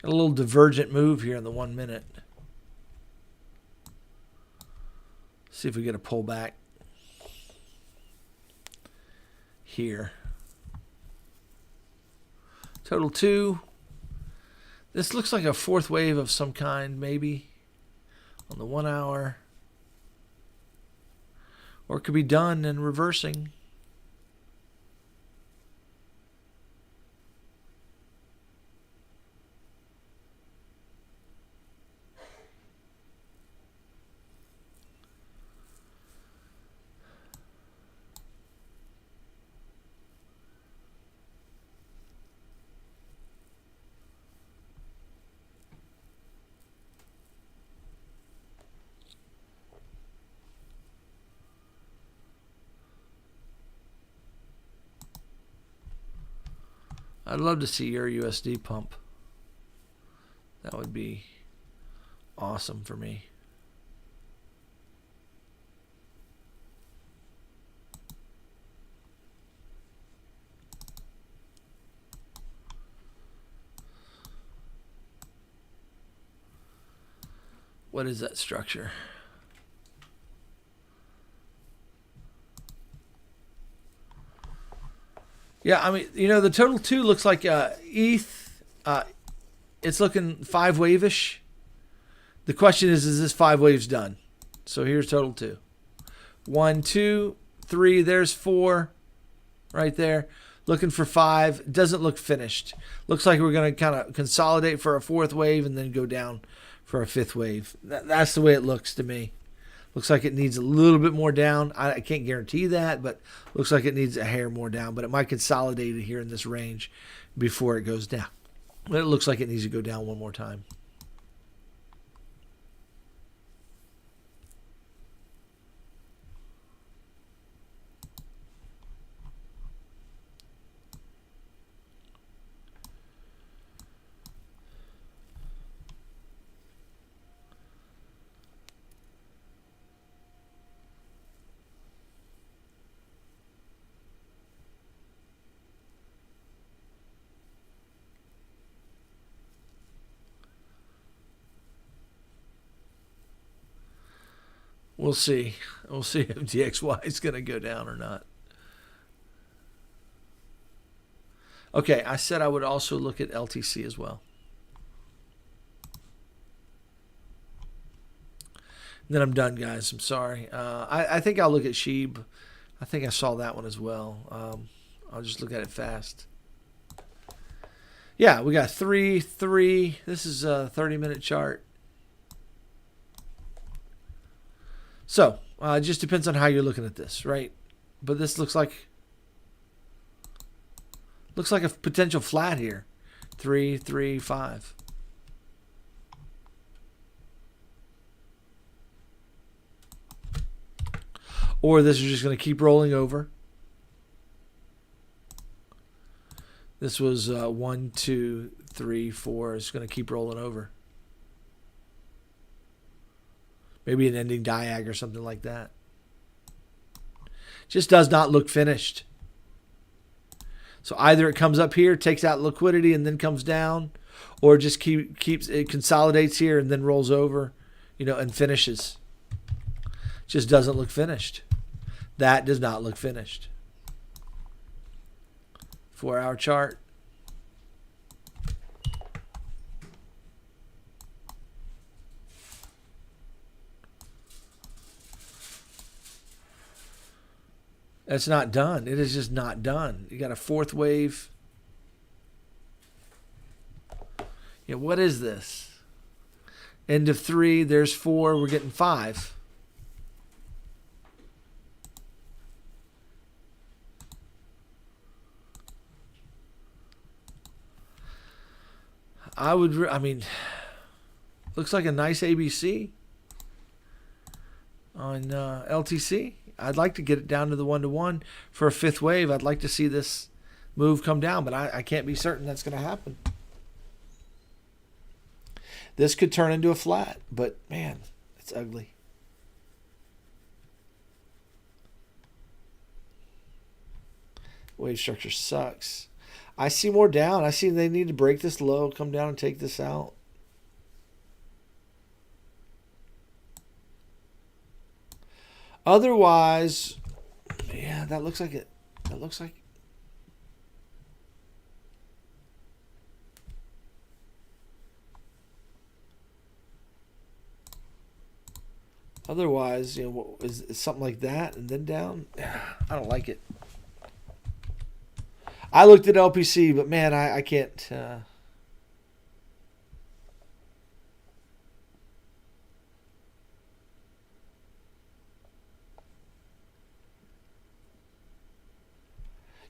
Got a little divergent move here in the 1 minute. See if we get a pullback here. Total 2. This looks like a fourth wave of some kind, maybe, on the 1 hour. Or it could be done and reversing. I'd love to see your USD pump. That would be awesome for me. What is that structure? Yeah, I mean, you know, the total 2 looks like ETH. It's looking 5 wave-ish. The question is this 5 waves done? So here's total 2. 1, 2, 3. There's 4 right there. Looking for 5. Doesn't look finished. Looks like we're going to kind of consolidate for a 4th wave and then go down for a 5th wave. That's the way it looks to me. Looks like it needs a little bit more down. I can't guarantee that, but looks like it needs a hair more down. But it might consolidate it here in this range before it goes down. But it looks like it needs to go down one more time. We'll see. We'll see if DXY is going to go down or not. Okay, I said I would also look at LTC as well. Then I'm done, guys. I'm sorry. I think I'll look at Sheeb. I think I saw that one as well. I'll just look at it fast. Yeah, we got 3, 3. This is a 30-minute chart. So, it just depends on how you're looking at this, right? But this looks like a potential flat here. 3, 3, 5. Or this is just going to keep rolling over. This was 1, 2, 3, 4. It's going to keep rolling over. Maybe an ending diag or something like that. Just does not look finished. So either it comes up here, takes out liquidity, and then comes down, or just keeps it consolidates here and then rolls over, and finishes. Just doesn't look finished. That does not look finished. 4-hour chart. That's not done. It is just not done. You got a fourth wave. Yeah, what is this? End of 3. There's 4. We're getting 5. Looks like a nice ABC on LTC. I'd like to get it down to the 1-to-1 for a fifth wave. I'd like to see this move come down, but I can't be certain that's going to happen. This could turn into a flat, but man, it's ugly. Wave structure sucks. I see more down. I see they need to break this low, come down and take this out. Otherwise, yeah, that looks like it. That looks like. Otherwise, is something like that and then down. I don't like it. I looked at LPC, but man, I can't.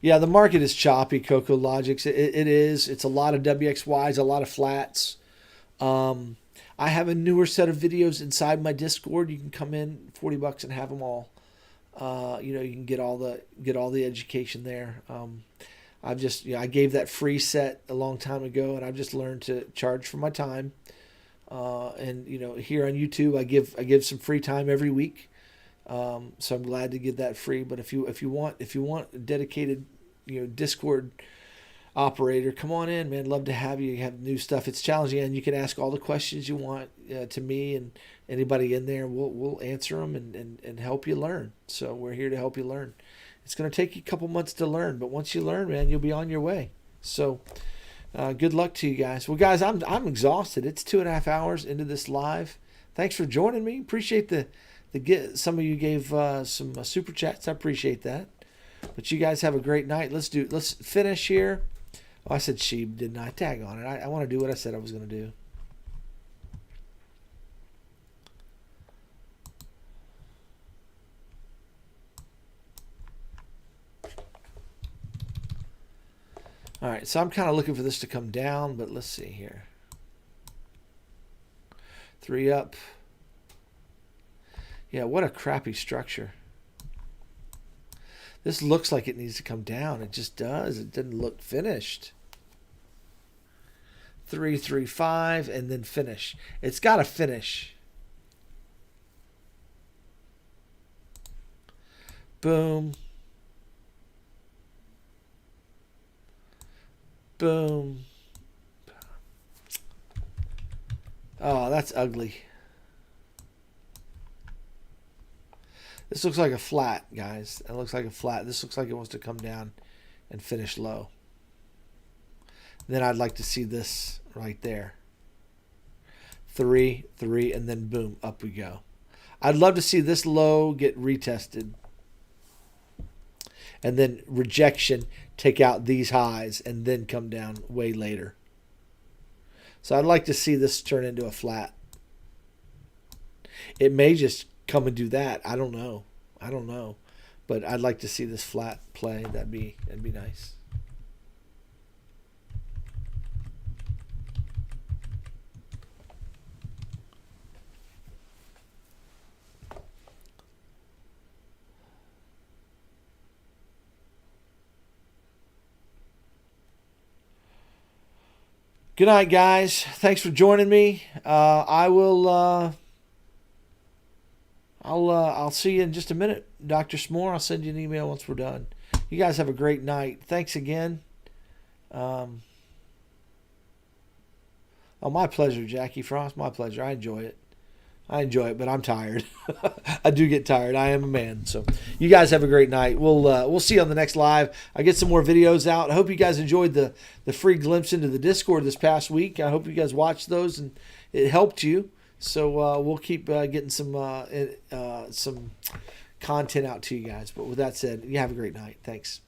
Yeah, the market is choppy, Coco Logics. It is. It's a lot of WXYs, a lot of flats. I have a newer set of videos inside my Discord. You can come in, $40 and have them all. You can get all the education there. I gave that free set a long time ago, and I've just learned to charge for my time. And here on YouTube, I give some free time every week. So I'm glad to give that free. But if you want a dedicated Discord operator, come on in, man. Love to have you. You have new stuff. It's challenging, and you can ask all the questions you want to me and anybody in there. We'll answer them and help you learn. So we're here to help you learn. It's going to take you a couple months to learn, but once you learn, man, you'll be on your way. So good luck to you guys. Well, guys, I'm exhausted. It's 2.5 hours into this live. Thanks for joining me. Appreciate some of you gave some super chats. I appreciate that. But you guys have a great night. Let's finish here. Oh, I said sheep, didn't I? Tag on it. I want to do what I said I was going to do. right, so I'm kind of looking for this to come down, but let's see here. 3 up. Yeah, what a crappy structure. This looks like it needs to come down. It just does. It didn't look finished. 3, 3, 5, and then finish. It's got to finish. Boom. Boom. Oh, that's ugly. This looks like a flat, guys. It looks like a flat. This looks like it wants to come down and finish low. Then I'd like to see this right there. 3, 3, and then boom, up we go. I'd love to see this low get retested. And then rejection, take out these highs, and then come down way later. So I'd like to see this turn into a flat. It may just come and do that. I don't know. But I'd like to see this flat play. That'd be nice. Good night, guys. Thanks for joining me. I'll see you in just a minute. Dr. S'more, I'll send you an email once we're done. You guys have a great night. Thanks again. Oh, my pleasure, Jackie Frost. My pleasure. I enjoy it, but I'm tired. I do get tired. I am a man. So you guys have a great night. We'll see you on the next live. I get some more videos out. I hope you guys enjoyed the free glimpse into the Discord this past week. I hope you guys watched those and it helped you. So we'll keep getting some content out to you guys. But with that said, you have a great night. Thanks.